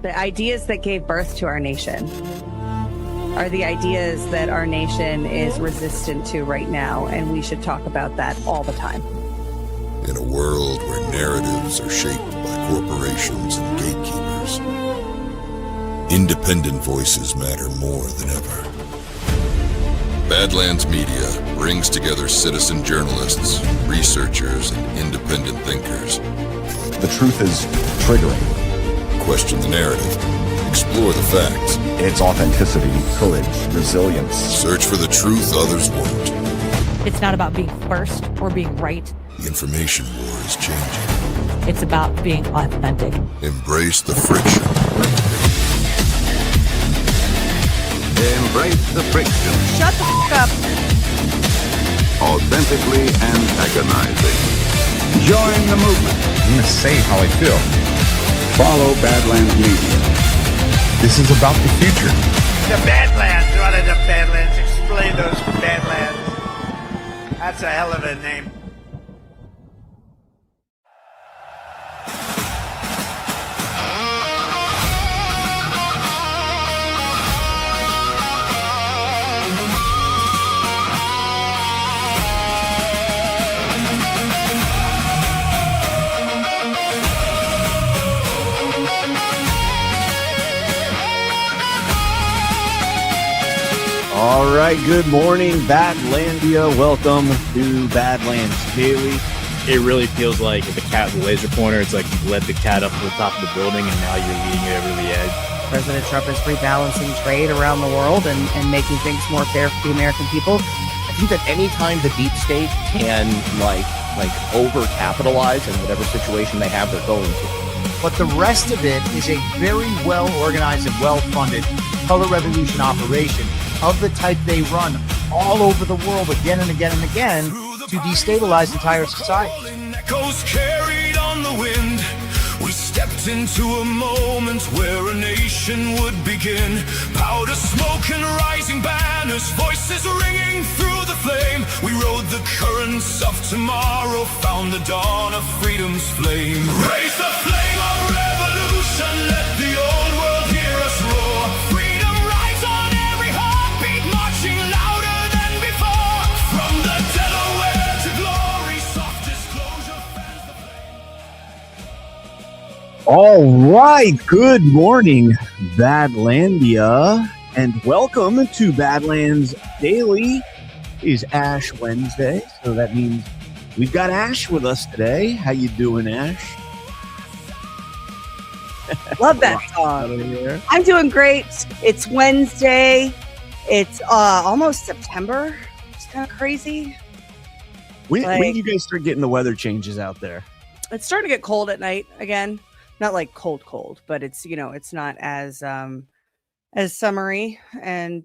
The ideas that gave birth to our nation are the ideas that our nation is resistant to right now, and we should talk about that all the time. In a world where narratives are shaped by corporations and gatekeepers, independent voices matter more than ever. Badlands Media brings together citizen journalists, researchers, and independent thinkers. The truth is triggering. Question the narrative. Explore the facts. It's authenticity, courage, resilience. Search for the truth others won't. It's not about being first or being right. The information war is changing. It's about being authentic. Embrace the friction. Embrace the friction. Shut the f*** up. Authentically antagonizing. Join the movement. I'm going to say how I feel. Follow Badlands Media. This is about the future. The Badlands. What are the Badlands? Explain those Badlands. That's a hell of a name. All right, good morning, Badlandia. Welcome to Badlands Daily. It really feels like if a cat with a laser pointer, it's like you led the cat up to the top of the building and now you're leading it over the edge. President Trump is rebalancing trade around the world and making things more fair for the American people. I think that anytime the deep state can like over-capitalize in whatever situation they have, they're going to. But the rest of it is a very well organized and well funded color revolution operation of the type they run all over the world again and again and again to destabilize entire society. Echoes carried on the wind. We stepped into a moment where a nation would begin. Powder smoke and rising banners, voices ringing through the flame. We rode the currents of tomorrow, found the dawn of freedom's flame. Raise the flame of revolution, let the old world hear us roar. Freedom rides on every heartbeat, marching louder than before. From the Delaware to glory, soft disclosure fans the flame. All right, good morning, Badlandia, and welcome to Badlands Daily. It is Ash Wednesday, so that means we've got Ash with us today. How you doing, Ash? Love that song. I'm doing great. It's Wednesday. It's almost September. It's kind of crazy. When do you guys start getting the weather changes out there? It's starting to get cold at night again. Not like cold, but it's, it's not as summery, and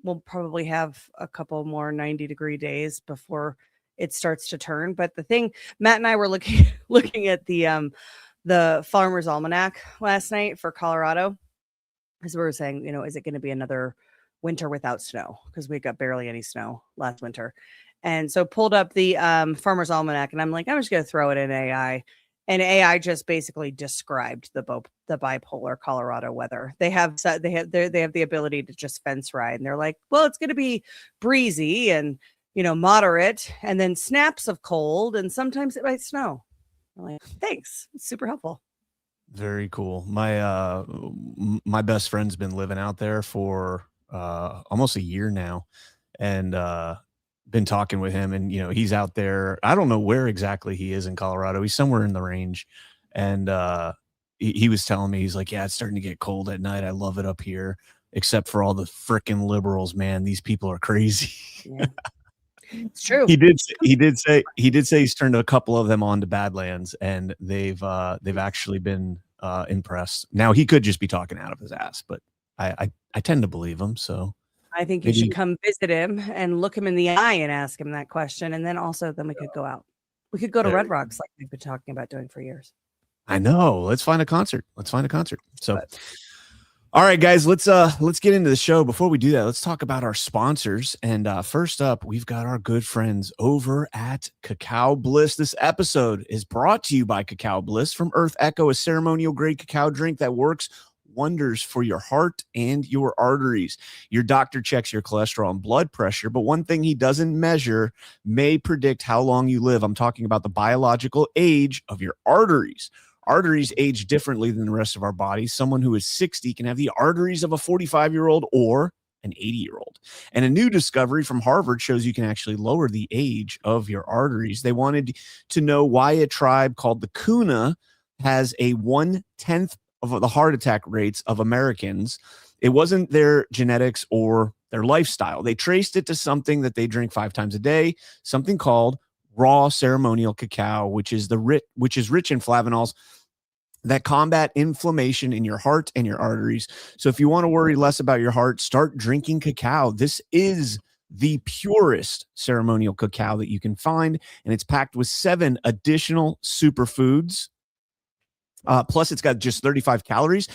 we'll probably have a couple more 90-degree days before it starts to turn. But the thing, Matt and I were looking at the Farmer's Almanac last night for Colorado, as we were saying, is it going to be another winter without snow? Because we got barely any snow last winter. And so pulled up the Farmer's Almanac, and I'm like, I'm just going to throw it in AI. And AI just basically described the bipolar Colorado weather. They have the ability to just fence ride, and they're like, well, it's going to be breezy and moderate, and then snaps of cold, and sometimes it might snow. I'm like, thanks, it's super helpful. Very cool. My best friend's been living out there for almost a year now, and been talking with him, and he's out there. I don't know where exactly he is in Colorado. He's somewhere in the range, and he was telling me, he's like, yeah, it's starting to get cold at night. I love it up here, except for all the frickin' liberals, man. These people are crazy. Yeah. It's true. He did say he's turned a couple of them on to Badlands, and they've actually been impressed. Now he could just be talking out of his ass, but I tend to believe him. So I think you should come visit him and look him in the eye and ask him that question. And then we could go out. We could go to Red Rocks like we've been talking about doing for years. I know. Let's find a concert. So All right, guys, let's get into the show. Before we do that, let's talk about our sponsors. And first up, we've got our good friends over at Cacao Bliss. This episode is brought to you by Cacao Bliss from Earth Echo, a ceremonial grade cacao drink that works wonders for your heart and your arteries. Your doctor checks your cholesterol and blood pressure, but one thing he doesn't measure may predict how long you live. I'm talking about the biological age of your arteries. Arteries age differently than the rest of our bodies. Someone who is 60 can have the arteries of a 45-year-old or an 80-year-old. And a new discovery from Harvard shows you can actually lower the age of your arteries. They wanted to know why a tribe called the Kuna has a 1/10 of the heart attack rates of Americans. It wasn't their genetics or their lifestyle. They traced it to something that they drink 5 times a day, something called raw ceremonial cacao, which is rich in flavanols that combat inflammation in your heart and your arteries. So if you want to worry less about your heart, start drinking cacao. This is the purest ceremonial cacao that you can find, and it's packed with 7 additional superfoods. Plus, it's got just 35 calories.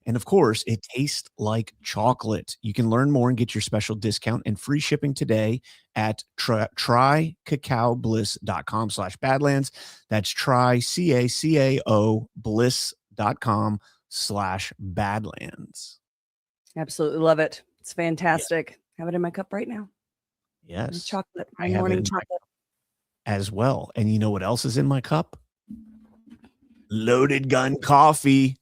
And of course, it tastes like chocolate. You can learn more and get your special discount and free shipping today at trycacaobliss.com /Badlands. That's CACAO bliss.com/Badlands. Absolutely love it. It's fantastic. Yeah. Have it in my cup right now. Yes. It's chocolate. I have morning it chocolate as well. And you know what else is in my cup? Loaded Gun Coffee.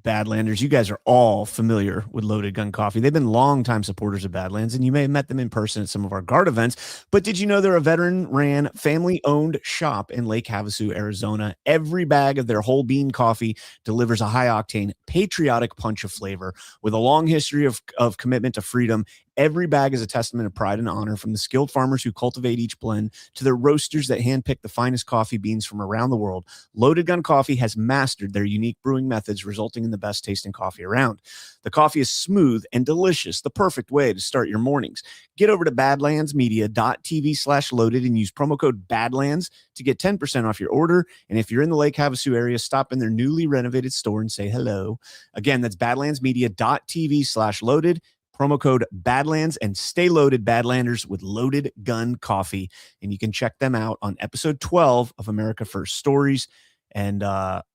Badlanders, you guys are all familiar with Loaded Gun Coffee. They've been longtime supporters of Badlands, and you may have met them in person at some of our guard events. But did you know they're a veteran-ran, family-owned shop in Lake Havasu, Arizona? Every bag of their whole bean coffee delivers a high-octane, patriotic punch of flavor. With a long history of commitment to freedom, every bag is a testament of pride and honor, from the skilled farmers who cultivate each blend to the roasters that handpick the finest coffee beans from around the world. Loaded Gun Coffee has mastered their unique brewing methods, resulting in the best tasting coffee around. The coffee is smooth and delicious, the perfect way to start your mornings. Get over to badlandsmedia.tv/loaded and use promo code BADLANDS to get 10% off your order. And if you're in the Lake Havasu area, stop in their newly renovated store and say hello. Again, that's badlandsmedia.tv/loaded. Promo code Badlands, and stay loaded, Badlanders, with Loaded Gun Coffee. And you can check them out on episode 12 of America First Stories. And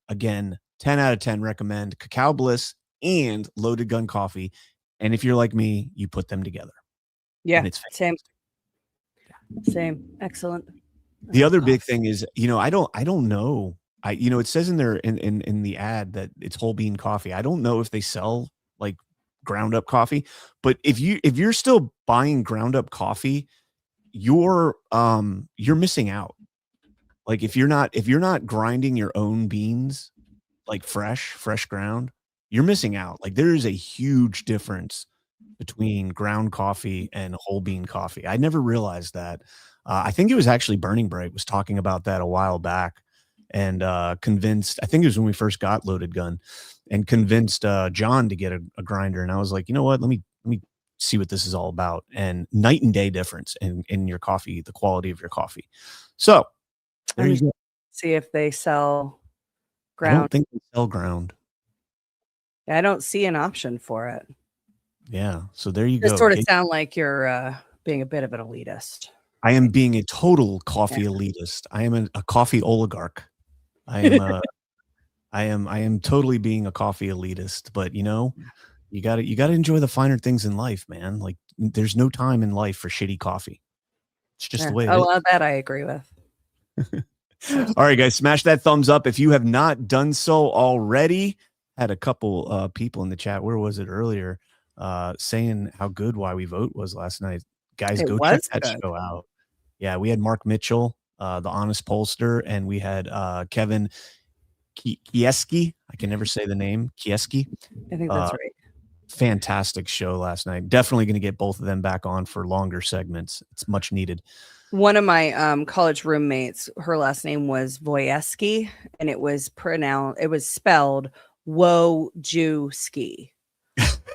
again, 10 out of 10 recommend Cacao Bliss and Loaded Gun Coffee. And if you're like me, you put them together. Yeah, and it's same. Excellent. The other big thing is, I don't know. It says in there in the ad that it's whole bean coffee. I don't know if they sell like ground up coffee, but if you're still buying ground up coffee, you're missing out. Like if you're not grinding your own beans, like fresh ground, you're missing out. Like there is a huge difference between ground coffee and whole bean coffee. I never realized that. I think it was actually Burning Bright was talking about that a while back, and convinced, I think it was when we first got Loaded Gun, and convinced John to get a grinder. And I was like, you know what, let me see what this is all about. And night and day difference in your coffee, the quality of your coffee. So there you go. See if they sell ground. I don't think they sell ground. I don't see an option for it. Yeah. So there you go. Just sort of sound like you're being a bit of an elitist. I am being a total coffee elitist. I am a coffee oligarch. I am totally being a coffee elitist, but you gotta enjoy the finer things in life, man. Like there's no time in life for shitty coffee. It's just the way it is. Well, that I agree with. All right, guys, smash that thumbs up if you have not done so already. Had a couple people in the chat. Where was it earlier? Saying how good Why We Vote was last night. Guys, go check that show out. Yeah, we had Mark Mitchell, the Honest Pollster, and we had Kevin Kieski. I can never say the name. Kieski. I think that's right. Fantastic show last night. Definitely going to get both of them back on for longer segments. It's much needed. One of my college roommates, her last name was Voyeski, and it was spelled Wojewski,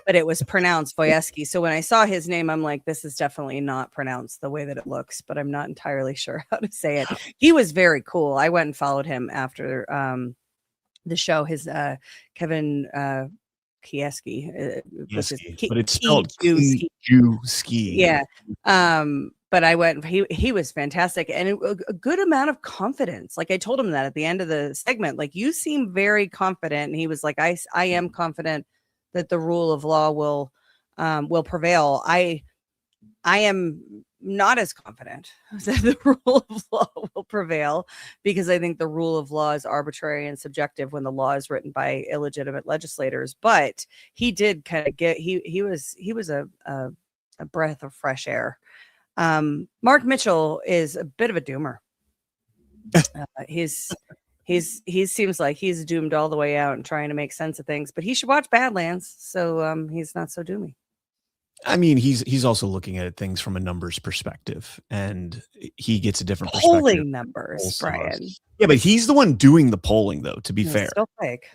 but it was pronounced Voyeski. So when I saw his name, I'm like, this is definitely not pronounced the way that it looks, but I'm not entirely sure how to say it. He was very cool. I went and followed him after the show. His Kevin Kieski, which is Kieski, but it's spelled Kieski. Kieski. Yeah. But I went, he was fantastic, and a good amount of confidence. Like I told him that at the end of the segment, like, you seem very confident. And he was like, I am confident that the rule of law will prevail. I am not as confident that the rule of law will prevail, because I think the rule of law is arbitrary and subjective when the law is written by illegitimate legislators. But he did kind of get, he was a breath of fresh air. Mark Mitchell is a bit of a doomer. He seems like he's doomed all the way out and trying to make sense of things, but he should watch Badlands, so he's not so doomy. I mean, he's also looking at things from a numbers perspective, and he gets a different perspective. Polling numbers, Brian. Yeah, but he's the one doing the polling, though, to be fair. Still fake.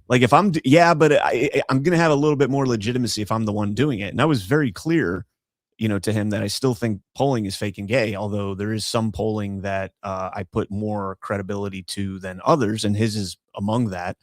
Like if I'm, but I'm going to have a little bit more legitimacy if I'm the one doing it. And I was very clear, to him that I still think polling is fake and gay, although there is some polling that I put more credibility to than others, and his is among that.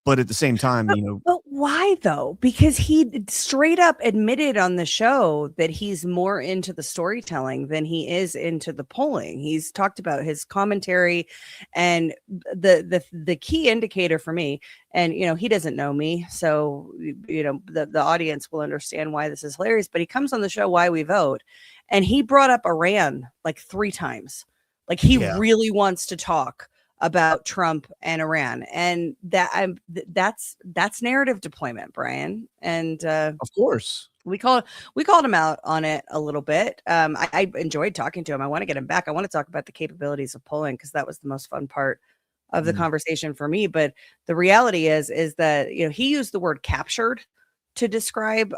But at the same time, But why though? Because he straight up admitted on the show that he's more into the storytelling than he is into the polling. He's talked about his commentary, and the key indicator for me, and he doesn't know me, so the audience will understand why this is hilarious. But he comes on the show Why We Vote, and he brought up Iran like 3 times. Like he really wants to talk about Trump and Iran, and that's narrative deployment, Brian. And of course we called him out on it a little bit. I enjoyed talking to him. I want to get him back. I want to talk about the capabilities of polling, because that was the most fun part of the conversation for me. But the reality is that he used the word captured to describe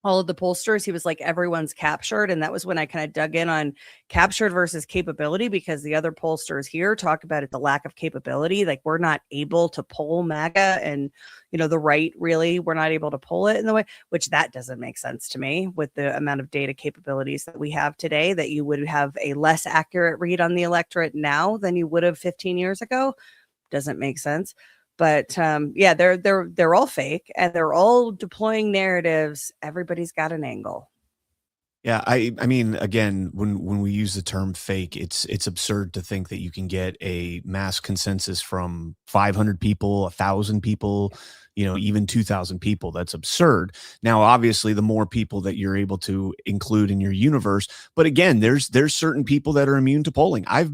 all of the pollsters. He was like, everyone's captured. And that was when I kind of dug in on captured versus capability, because the other pollsters here talk about the lack of capability. Like, we're not able to poll MAGA, and, the right, really, we're not able to poll it in the way, which that doesn't make sense to me with the amount of data capabilities that we have today, that you would have a less accurate read on the electorate now than you would have 15 years ago. Doesn't make sense. But they're all fake, and they're all deploying narratives. Everybody's got an angle. Yeah, I mean, again, when we use the term fake, it's absurd to think that you can get a mass consensus from 500 people, 1,000 people, even 2,000 people. That's absurd. Now, obviously, the more people that you're able to include in your universe, but again, there's certain people that are immune to polling. I've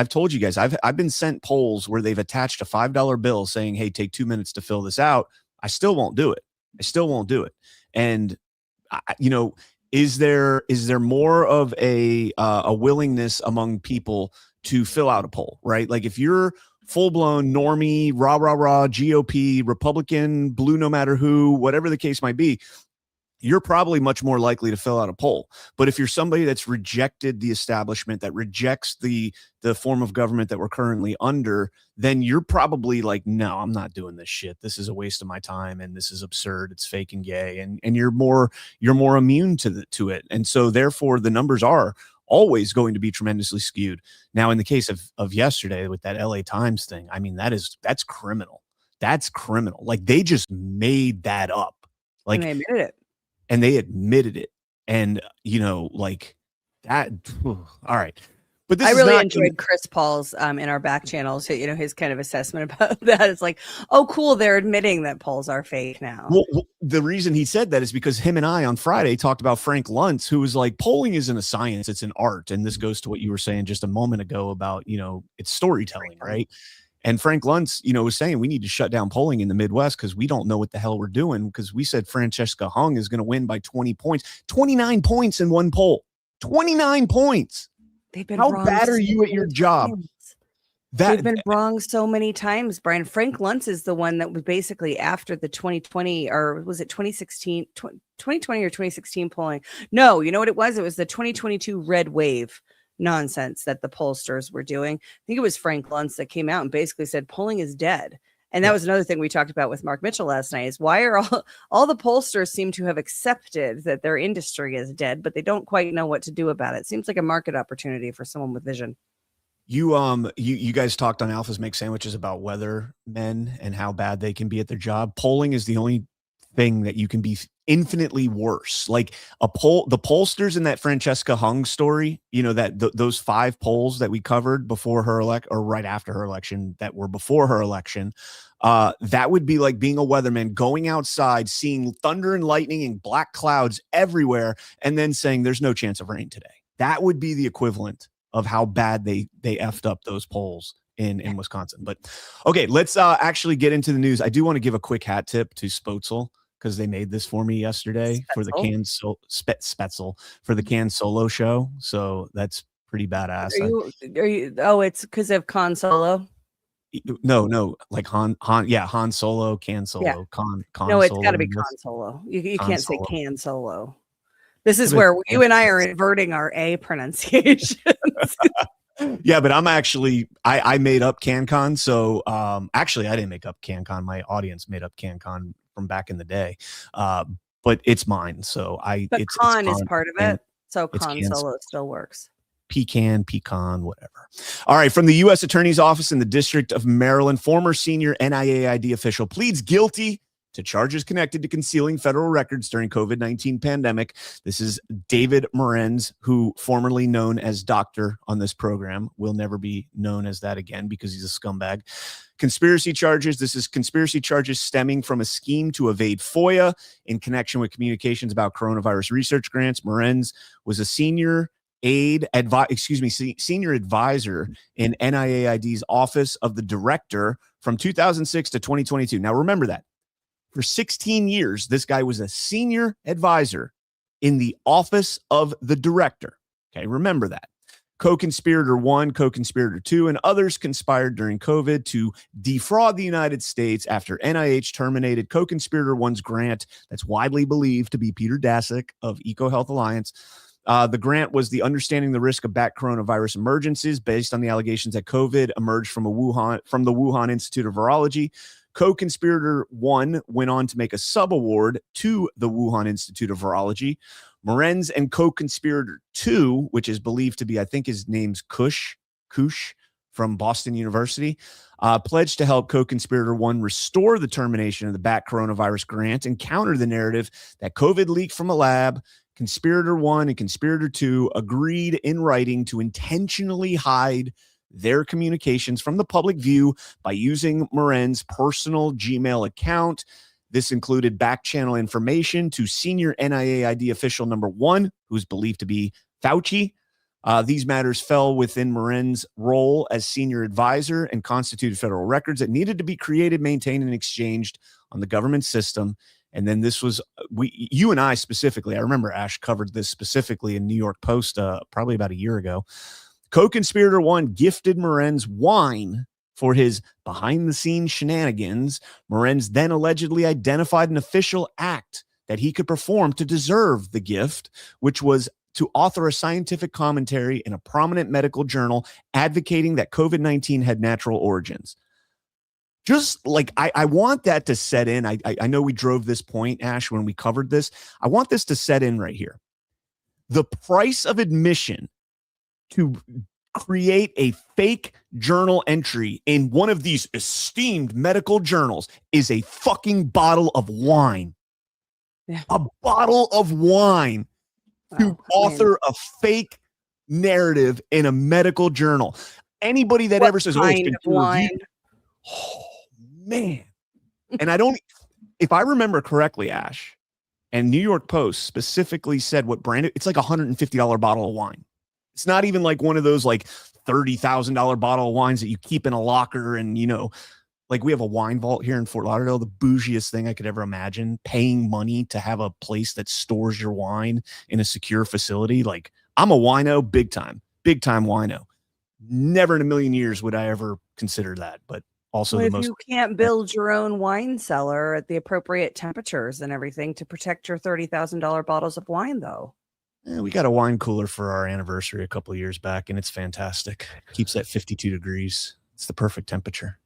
told you guys, I've been sent polls where they've attached a $5 bill saying, "Hey, take 2 minutes to fill this out." I still won't do it. And is there more of a willingness among people to fill out a poll, right? Like if you're full-blown normie, rah, GOP, Republican, blue, no matter who, whatever the case might be, you're probably much more likely to fill out a poll. But if you're somebody that's rejected the establishment, that rejects the form of government that we're currently under, then you're probably like, no, I'm not doing this shit. This is a waste of my time, and this is absurd. It's fake and gay, and you're more immune to it. And so therefore the numbers are always going to be tremendously skewed. Now, in the case of yesterday with that LA Times thing, I mean, that's criminal. That's criminal. Like, they just made that up. Like, and they admitted it. And they admitted it. And, like that. All right. But this I really enjoyed Chris Paul's in our back channels, his kind of assessment about that. It's like, oh, cool, they're admitting that polls are fake now. Well, the reason he said that is because him and I on Friday talked about Frank Luntz, who was like, polling isn't a science, it's an art. And this goes to what you were saying just a moment ago about, it's storytelling, right? And Frank Luntz, was saying we need to shut down polling in the Midwest because we don't know what the hell we're doing, because we said Francesca Hung is going to win by 20 points, 29 points in one poll, 29 points. They've been How wrong bad so are you at your job? They've been wrong so many times, Brian. Frank Luntz is the one that was basically after the 2020, or was it 2016, 2020 or 2016 polling? No, you know what it was? It was the 2022 red wave nonsense that the pollsters were doing. I think it was Frank Luntz that came out and basically said polling is dead. And that was another thing we talked about with Mark Mitchell last night, is why are all the pollsters seem to have accepted that their industry is dead, but they don't quite know what to do about it. Seems like a market opportunity for someone with vision. You guys talked on Alphas Make Sandwiches about weather men and how bad they can be at their job. Polling is the only thing that you can be infinitely worse. Like the pollsters in that Francesca Hung story, that those 5 polls that we covered before her or right after her election that were before her election, that would be like being a weatherman, going outside, seeing thunder and lightning and black clouds everywhere, and then saying there's no chance of rain today. That would be the equivalent of how bad they effed up those polls in Wisconsin. But okay, let's actually get into the news. I do want to give a quick hat tip to Spotzel, because they made this for me yesterday for the Spetzel for the Can Solo show. So that's pretty badass. It's because of Con Solo? No, like Han Solo, Can Solo, Yeah. Con No, it's Solo. got to be Con Solo. You can't say Solo. Can Solo. This is where you and I are inverting our A pronunciations. Yeah, but I'm actually I made up CannCon. So actually I didn't make up CannCon. My audience made up CannCon from back in the day. But it's mine. So it's Con is part of it. So it's Con Solo still works. Pecan, whatever. All right. From the U.S. Attorney's Office in the District of Maryland, former senior NIAID official pleads guilty to charges connected to concealing federal records during COVID-19 pandemic. This is David Morenz, who formerly known as Doctor on this program, will never be known as that again because he's a scumbag. Conspiracy charges. This is conspiracy charges stemming from a scheme to evade FOIA in connection with communications about coronavirus research grants. Morenz was a senior senior advisor in NIAID's Office of the Director from 2006 to 2022. Now, remember that. For 16 years, this guy was a senior advisor in the Office of the Director. Okay, remember that. Co-conspirator 1, co-conspirator 2, and others conspired during COVID to defraud the United States after NIH terminated co-conspirator 1's grant that's widely believed to be Peter Daszak of EcoHealth Alliance. The grant was the Understanding the Risk of Bat Coronavirus Emergencies based on the allegations that COVID emerged from the Wuhan Institute of Virology. Co-conspirator 1 went on to make a sub-award to the Wuhan Institute of Virology. Morenz and co-conspirator 2, which is believed to be, I think his name's Kush from Boston University, pledged to help co-conspirator 1 restore the termination of the bat coronavirus grant and counter the narrative that COVID leaked from a lab. Conspirator 1 and conspirator 2 agreed in writing to intentionally hide their communications from the public view by using Morenz's personal Gmail account. This included back channel information to senior NIAID official number 1, who's believed to be Fauci. These matters fell within Morenz's role as senior advisor and constituted federal records that needed to be created, maintained, and exchanged on the government system. And then this was, you and I specifically, I remember Ash covered this specifically in New York Post probably about a year ago. Co-conspirator 1 gifted Morenz wine for his behind-the-scenes shenanigans. Morenz then allegedly identified an official act that he could perform to deserve the gift, which was to author a scientific commentary in a prominent medical journal advocating that COVID-19 had natural origins. Just like I want that to set in. I know we drove this point, Ash, when we covered this. I want this to set in right here. The price of admission to create a fake journal entry in one of these esteemed medical journals is a fucking bottle of wine. Yeah. A bottle of wine to author a fake narrative in a medical journal. Anybody that ever says, kind of wine? Oh, man. And if I remember correctly, Ash, and New York Post specifically said what brand it's like $150 bottle of wine. It's not even like one of those like $30,000 bottle of wines that you keep in a locker. And, like we have a wine vault here in Fort Lauderdale, the bougiest thing I could ever imagine, paying money to have a place that stores your wine in a secure facility. Like I'm a wino, big time wino. Never in a million years would I ever consider that. But also if you can't build your own wine cellar at the appropriate temperatures and everything to protect your $30,000 bottles of wine, though. We got a wine cooler for our anniversary a couple of years back, and it's fantastic. Keeps at 52 degrees. It's the perfect temperature.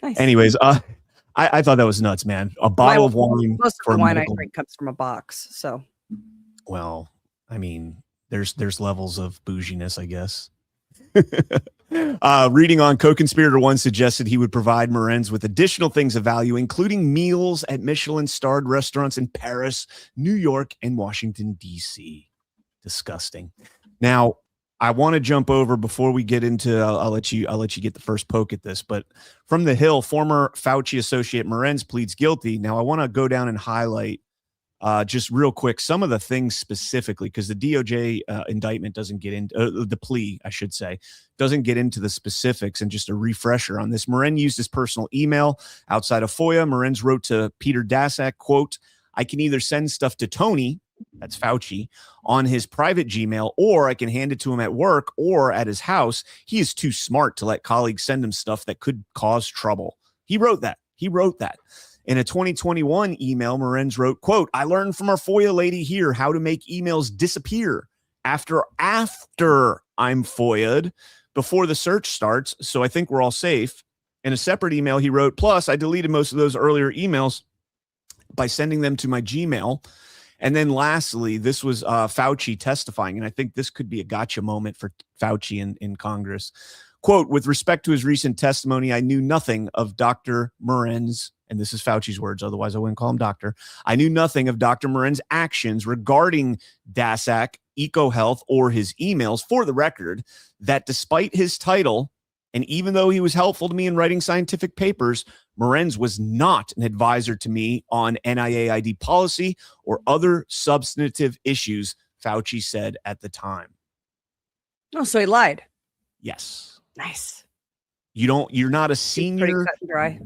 Nice. Anyways, I thought that was nuts, man. A bottle of wine. Most of the wine I drink comes from a box. So, well, I mean, there's levels of bouginess, I guess. Reading on, co-conspirator one suggested he would provide Morenz with additional things of value, including meals at Michelin-starred restaurants in Paris, New York, and Washington, D.C. Disgusting. Now, I want to jump over before we get into. I'll let you get the first poke at this. But from the Hill, former Fauci associate Morenz pleads guilty. Now, I want to go down and highlight just real quick some of the things specifically, because the DOJ indictment doesn't get into the plea, I should say, doesn't get into the specifics. And just a refresher on this: Morenz used his personal email outside of FOIA. Morenz wrote to Peter Daszak, quote, "I can either send stuff to Tony," that's Fauci, "on his private Gmail, or I can hand it to him at work or at his house. He is too smart to let colleagues send him stuff that could cause trouble." He wrote that. In a 2021 email, Morenz wrote, quote, "I learned from our FOIA lady here how to make emails disappear after I'm FOIA'd before the search starts, so I think we're all safe." In a separate email, he wrote, "Plus, I deleted most of those earlier emails by sending them to my Gmail." And then lastly, this was Fauci testifying, and I think this could be a gotcha moment for Fauci in Congress. Quote, "With respect to his recent testimony, I knew nothing of Dr. Morenz," and this is Fauci's words, otherwise I wouldn't call him doctor. "I knew nothing of Dr. Morenz's actions regarding Daszak, EcoHealth, or his emails. For the record, that despite his title, and even though he was helpful to me in writing scientific papers, Morenz was not an advisor to me on NIAID policy or other substantive issues," Fauci said at the time. Oh, so he lied. Yes. Nice. You're not a senior. Pretty cut and dry.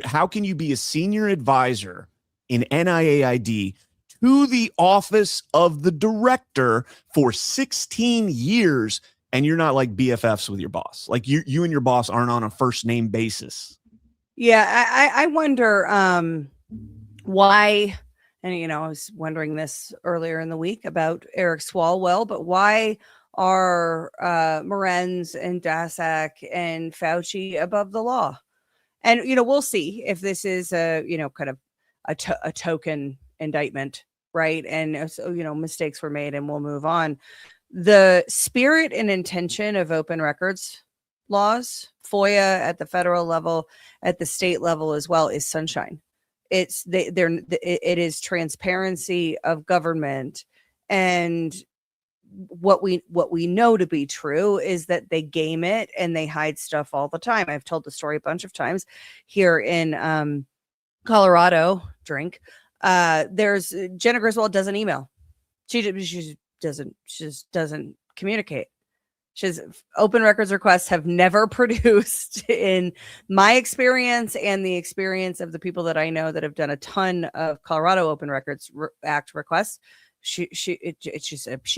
How can you be a senior advisor in NIAID to the office of the director for 16 years and you're not like BFFs with your boss? Like you and your boss aren't on a first name basis. Yeah, I wonder why, and I was wondering this earlier in the week about Eric Swalwell, but why are Morenz and Daszak and Fauci above the law? And we'll see if this is a kind of a token indictment, right? And so mistakes were made, and we'll move on. The spirit and intention of open records laws, FOIA at the federal level, at the state level as well, is sunshine. It is transparency of government, and what we know to be true is that they game it and they hide stuff all the time. I've told the story a bunch of times here in Colorado. There's Jenna Griswold doesn't email. She just doesn't communicate. She's open records requests have never produced, in my experience and the experience of the people that I know that have done a ton of Colorado Open Records Act requests. She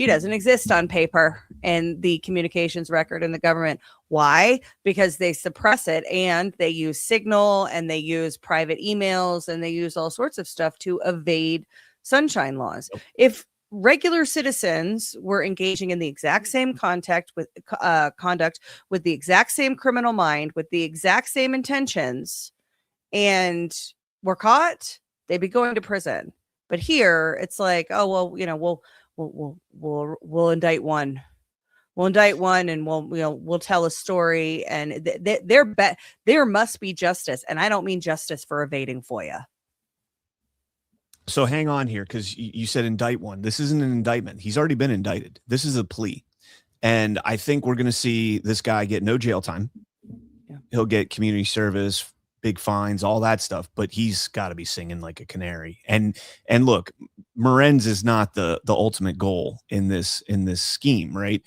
doesn't exist on paper in the communications record in the government. Why? Because they suppress it, and they use Signal, and they use private emails, and they use all sorts of stuff to evade sunshine laws. If regular citizens were engaging in the exact same conduct with the exact same criminal mind, with the exact same intentions, and were caught, they'd be going to prison. But here it's like, oh well, we'll indict one. We'll indict one, and we'll tell a story, and there must be justice, and I don't mean justice for evading FOIA. So hang on here, because you said indict one. This isn't an indictment. He's already been indicted. This is a plea. And I think we're going to see this guy get no jail time. Yeah. He'll get community service, big fines, all that stuff. But he's got to be singing like a canary. And look, Morenz is not the ultimate goal in this scheme, right?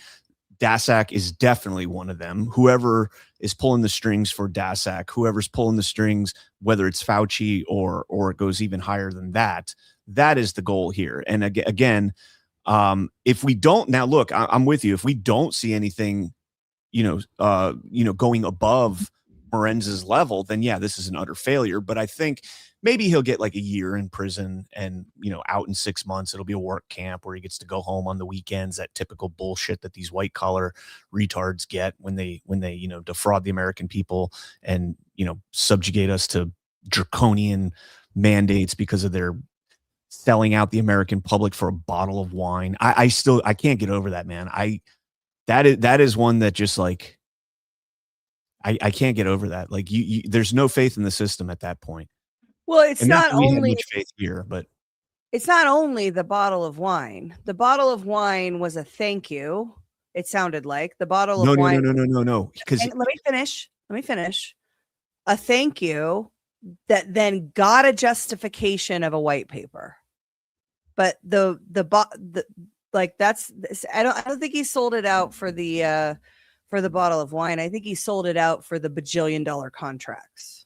Daszak is definitely one of them. Whoever is pulling the strings for Daszak, whoever's pulling the strings, whether it's Fauci or it goes even higher than that, that is the goal here. And again, if we don't, now look, I'm with you. If we don't see anything, going above Morenz's level, then yeah, this is an utter failure. But I think maybe he'll get like a year in prison, and out in 6 months it'll be a work camp where he gets to go home on the weekends. That typical bullshit that these white collar retards get when they defraud the American people and subjugate us to draconian mandates because of their selling out the American public for a bottle of wine. I can't get over that, man. That is one that just like I can't get over that. Like you there's no faith in the system at that point. Well, it's And not that we had only much faith here, but it's not only the bottle of wine. The bottle of wine was a thank you. It sounded like the bottle of wine. No. Because And let me finish. Let me finish. A thank you that then got a justification of a white paper. But like that's I don't think he sold it out for the bottle of wine. I think he sold it out for the bajillion-dollar contracts.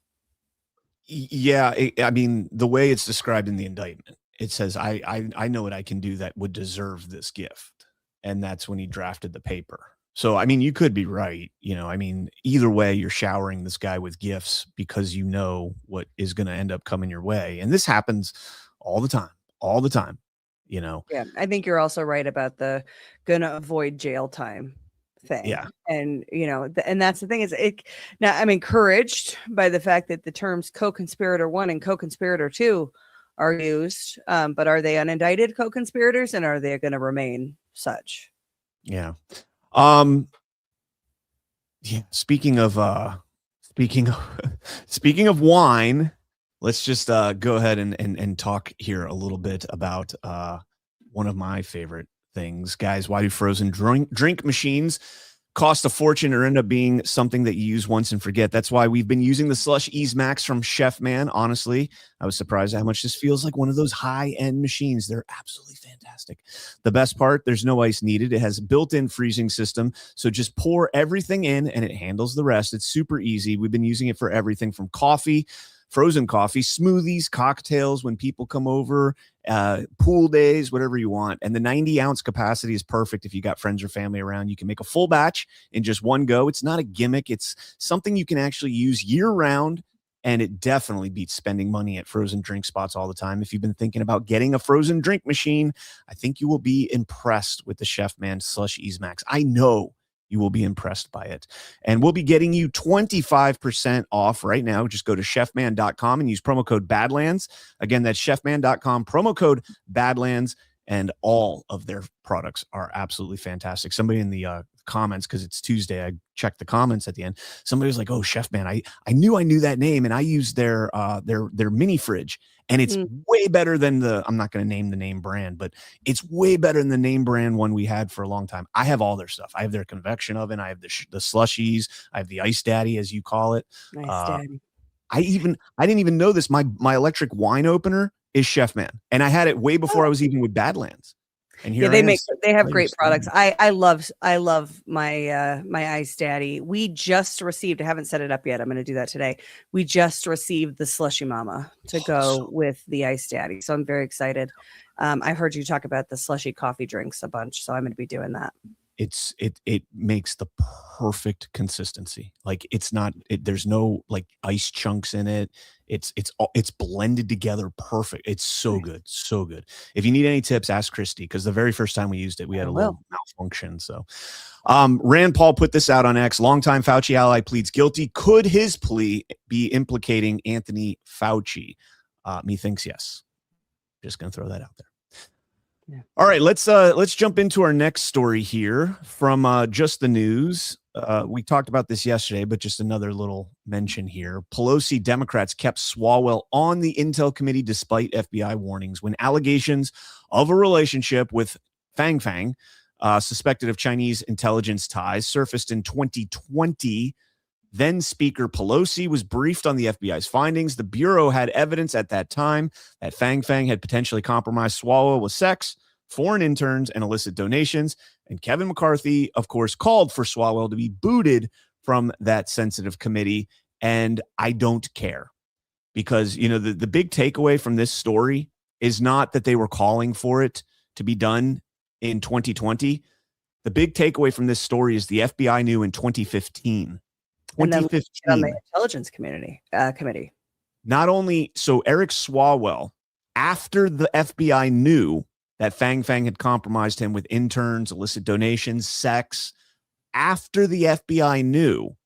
yeah, I mean, the way it's described in the indictment, it says, I know what I can do that would deserve this gift. And that's when he drafted the paper. So, I mean, you could be right. You know, I mean, either way, you're showering this guy with gifts because you know what is going to end up coming your way. And this happens all the time, you know? Yeah. I think you're also right about the gonna avoid jail time thing. Yeah. And, you know, and that's the thing is now I'm encouraged by the fact that the terms co-conspirator 1 and co-conspirator 2 are used, but are they unindicted co-conspirators and are they going to remain such? Yeah. Yeah. Speaking of wine, let's just go ahead and talk here a little bit about one of my favorite things, guys. Why do frozen drink machines cost a fortune or end up being something that you use once and forget? That's why we've been using the Slush Ease Max from Chef Man. Honestly, I was surprised at how much this feels like one of those high-end machines. They're absolutely fantastic. The best part, there's no ice needed. It has a built-in freezing system, so just pour everything in and it handles the rest. It's super easy. We've been using it for everything from coffee, frozen coffee, smoothies, cocktails when people come over, pool days, whatever you want. And the 90-ounce capacity is perfect if you got friends or family around. You can make a full batch in just one go. It's not a gimmick. It's something you can actually use year-round, and it definitely beats spending money at frozen drink spots all the time. If you've been thinking about getting a frozen drink machine, I think you will be impressed with the Chef Man Slush Ease Max. I know you will be impressed by it. And we'll be getting you 25% off right now. Just go to chefman.com and use promo code Badlands. Again, that's chefman.com, promo code Badlands, and all of their products are absolutely fantastic. Somebody in the comments, because it's Tuesday, I checked the comments at the end. Somebody was like, "Oh, Chef Man, I knew that name, and I used their mini fridge, and it's way better than I'm not going to name the name brand, but it's way better than the name brand one we had for a long time. I have all their stuff. I have their convection oven. I have the slushies. I have the Ice Daddy, as you call it. Nice Daddy. I didn't even know this. My electric wine opener is Chef Man, and I had it way before I was even with Badlands. And here they have great products. I love my my Ice Daddy. We just received, I haven't set it up yet. I'm going to do that today. We just received the Slushy Mama to go with the Ice Daddy. So I'm very excited. I heard you talk about the slushy coffee drinks a bunch, so I'm going to be doing that. It makes the perfect consistency. Like there's no like ice chunks in it. It's blended together perfect. It's so good. So good. If you need any tips, ask Christy, because the very first time we used it, we had a little malfunction. So Rand Paul put this out on X. Longtime Fauci ally pleads guilty. Could his plea be implicating Anthony Fauci? Methinks yes. Just gonna throw that out there. Yeah. All right, let's jump into our next story here from Just the News. We talked about this yesterday, but just another little mention here. Pelosi Democrats kept Swalwell on the Intel Committee despite FBI warnings when allegations of a relationship with Fang Fang, suspected of Chinese intelligence ties, surfaced in 2020. Then Speaker Pelosi was briefed on the FBI's findings. The Bureau had evidence at that time that Fang Fang had potentially compromised Swalwell with sex, foreign interns, and illicit donations. And Kevin McCarthy, of course, called for Swalwell to be booted from that sensitive committee. And I don't care, because, you know, the big takeaway from this story is not that they were calling for it to be done in 2020. The big takeaway from this story is the FBI knew in 2015. And then on the intelligence committee. Not only so, Eric Swalwell, after the FBI knew that Fang Fang had compromised him with interns, illicit donations, sex, after the FBI knew,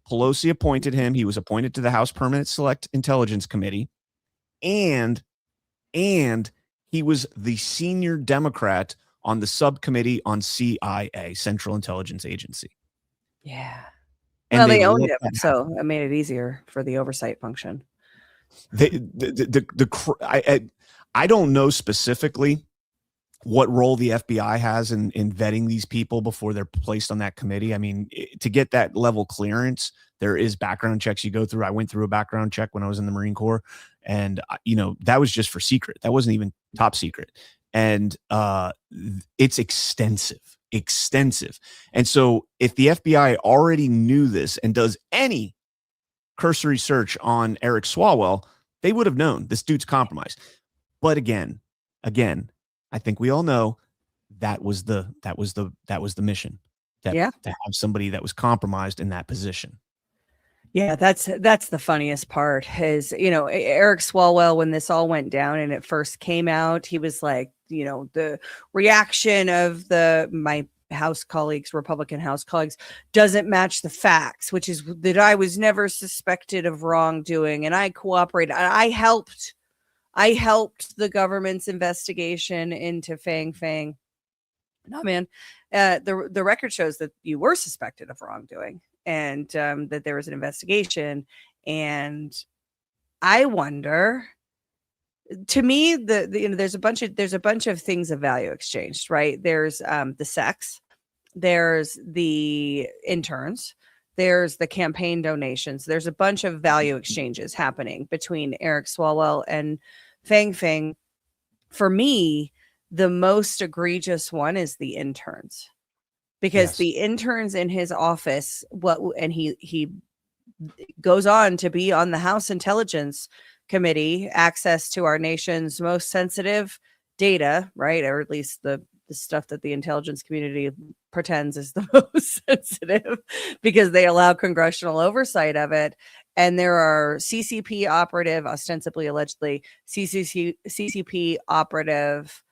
Pelosi appointed him. He was appointed to the House Permanent Select Intelligence Committee, and he was the senior Democrat on the subcommittee on CIA, Central Intelligence Agency. Yeah. Well, they owned let him, that so it made it easier for the oversight function. I don't know specifically what role the FBI has in vetting these people before they're placed on that committee. I mean, to get that level clearance, there is background checks you go through. I went through a background check when I was in the Marine Corps, and that was just for secret. That wasn't even top secret. And it's extensive. And so if the FBI already knew this and does any cursory search on Eric Swalwell, they would have known this dude's compromised. But again, I think we all know that was the mission. To have somebody that was compromised in that position. Yeah, that's the funniest part is, Eric Swalwell, when this all went down and it first came out, he was like, the reaction of my House colleagues, Republican House colleagues, doesn't match the facts, which is that I was never suspected of wrongdoing and I cooperated. I helped the government's investigation into Fang Fang. No, man, the record shows that you were suspected of wrongdoing and that there was an investigation. And I wonder, to me, there's a bunch of things of value exchanged, right? There's the sex, there's the interns, there's the campaign donations. There's a bunch of value exchanges happening between Eric Swalwell and Fang Fang. For me, the most egregious one is the interns, because the interns in his office, and he goes on to be on the House Intelligence Committee, access to our nation's most sensitive data, right? Or at least the stuff that the intelligence community pretends is the most sensitive, because they allow congressional oversight of it. And there are CCP operative, ostensibly, allegedly, CCP operative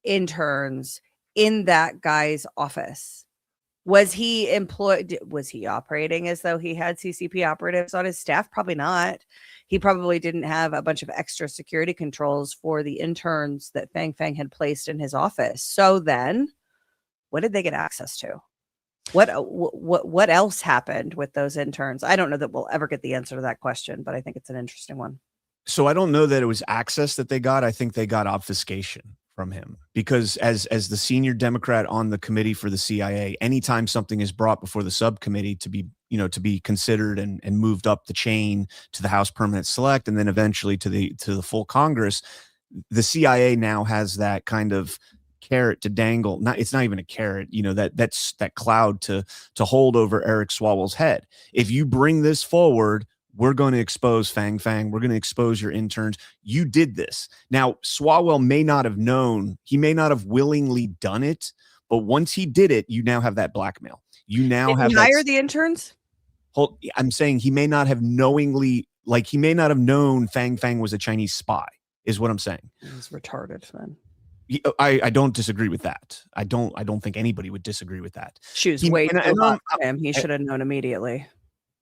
interns in that guy's office. Was he employed? Was he operating as though he had CCP operatives on his staff? Probably not. He probably didn't have a bunch of extra security controls for the interns that Fang Fang had placed in his office. So then, what did they get access to? What else happened with those interns? I don't know that we'll ever get the answer to that question, but I think it's an interesting one. So I don't know that it was access that they got. I think they got obfuscation from him, because as the senior Democrat on the committee for the CIA, anytime something is brought before the subcommittee to be considered and moved up the chain to the House Permanent Select and then eventually to the full Congress, the CIA now has that kind of carrot to dangle. It's not even a carrot, that's that cloud to hold over Eric Swalwell's head. If you bring this forward, we're going to expose Fang Fang. We're going to expose your interns. You did this. Now, Swalwell may not have known. He may not have willingly done it, but once he did it, you now have that blackmail. You now did have he hire the interns? I'm saying he may not have knowingly, he may not have known Fang Fang was a Chinese spy, is what I'm saying. He's retarded, man. I don't disagree with that. I don't think anybody would disagree with that. She was way too hot for him. He should have known immediately.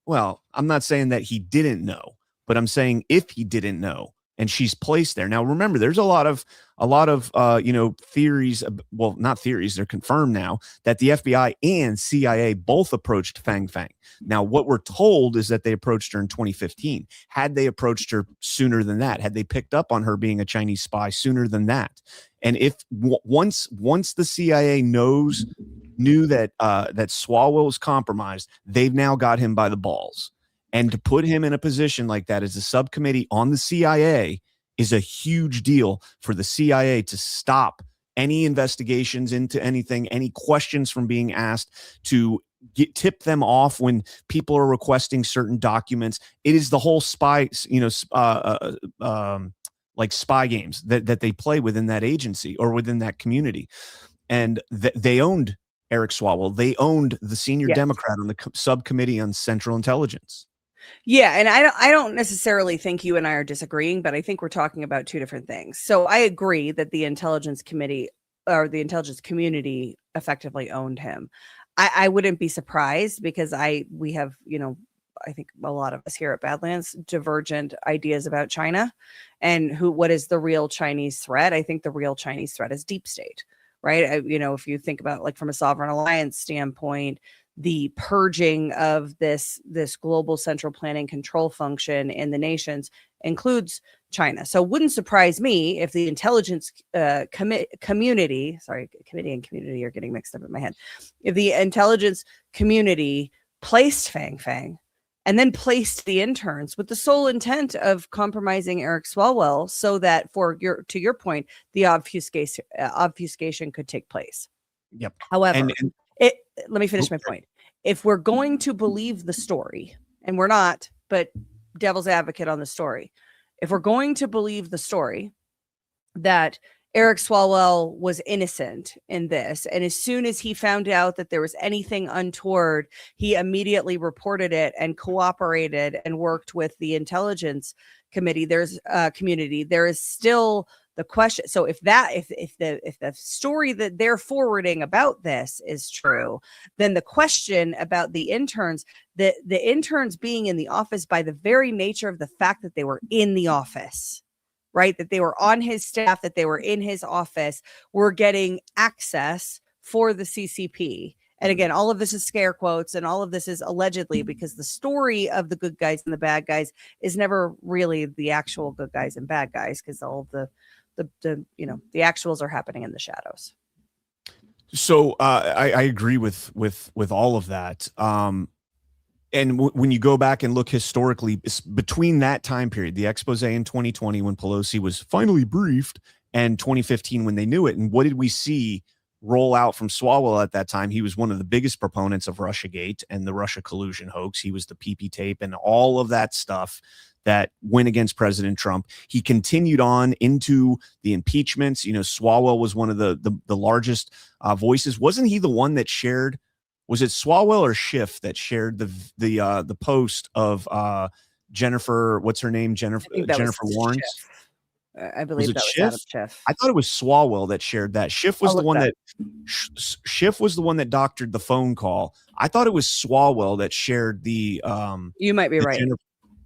Well, I'm not saying that he didn't know, but I'm saying if he didn't know and she's placed there. Now, remember, there's a lot of theories. Well, not theories. They're confirmed now that the FBI and CIA both approached Fang Fang. Now, what we're told is that they approached her in 2015. Had they approached her sooner than that, had they picked up on her being a Chinese spy sooner than that, and if once the CIA knew that that Swalwell was compromised, they've now got him by the balls. And to put him in a position like that as a subcommittee on the CIA is a huge deal for the CIA to stop any investigations into anything, any questions from being asked, to tip them off when people are requesting certain documents. It is the whole spy, like spy games that they play within that agency or within that community. And they owned Eric Swalwell. They owned the senior Democrat on the subcommittee on Central Intelligence. Yeah, and I don't necessarily think you and I are disagreeing, but I think we're talking about two different things. So I agree that the intelligence committee or the intelligence community effectively owned him. I wouldn't be surprised, because we have, I think a lot of us here at Badlands, divergent ideas about China and what is the real Chinese threat. I think the real Chinese threat is deep state, right? If you think about, like, from a sovereign alliance standpoint, the purging of this global central planning control function in the nations includes China. So it wouldn't surprise me if the intelligence community, sorry, committee and community are getting mixed up in my head. If the intelligence community placed Fang Fang and then placed the interns with the sole intent of compromising Eric Swalwell so that to your point, the obfuscation could take place. Yep. However, let me finish my point. If we're going to believe the story, and we're not, but devil's advocate on the story, if we're going to believe the story that Eric Swalwell was innocent in this, and as soon as he found out that there was anything untoward, he immediately reported it and cooperated and worked with the intelligence committee. There's community. There is still the question. So if the story that they're forwarding about this is true, then the question about the interns, the interns being in the office by the very nature of the fact that they were in the office, right? That they were on his staff, that they were in his office, were getting access for the CCP. And again, all of this is scare quotes and all of this is allegedly, because the story of the good guys and the bad guys is never really the actual good guys and bad guys, because all of the actuals are happening in the shadows. So I agree with all of that. And when you go back and look historically, between that time period, the expose in 2020 when Pelosi was finally briefed, and 2015 when they knew it, and what did we see roll out from Swalwell at that time? He was one of the biggest proponents of Russiagate and the Russia collusion hoax. He was the PP tape and all of that stuff that went against President Trump. He continued on into the impeachments. You know, Swalwell was one of the largest voices. Wasn't he the one that shared? Was it Swalwell or Schiff that shared the post of Jennifer? What's her name? Jennifer Lawrence. Schiff. I believe that was Adam Schiff. I thought it was Swalwell that shared that. Schiff was the one that doctored the phone call. I thought it was Swalwell that shared the. You might be right.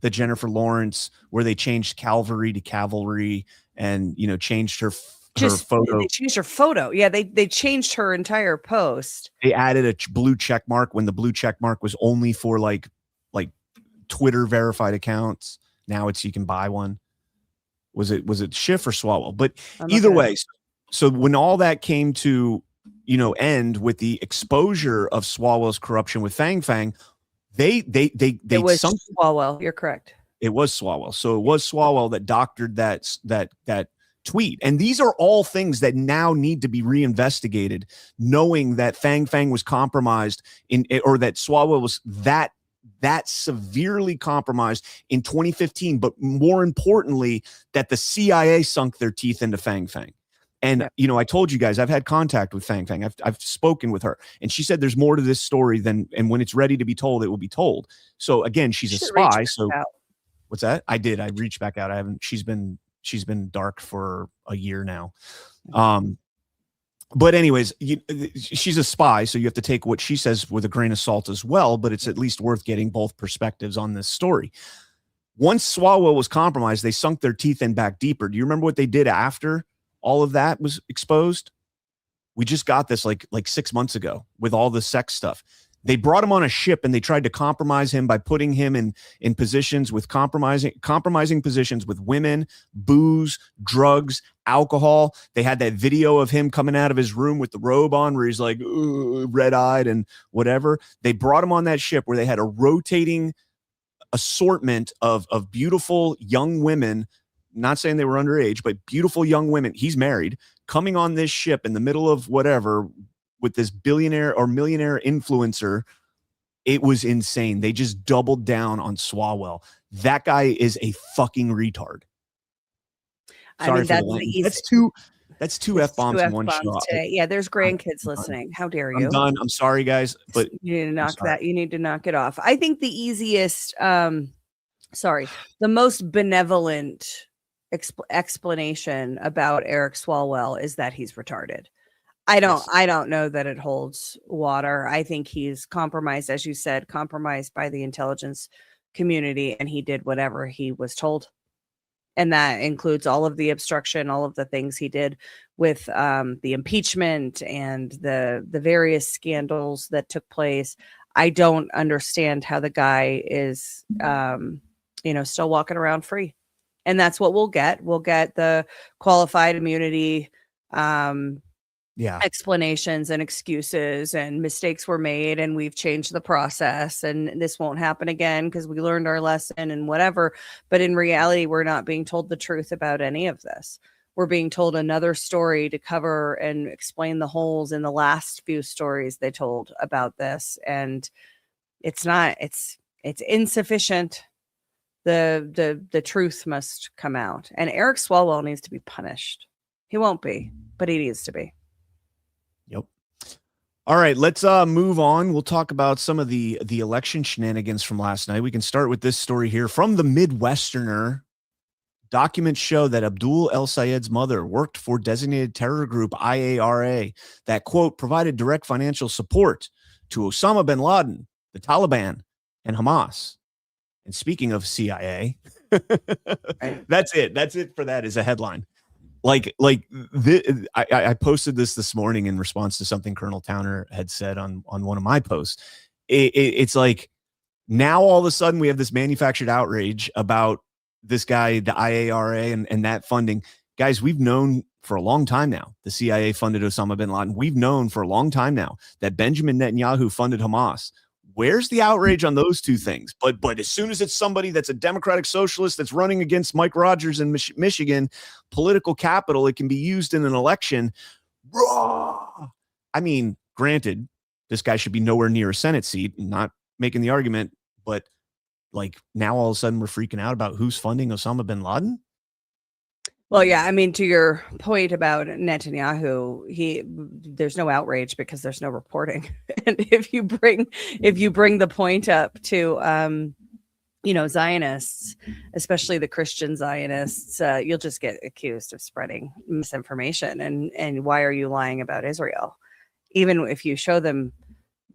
The Jennifer Lawrence, where they changed Calvary to Cavalry, and changed her photo. They changed her photo. Yeah, they changed her entire post. They added a blue check mark when the blue check mark was only for like Twitter verified accounts. Now you can buy one. Was it Schiff or Swalwell? But either way, so when all that came to end with the exposure of Swalwell's corruption with Fang Fang, they it was Swalwell. You're correct. It was Swalwell. So it was Swalwell that doctored that tweet. And these are all things that now need to be reinvestigated, knowing that Fang Fang was compromised or that Swalwell was that severely compromised in 2015, but more importantly, that the CIA sunk their teeth into Fang Fang. And, I told you guys, I've had contact with Fang Fang. I've spoken with her, and she said there's more to this story and when it's ready to be told, it will be told. So again, she's a spy. So what's that? I did. I reached back out. I haven't, she's been dark for a year now. But anyways, she's a spy. So you have to take what she says with a grain of salt as well, but it's at least worth getting both perspectives on this story. Once Swalwell was compromised, they sunk their teeth in back deeper. Do you remember what they did after all of that was exposed? We just got this like 6 months ago with all the sex stuff. They brought him on a ship and they tried to compromise him by putting him in positions with compromising positions with women, booze, drugs, alcohol. They had that video of him coming out of his room with the robe on where he's like red-eyed and whatever. They brought him on that ship where they had a rotating assortment of beautiful young women, not saying they were underage, but beautiful young women. He's married, coming on this ship in the middle of whatever with this billionaire or millionaire influencer. It was insane. They just doubled down on Swalwell. That guy is a fucking retard. Sorry, that's two F-bombs in one shot. Today. Yeah, there's grandkids listening. How dare you? I'm done. I'm sorry, guys, but you need to knock that. You need to knock it off. I think the easiest, the most benevolent explanation about Eric Swalwell is that he's retarded. I don't know that it holds water. I think he's compromised, as you said, compromised by the intelligence community, and he did whatever he was told. And that includes all of the obstruction, all of the things he did with the impeachment and the various scandals that took place. I don't understand how the guy is, still walking around free. And that's what we'll get. We'll get the qualified immunity explanations and excuses, and mistakes were made and we've changed the process and this won't happen again because we learned our lesson and whatever. But in reality, we're not being told the truth about any of this. We're being told another story to cover and explain the holes in the last few stories they told about this. And it's insufficient. The truth must come out. And Eric Swalwell needs to be punished. He won't be, but he needs to be. Yep. All right, let's move on. We'll talk about some of the election shenanigans from last night. We can start with this story here from the Midwesterner. Documents show that Abdul El Sayed's mother worked for designated terror group IARA that, quote, provided direct financial support to Osama bin Laden, the Taliban, and Hamas. And speaking of CIA, that's it. That's it for that as a headline. I posted this morning in response to something Colonel Towner had said on one of my posts. It's like now all of a sudden we have this manufactured outrage about this guy, the IARA, and that funding. Guys, we've known for a long time now the CIA funded Osama bin Laden. We've known for a long time now that Benjamin Netanyahu funded Hamas. Where's the outrage on those two things? But as soon as it's somebody that's a democratic socialist that's running against Mike Rogers in Michigan, political capital, it can be used in an election. Raw. I mean, granted, this guy should be nowhere near a Senate seat. Not making the argument, but like now all of a sudden we're freaking out about who's funding Osama bin Laden. Well, yeah, I mean, to your point about Netanyahu, there's no outrage because there's no reporting. And if you bring the point up to Zionists, especially the Christian Zionists, you'll just get accused of spreading misinformation. And why are you lying about Israel? Even if you show them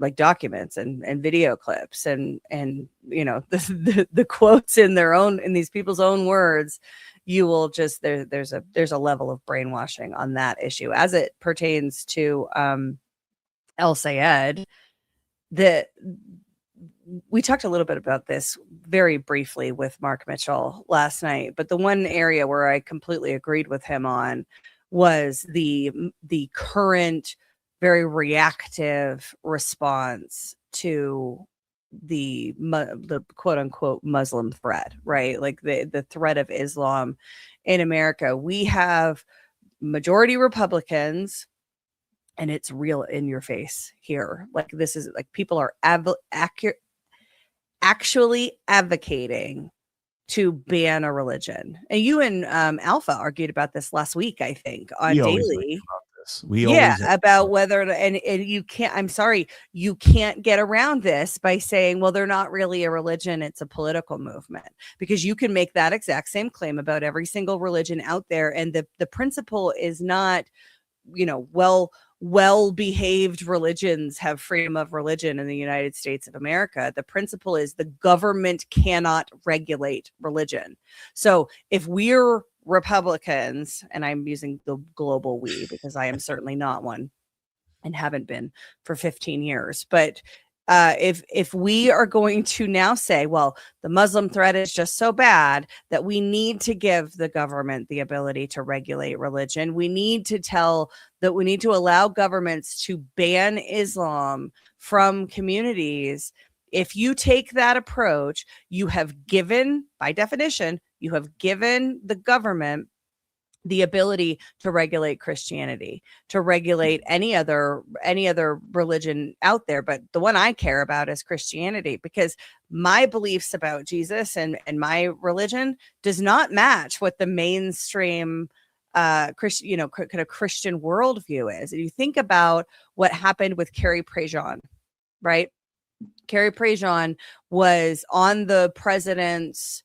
like documents and video clips and the quotes in these people's own words, you will just there's a level of brainwashing on that issue as it pertains to El Sayed. We talked a little bit about this very briefly with Mark Mitchell last night, but the one area where I completely agreed with him on was the current very reactive response to the quote unquote Muslim threat, right? Like the threat of Islam in America. We have majority Republicans, and it's real in your face here. Like this is like people are actually advocating to ban a religion. And you and Alpha argued about this last week, I think, on Daily. About whether and you can't, I'm sorry, you can't get around this by saying, well, they're not really a religion, it's a political movement, because you can make that exact same claim about every single religion out there. And the principle is not, well-behaved religions have freedom of religion in the United States of America. The principle is the government cannot regulate religion. So if we're Republicans, and I'm using the global we because I am certainly not one and haven't been for 15 years, but if we are going to now say, well, the Muslim threat is just so bad that we need to give the government the ability to regulate religion, we need to allow governments to ban Islam from communities. If you take that approach, you have given, by definition, you have given the government the ability to regulate Christianity, to regulate any other religion out there. But the one I care about is Christianity, because my beliefs about Jesus and my religion does not match what the mainstream Christian worldview is. And you think about what happened with Carrie Prejean, right? Carrie Prejean was on the president's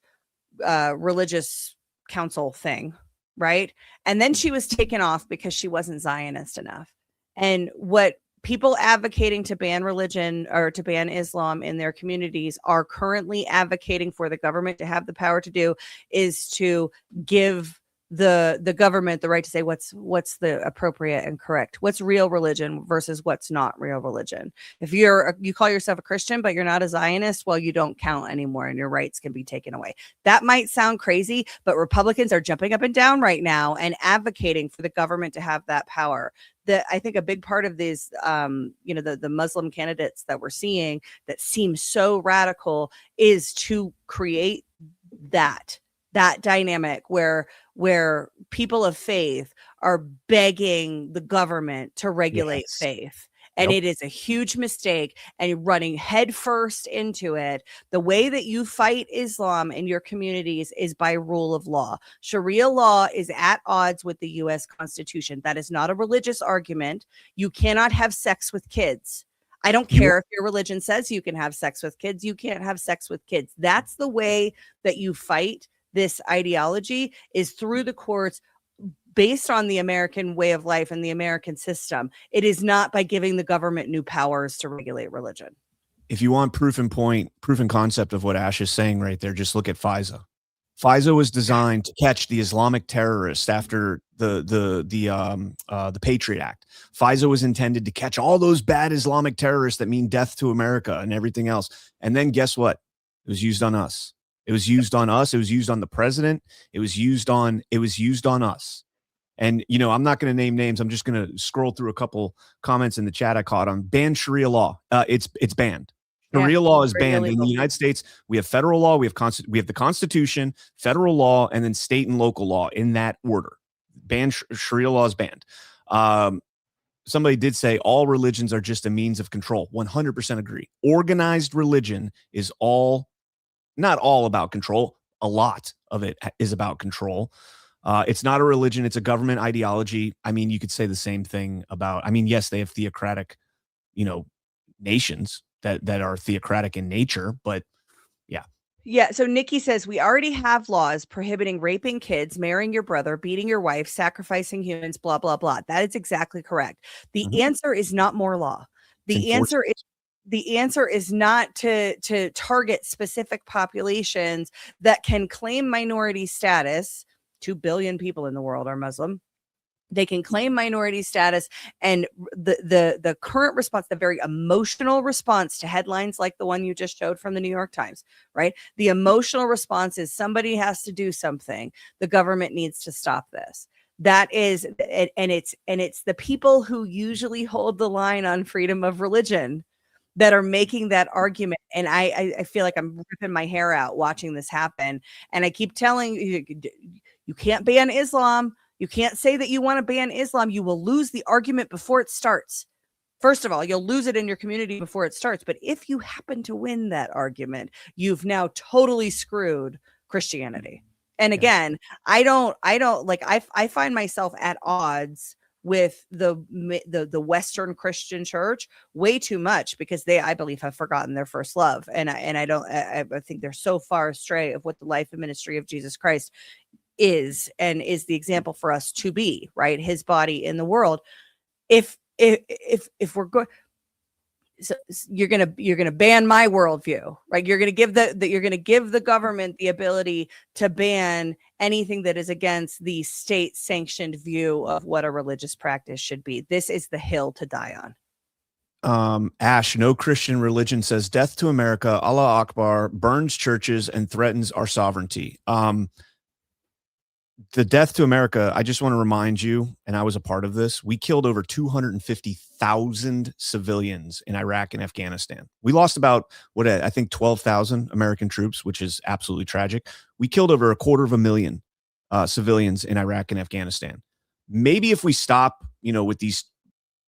religious council thing, right? And then she was taken off because she wasn't Zionist enough. And what people advocating to ban religion or to ban Islam in their communities are currently advocating for the government to have the power to do is to give the government the right to say what's the appropriate and correct, what's real religion versus what's not real religion. If you call yourself a Christian but you're not a Zionist, well, you don't count anymore and your rights can be taken away. That might sound crazy, but Republicans are jumping up and down right now and advocating for the government to have that power. That I think a big part of these the Muslim candidates that we're seeing that seem so radical is to create that dynamic where people of faith are begging the government to regulate faith. And it is a huge mistake, and you're running headfirst into it. The way that you fight Islam in your communities is by rule of law. Sharia law is at odds with the U.S. Constitution. That is not a religious argument. You cannot have sex with kids. I don't care if your religion says you can have sex with kids. You can't have sex with kids. That's the way that you fight this ideology, is through the courts, based on the American way of life and the American system. It is not by giving the government new powers to regulate religion. If you want proof and concept of what Ash is saying right there, just look at FISA. FISA was designed to catch the Islamic terrorists after the Patriot Act. FISA was intended to catch all those bad Islamic terrorists that mean death to America and everything else. And then guess what? It was used on us. It was used on us. It was used on the president. It was used on us. And, I'm not going to name names. I'm just going to scroll through a couple comments in the chat I caught on ban Sharia law. It's banned. Sharia law is banned in the United States. We have federal law. We have the Constitution, federal law, and then state and local law in that order. Sharia law is banned. Somebody did say all religions are just a means of control. 100% agree. Organized religion is not all about control. A lot of it is about control. It's not a religion. It's a government ideology. I mean, you could say the same thing about, yes, they have theocratic, nations that are theocratic in nature, but yeah. Yeah. So Nikki says, we already have laws prohibiting raping kids, marrying your brother, beating your wife, sacrificing humans, blah, blah, blah. That is exactly correct. The answer is not more law. The answer is not to target specific populations that can claim minority status. 2 billion people in the world are Muslim. They can claim minority status, and the current response, the very emotional response to headlines like the one you just showed from the New York Times, right? The emotional response is somebody has to do something. The government needs to stop this. That is, and it's the people who usually hold the line on freedom of religion that are making that argument. And I feel like I'm ripping my hair out watching this happen. And I keep telling you, you can't ban Islam. You can't say that you want to ban Islam. You will lose the argument before it starts. First of all, you'll lose it in your community before it starts. But if you happen to win that argument, you've now totally screwed Christianity. And again, I find myself at odds with the Western Christian church way too much, because I believe, have forgotten their first love. And I think they're so far astray of what the life and ministry of Jesus Christ is, and is the example for us to be, right? His body in the world. If we're going, so you're gonna ban my worldview, right? You're gonna give the government the ability to ban anything that is against the state sanctioned view of what a religious practice should be. This is the hill to die on. Ash, no Christian religion says death to America, Allah Akbar, burns churches and threatens our sovereignty. The death to America, I just want to remind you, and I was a part of this, we killed over 250,000 civilians in Iraq and Afghanistan. We lost about, I think 12,000 American troops, which is absolutely tragic. We killed over 250,000 civilians in Iraq and Afghanistan. Maybe if we stop, with these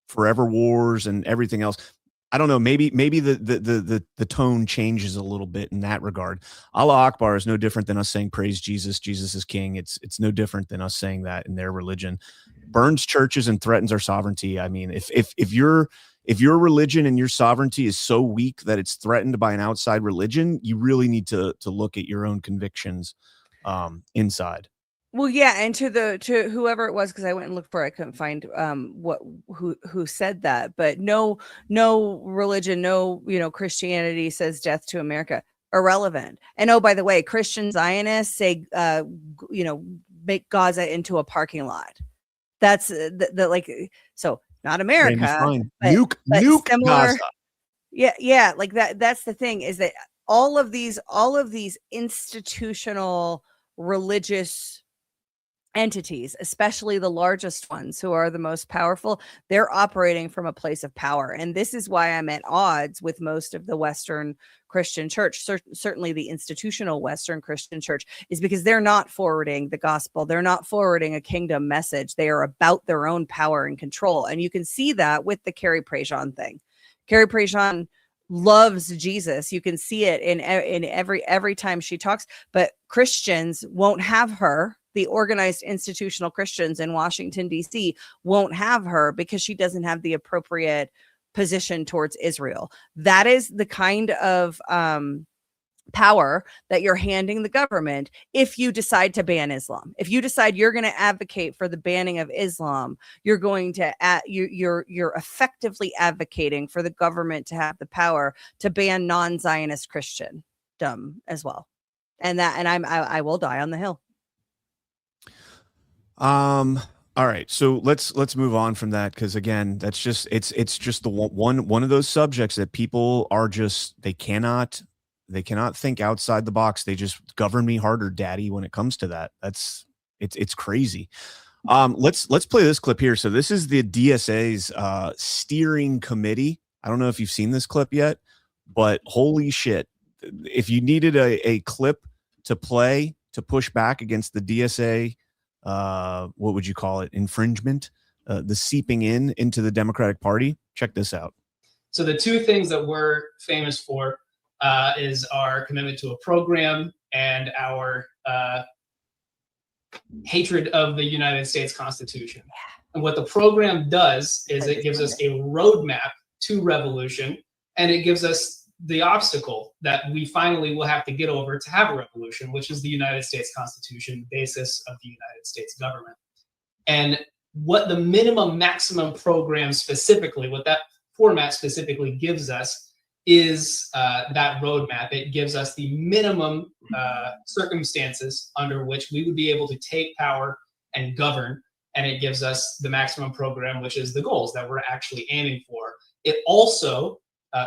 forever wars and everything else, I don't know, maybe the tone changes a little bit in that regard. Allah Akbar is no different than us saying praise Jesus, Jesus is king. It's no different than us saying that in their religion. Burns churches and threatens our sovereignty. I mean, if your religion and your sovereignty is so weak that it's threatened by an outside religion, you really need to look at your own convictions inside. Well, yeah, and to whoever it was, because I went and looked for it, I couldn't find who said that. But no religion, no Christianity says death to America. Irrelevant. And oh, by the way, Christian Zionists say make Gaza into a parking lot. That's the like, so not America, nuke similar. Gaza. Yeah, like that. That's the thing, is that all of these institutional religious entities, especially the largest ones who are the most powerful, they're operating from a place of power. And this is why I'm at odds with most of the Western Christian church, certainly the institutional Western Christian church, is because they're not forwarding the gospel. They're not forwarding a kingdom message. They are about their own power and control. And you can see that with the Carrie Prejean thing. Carrie Prejean loves Jesus. You can see it in every time she talks, but Christians won't have her. The organized institutional Christians in Washington, D.C. won't have her because she doesn't have the appropriate position towards Israel. That is the kind of power that you're handing the government if you decide to ban Islam. If you decide you're going to advocate for the banning of Islam, you're going to you're effectively advocating for the government to have the power to ban non-Zionist Christendom as well. And I will die on the hill. All right, so let's move on from that, because again, that's just it's just the one of those subjects that people are just they cannot think outside the box. They just govern me harder, daddy, when it comes to that. It's crazy. Let's play this clip here. So this is the DSA's steering committee. I don't know if you've seen this clip yet, but holy shit, if you needed a clip to play to push back against the DSA, what would you call it, infringement, the seeping into the Democratic Party, check this out. So the two things that we're famous for is our commitment to a program and our hatred of the United States Constitution. And what the program does is it gives us a roadmap to revolution, and it gives us the obstacle that we finally will have to get over to have a revolution, which is the United States Constitution, basis of the United States government. And what the minimum maximum program specifically, what that format specifically gives us is that roadmap. It gives us the minimum circumstances under which we would be able to take power and govern. And it gives us the maximum program, which is the goals that we're actually aiming for. It also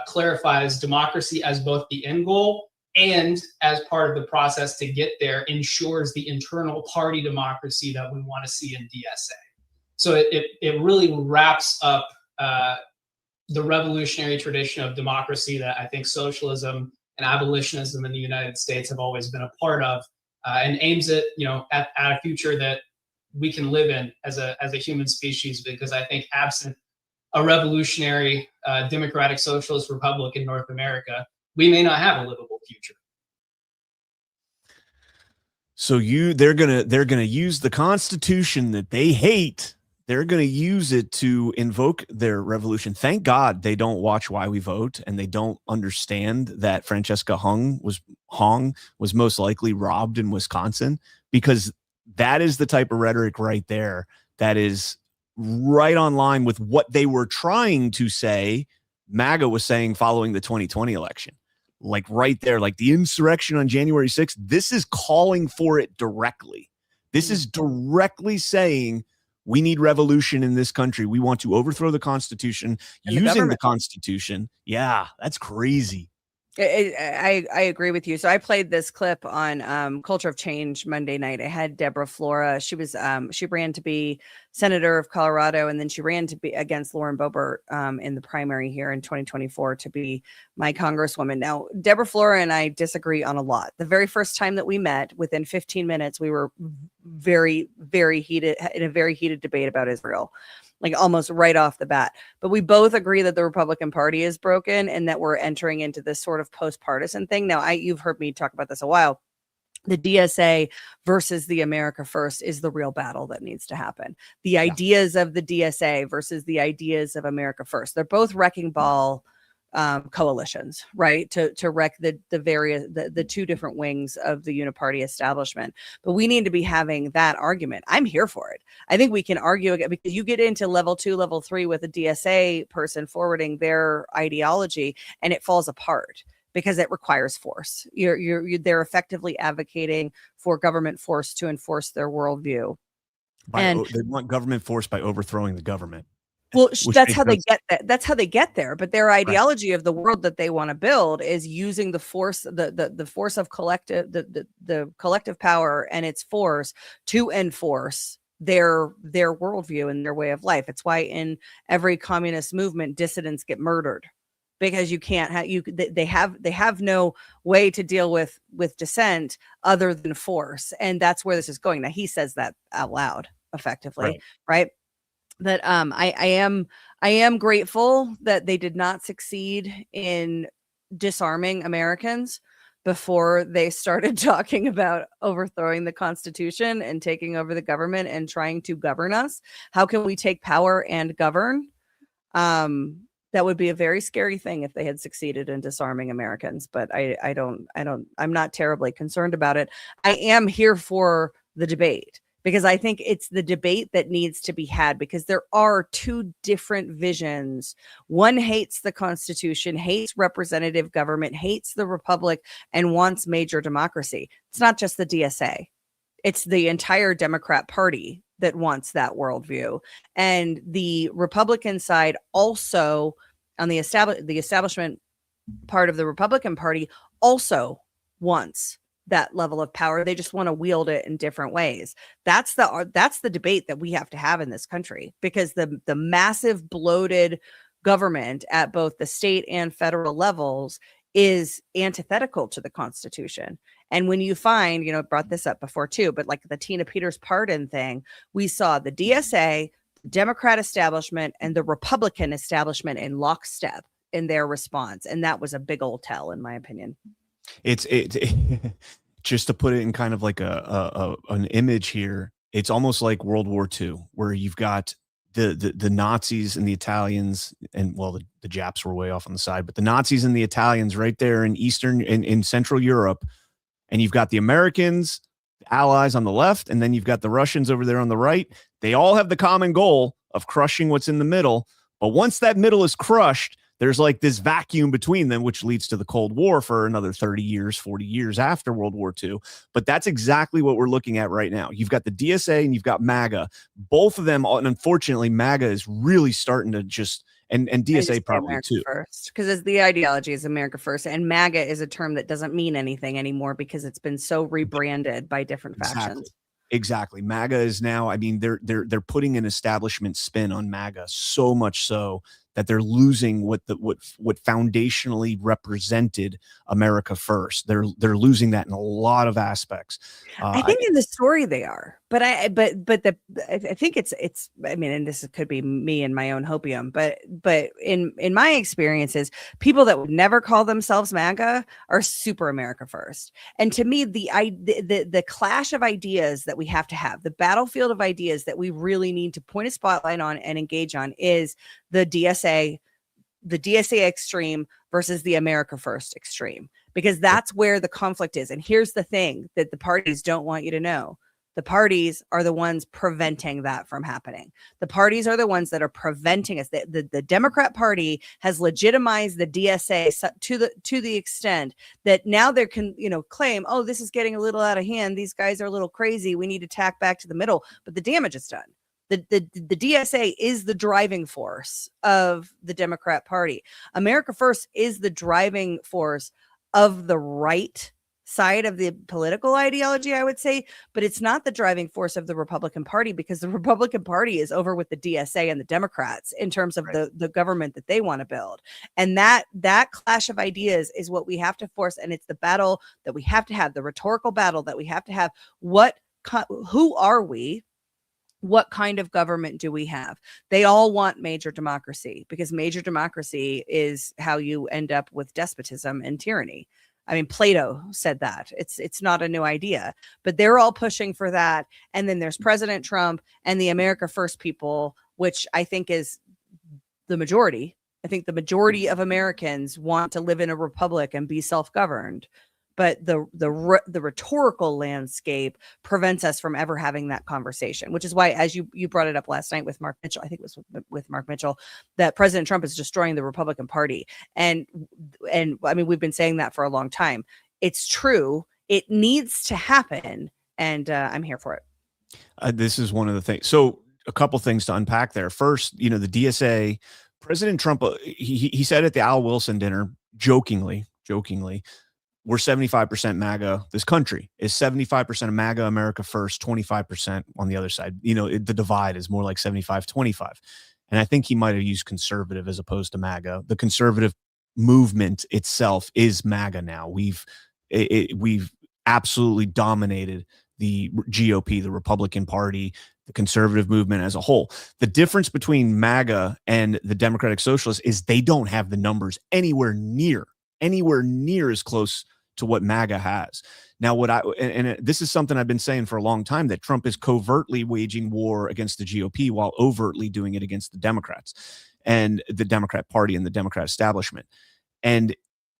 clarifies democracy as both the end goal and as part of the process to get there, ensures the internal party democracy that we want to see in DSA. So it really wraps up the revolutionary tradition of democracy that I think socialism and abolitionism in the United States have always been a part of, and aims at a future that we can live in as a human species. Because I think absent a revolutionary democratic socialist republic in North America, we may not have a livable future. So they're gonna use the Constitution that they hate. They're gonna use it to invoke their revolution. Thank God they don't watch Why We Vote, and they don't understand that Francesca Hong was most likely robbed in Wisconsin, because that is the type of rhetoric right there that is right on line with what they were trying to say MAGA was saying following the 2020 election. Like right there, like the insurrection on January 6th, this is calling for it directly. This is directly saying we need revolution in this country. We want to overthrow the Constitution and using the Constitution. Yeah, that's crazy. I agree with you. So I played this clip on Culture of Change Monday night. I had Deborah Flora. She was she ran to be senator of Colorado, and then she ran to be against Lauren Boebert in the primary here in 2024 to be my congresswoman. Now, Deborah Flora and I disagree on a lot. The very first time that we met, within 15 minutes, we were very, very heated in a very heated debate about Israel. Like almost right off the bat. But we both agree that the Republican Party is broken and that we're entering into this sort of post-partisan thing. Now, you've heard me talk about this a while. The DSA versus the America First is the real battle that needs to happen. The ideas of the DSA versus the ideas of America First. They're both wrecking ball coalitions, right? To wreck the two different wings of the uniparty establishment. But we need to be having that argument. I'm here for it. I think we can argue again, because you get into level 2, level 3 with a DSA person forwarding their ideology and it falls apart. because it requires force. They're effectively advocating for government force to enforce their worldview. They want government force by overthrowing the government. Well, Which that's makes how no they get that. That's how they get there. But their Right. ideology of the world that they want to build is using the force, the force of collective, the collective power and its force to enforce their worldview and their way of life. It's why in every communist movement, dissidents get murdered, because you can't have they have no way to deal with dissent other than force, and that's where this is going. Now he says that out loud, effectively, right? That I am grateful that they did not succeed in disarming Americans before they started talking about overthrowing the Constitution and taking over the government and trying to govern us. How can we take power and govern? That would be a very scary thing if they had succeeded in disarming Americans, but I'm not terribly concerned about it. I am here for the debate, because I think it's the debate that needs to be had, because there are two different visions. One hates the Constitution, hates representative government, hates the republic, and wants major democracy. It's not just the DSA. It's the entire Democrat Party that wants that worldview. And the Republican side also, on the establishment part of the Republican Party, also wants that level of power. They just want to wield it in different ways. That's the debate that we have to have in this country, because the massive bloated government at both the state and federal levels is antithetical to the Constitution. And when you find, brought this up before too, but like the Tina Peters pardon thing, we saw the DSA, the Democrat establishment, and the Republican establishment in lockstep in their response. And that was a big old tell, in my opinion. It's just to put it in kind of like an image here. It's almost like World War II, where you've got the Nazis and the Italians, and well, the Japs were way off on the side, but the Nazis and the Italians right there in in Central Europe, and you've got the Americans, the Allies on the left, and then you've got the Russians over there on the right. They all have the common goal of crushing what's in the middle, but once that middle is crushed, there's like this vacuum between them, which leads to the Cold War for another 30 years, 40 years after World War II. But that's exactly what we're looking at right now. You've got the DSA and you've got MAGA. Both of them, and unfortunately, MAGA is really starting to just, and DSA probably America too. First, because the ideology is America first, and MAGA is a term that doesn't mean anything anymore because it's been so rebranded by different factions. Exactly. MAGA is now, I mean, they're putting an establishment spin on MAGA, so much so that they're losing what foundationally represented America first. They're losing that in a lot of aspects. I think in the story they are, but I think it's I mean, and this could be me and my own hopium, but in my experiences, people that would never call themselves MAGA are super America first. And to me, the clash of ideas that we have to have, the battlefield of ideas that we really need to point a spotlight on and engage on, is the DSA extreme versus the America first extreme, because that's where the conflict is. And here's the thing that the parties don't want you to know. The parties are the ones preventing that from happening. The parties are the ones that are preventing us. The Democrat Party has legitimized the DSA to the extent that now they can, claim, oh, this is getting a little out of hand. These guys are a little crazy. We need to tack back to the middle. But the damage is done. The DSA is the driving force of the Democrat Party. America First is the driving force of the right side of the political ideology, I would say, but it's not the driving force of the Republican Party, because the Republican Party is over with the DSA and the Democrats in terms of the government that they want to build. And that clash of ideas is what we have to force. And it's the battle that we have to have, the rhetorical battle that we have to have. Who are we? What kind of government do we have? They all want major democracy, because major democracy is how you end up with despotism and tyranny. I mean, Plato said that. It's not a new idea, but they're all pushing for that. And then there's President Trump and the America First people, which I think is the majority. I think the majority of Americans want to live in a republic and be self-governed. but the rhetorical landscape prevents us from ever having that conversation, which is why, as you brought it up last night with Mark Mitchell, I think it was with Mark Mitchell, that President Trump is destroying the Republican Party. And I mean, we've been saying that for a long time. It's true. It needs to happen. And I'm here for it. This is one of the things. So a couple things to unpack there. First, the DSA, President Trump, he said at the Al Wilson dinner, jokingly, we're 75% MAGA. This country is 75% of MAGA, America first, 25% on the other side. The divide is more like 75-25. And I think he might have used conservative as opposed to MAGA. The conservative movement itself is MAGA now. We've absolutely dominated the GOP, the Republican Party, the conservative movement as a whole. The difference between MAGA and the Democratic Socialists is they don't have the numbers anywhere near as close to what MAGA has. Now, this is something I've been saying for a long time, that Trump is covertly waging war against the GOP while overtly doing it against the Democrats and the Democrat Party and the Democrat establishment. And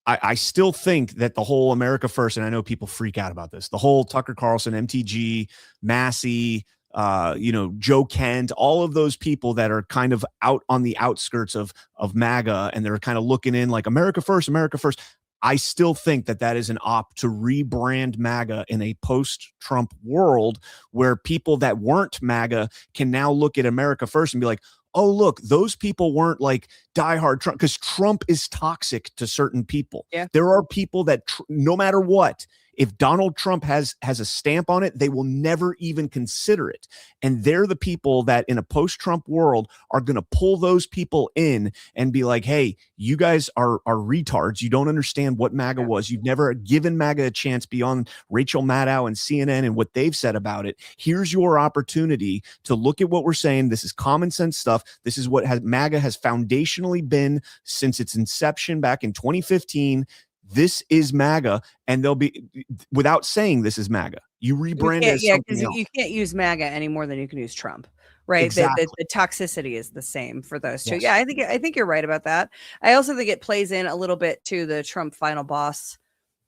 I still think that the whole America First, and I know people freak out about this, the whole Tucker Carlson, MTG, Massey, Joe Kent, all of those people that are kind of out on the outskirts of MAGA, and they're kind of looking in like America First, America First. I still think that is an op to rebrand MAGA in a post-Trump world where people that weren't MAGA can now look at America First and be like, oh, look, those people weren't like diehard Trump, because Trump is toxic to certain people. Yeah. There are people that no matter what, if Donald Trump has a stamp on it, they will never even consider it. And they're the people that in a post-Trump world are going to pull those people in and be like, hey, you guys are retards. You don't understand what MAGA was. You've never given MAGA a chance beyond Rachel Maddow and CNN and what they've said about it. Here's your opportunity to look at what we're saying. This is common sense stuff. This is what MAGA has foundationally been since its inception back in 2015. This is MAGA, and they'll be, without saying this is MAGA, you rebrand it as something else. You can't use MAGA any more than you can use Trump, right? Exactly. The toxicity is the same for those two. Yes. Yeah, I think you're right about that. I also think it plays in a little bit to the Trump final boss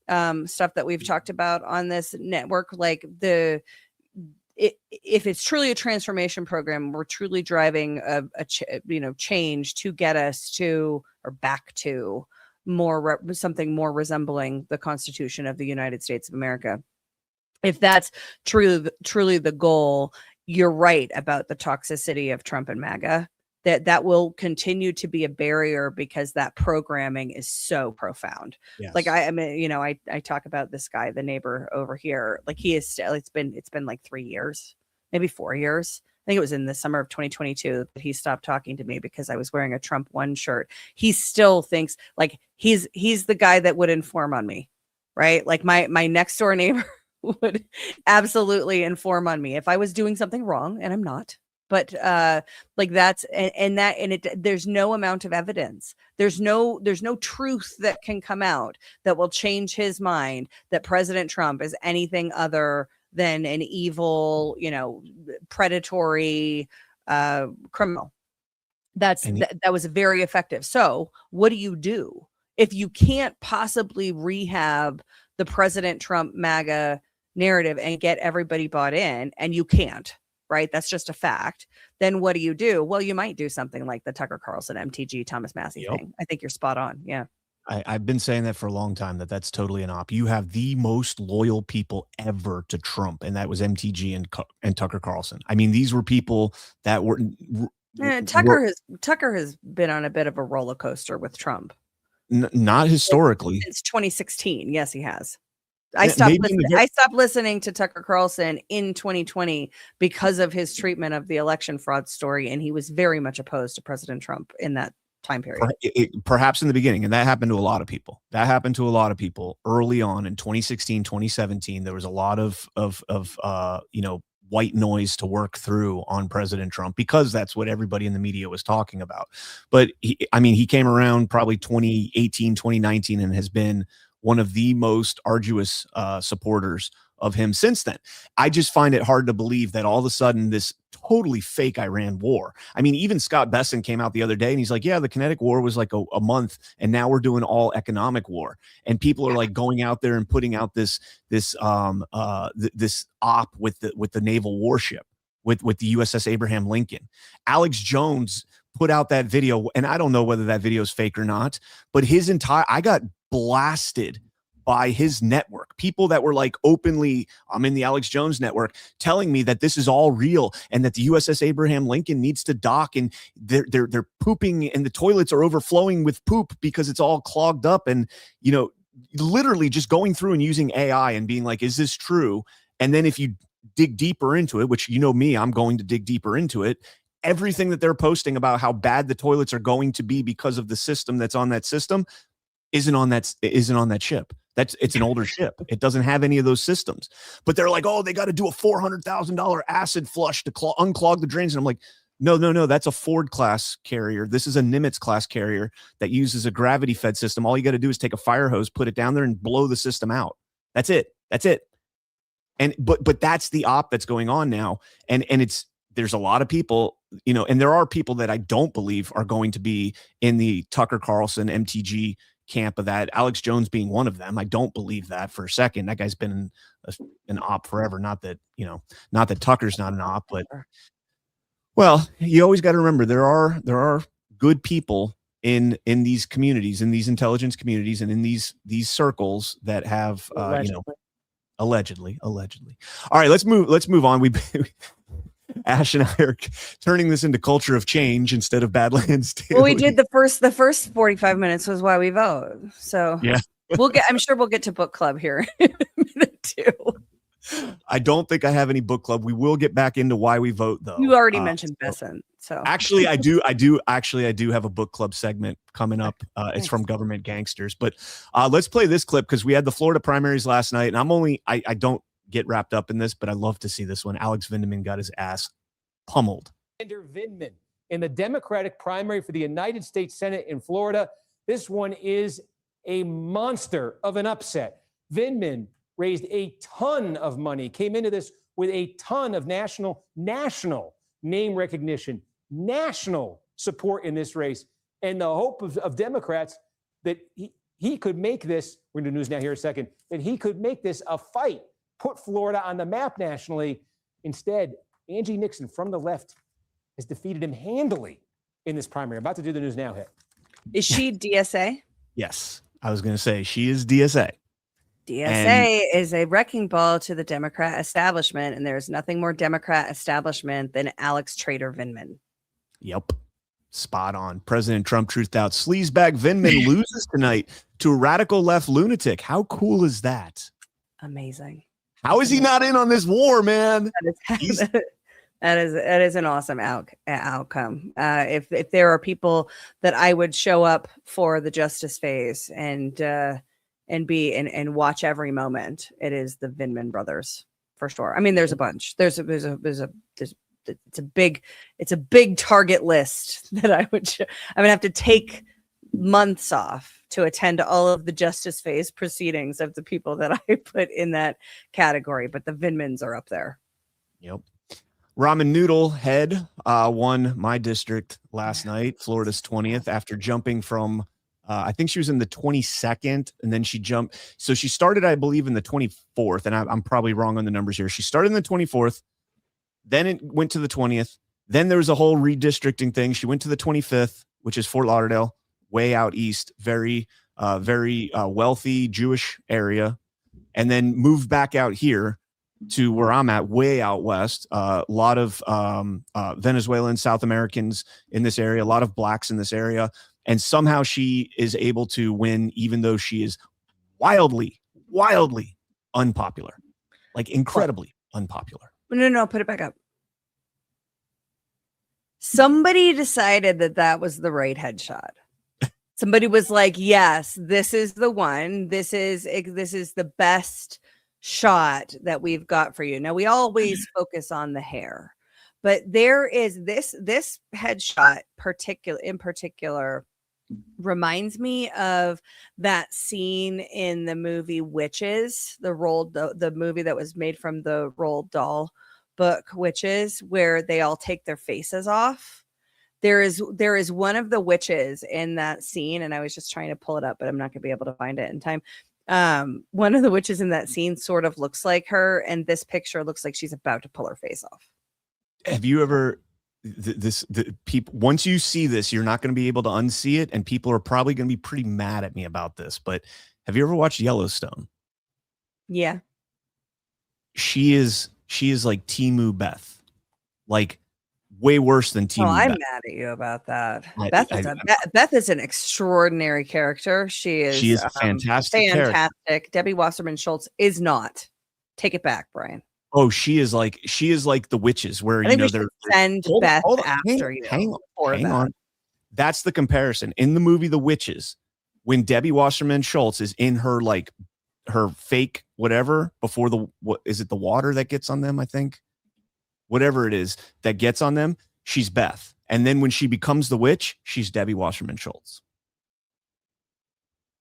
stuff that we've talked about on this network. Like if it's truly a transformation program, we're truly driving a change to get us to or back to something more resembling the Constitution of the United States of America. If that's truly the goal, you're right about the toxicity of Trump and MAGA. That will continue to be a barrier because that programming is so profound. Yes. Like I talk about this guy, the neighbor over here. Like he is still. It's been like 3 years, maybe 4 years. I think it was in the summer of 2022 that he stopped talking to me because I was wearing a Trump One shirt. He still thinks like he's the guy that would inform on me, right? Like my next door neighbor would absolutely inform on me if I was doing something wrong, and I'm not. But like that's there's no amount of evidence. There's no truth that can come out that will change his mind that President Trump is anything other than an evil, predatory criminal. That was very effective. So what do you do if you can't possibly rehab the President Trump MAGA narrative and get everybody bought in? And you can't, right? That's just a fact. Then what do you do? Well, you might do something like the Tucker Carlson, MTG, Thomas Massey thing. I think you're spot on. Yeah. I've been saying that for a long time, that's totally an op. You have the most loyal people ever to Trump, and that was MTG and Tucker Carlson. I mean, these were people that were Tucker has been on a bit of a roller coaster with Trump. Not historically. Since 2016. Yes, he has. I stopped listening to Tucker Carlson in 2020 because of his treatment of the election fraud story, and he was very much opposed to President Trump in that time period. Perhaps in the beginning, and that happened to a lot of people. Early on in 2016, 2017. There was a lot of white noise to work through on President Trump because that's what everybody in the media was talking about. But he came around probably 2018, 2019, and has been one of the most arduous supporters of him since then. I just find it hard to believe that all of a sudden this totally fake Iran war. I mean, even Scott Besson came out the other day and he's like, yeah, the kinetic war was like a month, and now we're doing all economic war. And people are like going out there and putting out this op with the naval warship with the USS Abraham Lincoln. Alex Jones put out that video, and I don't know whether that video is fake or not, but I got blasted by his network, people that were like openly, I'm in the Alex Jones network, telling me that this is all real and that the USS Abraham Lincoln needs to dock, and they're pooping and the toilets are overflowing with poop because it's all clogged up. And, you know, literally just going through and using AI and being like, is this true? And then if you dig deeper into it, which, you know me, I'm going to dig deeper into it, everything that they're posting about how bad the toilets are going to be because of the system that's on that system isn't on that ship. It's an older ship. It doesn't have any of those systems. But they're like, oh, they got to do a $400,000 acid flush to unclog the drains. And I'm like, no, that's a Ford class carrier. This is a Nimitz class carrier that uses a gravity fed system. All you got to do is take a fire hose, put it down there, and blow the system out. That's it. And but that's the op that's going on now. And there's a lot of people, you know, and there are people that I don't believe are going to be in the Tucker Carlson MTG camp of that, Alex Jones being one of them. I don't believe that for a second. That guy's been an op forever. Not that Tucker's not an op, but well, you always got to remember there are good people in these communities, in these intelligence communities, and in these circles that have allegedly. All right, let's move on. Ash and I are turning this into culture of change instead of Badlands Daily. Well, we did the first 45 minutes was why we vote. So yeah, I'm sure we'll get to book club here in a minute too. I don't think I have any book club. We will get back into why we vote though. You already mentioned Besson. So actually I do have a book club segment coming up. It's from Government Gangsters, but let's play this clip because we had the Florida primaries last night, and I don't get wrapped up in this, but I love to see this one. Alex Vindman got his ass pummeled. Vindman in the Democratic primary for the United States Senate in Florida. This one is a monster of an upset. Vindman raised a ton of money, came into this with a ton of national name recognition, national support in this race, and the hope of Democrats that he could make this, we're going to do news now here in a second, that he could make this a fight, put Florida on the map nationally. Instead, Angie Nixon from the left has defeated him handily in this primary. About to do the news now hit. Is she DSA? Yes. I was going to say she is DSA. DSA is a wrecking ball to the Democrat establishment, and there's nothing more Democrat establishment than Alex Trader Vindman. Yep. Spot on. President Trump truthed out. Sleazebag Vindman loses tonight to a radical left lunatic. How cool is that? Amazing. How is he not in on this war, man? That is an awesome outcome. If there are people that I would show up for the justice phase and watch every moment, it is the Vindman brothers for sure. I mean, there's a bunch. It's a big target list that I'm gonna have to take months off to attend to all of the justice phase proceedings of the people that I put in that category, but the Vindmans are up there. Yep. Ramen Noodle Head won my district last night, Florida's 20th, after jumping from I think she was in the 22nd, and then she jumped. So she started, I believe, in the 24th, and I'm probably wrong on the numbers here. She started in the 24th, then it went to the 20th. Then there was a whole redistricting thing. She went to the 25th, which is Fort Lauderdale, way out east, very wealthy Jewish area, and then moved back out here to where I'm at, way out west. A lot of Venezuelans, South Americans in this area, a lot of blacks in this area. And somehow she is able to win, even though she is wildly unpopular, like incredibly unpopular. No, put it back up. Somebody decided that was the right headshot. Somebody was like, yes, this is the one. This is the best shot that we've got for you. Now, we always focus on the hair, but there is this headshot in particular reminds me of that scene in the movie Witches, the movie that was made from the Roald Dahl book Witches, where they all take their faces off. There is one of the witches in that scene, and I was just trying to pull it up, but I'm not gonna be able to find it in time. One of the witches in that scene sort of looks like her, and this picture looks like she's about to pull her face off. Have you ever people, once you see this, you're not going to be able to unsee it, and people are probably going to be pretty mad at me about this, but have you ever watched Yellowstone? Yeah. She is like Timu Beth, like way worse than Timu Oh, I'm Beth. mad at you about that. I- Beth is an extraordinary character. She is a fantastic character. fantastic. Debbie Wasserman Schultz is not. Take it back, Brian. Oh, she is like the witches, where I think we should send Beth after you. Hang that. on. That's the comparison. In the movie The Witches, when Debbie Wasserman Schultz is in her like her fake whatever before the what is it the water that gets on them, I think. Whatever it is that gets on them, she's Beth. And then when she becomes the witch, she's Debbie Wasserman Schultz.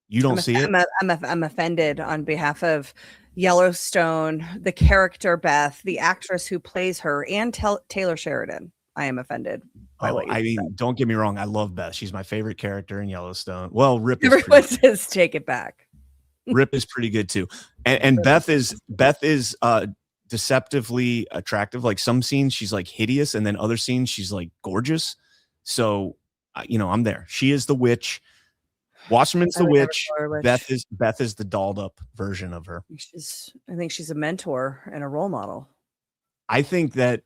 You don't see it? I'm offended on behalf of Yellowstone, the character Beth, the actress who plays her, and Taylor Sheridan. I am offended by what you said. Don't get me wrong. I love Beth. She's my favorite character in Yellowstone. Well, Rip is Everyone says take it back. Rip is pretty good too. And Beth is deceptively attractive. Like some scenes she's like hideous, and then other scenes she's like gorgeous. So I'm there. She is the witch. Wasserman's the witch. Beth is the dolled up version of her. I think she's a mentor and a role model. I think that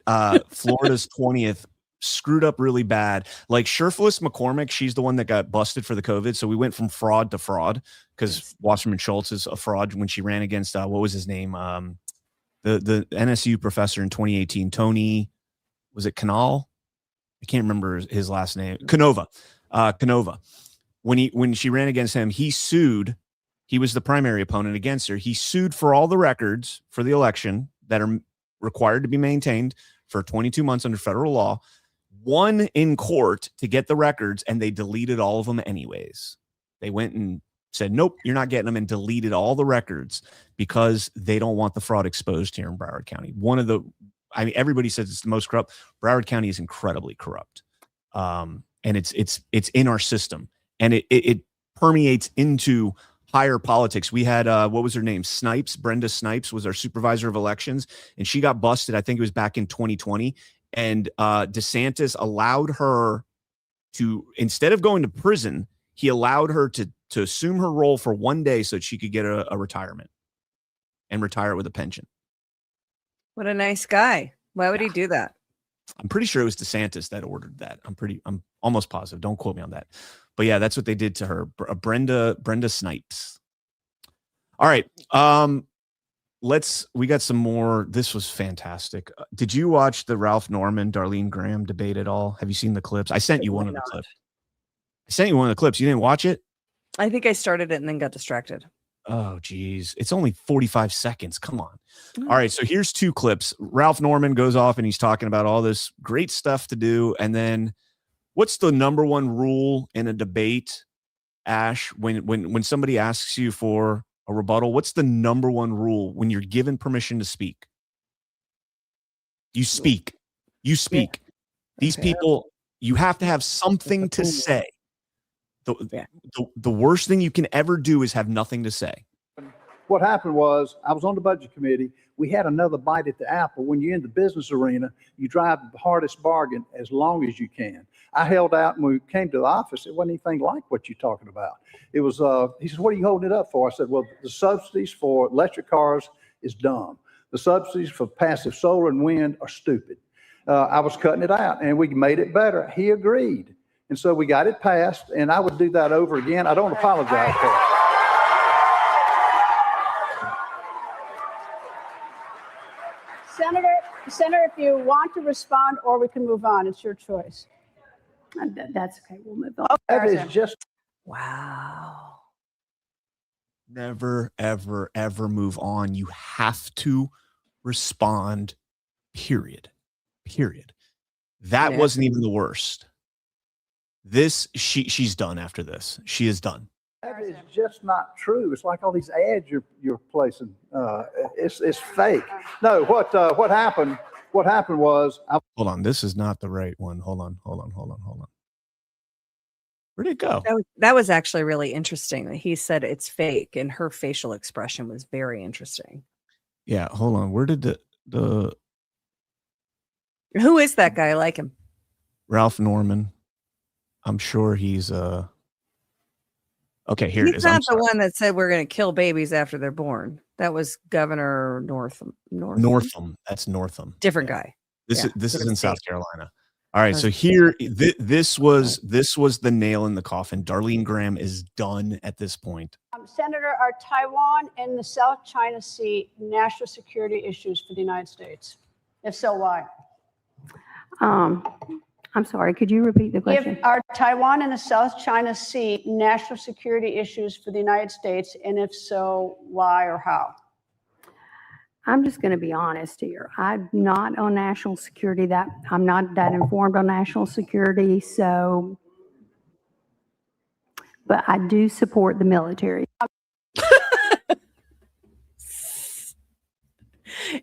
Florida's 20th screwed up really bad. Like Sherfless McCormick, she's the one that got busted for the COVID. So we went from fraud to fraud because Wasserman Schultz is a fraud when she ran against what was his name? The NSU professor in 2018, Tony, was it Canal? I can't remember his last name. Canova. When she ran against him, he sued. He was the primary opponent against her. He sued for all the records for the election that are required to be maintained for 22 months under federal law, won in court to get the records, and they deleted all of them anyways. They went and said, nope, you're not getting them, and deleted all the records because they don't want the fraud exposed here in Broward County. Everybody says it's the most corrupt. Broward County is incredibly corrupt. And it's in our system, and it permeates into higher politics. We had what was her name? Brenda Snipes was our supervisor of elections, and she got busted. I think it was back in 2020. And DeSantis allowed her to, instead of going to prison, he allowed her to assume her role for 1 day so that she could get a retirement and retire with a pension. What a nice guy. Why would he do that? I'm pretty sure it was DeSantis that ordered that. I'm almost positive. Don't quote me on that. But yeah, that's what they did to her. Brenda Snipes. All right. We got some more. This was fantastic. Did you watch the Ralph Norman, Darlene Graham debate at all? Have you seen the clips? I sent you one of the clips. You didn't watch it? I think I started it and then got distracted. Oh, geez. It's only 45 seconds. Come on. All right. So here's two clips. Ralph Norman goes off and he's talking about all this great stuff to do. And then what's the number one rule in a debate, Ash, when somebody asks you for a rebuttal? What's the number one rule when you're given permission to speak? You speak. You speak. Yeah. These people, you have to have something to say. The worst thing you can ever do is have nothing to say. What happened was I was on the budget committee. We had another bite at the apple. When you're in the business arena, you drive the hardest bargain as long as you can. I held out, and when we came to the office, it wasn't anything like what you're talking about. It was, he said, what are you holding it up for? I said, well, the subsidies for electric cars is dumb. The subsidies for passive solar and wind are stupid. I was cutting it out, and we made it better. He agreed. And so we got it passed, and I would do that over again. I don't apologize for it. Senator, if you want to respond, or we can move on, it's your choice. That's okay. We'll move on. That is just wow. Never, ever, ever move on. You have to respond. Period. That wasn't even the worst. She's done after this. She is done. That is just not true. It's like all these ads you're placing. It's fake. No, what happened What happened was, Hold on, this is not the right one. Hold on. Where'd it go? That was actually really interesting. He said it's fake, and her facial expression was very interesting. Yeah, hold on. Where did the Who is that guy? I like him. Ralph Norman? I'm sure he's okay, here it He's is. not the one that said we're going to kill babies after they're born. That was Governor Northam. That's Northam. Different guy. This Yeah, is in different South state. Carolina. All right, so here this was the nail in the coffin. Darlene Graham is done at this point. Senator, are Taiwan and the South China Sea national security issues for the United States? If so, why? I'm sorry, could you repeat the question? Are Taiwan and the South China Sea national security issues for the United States? And if so, why or how? I'm just going to be honest here. I'm not on national security. I'm not that informed on national security. So, but I do support the military.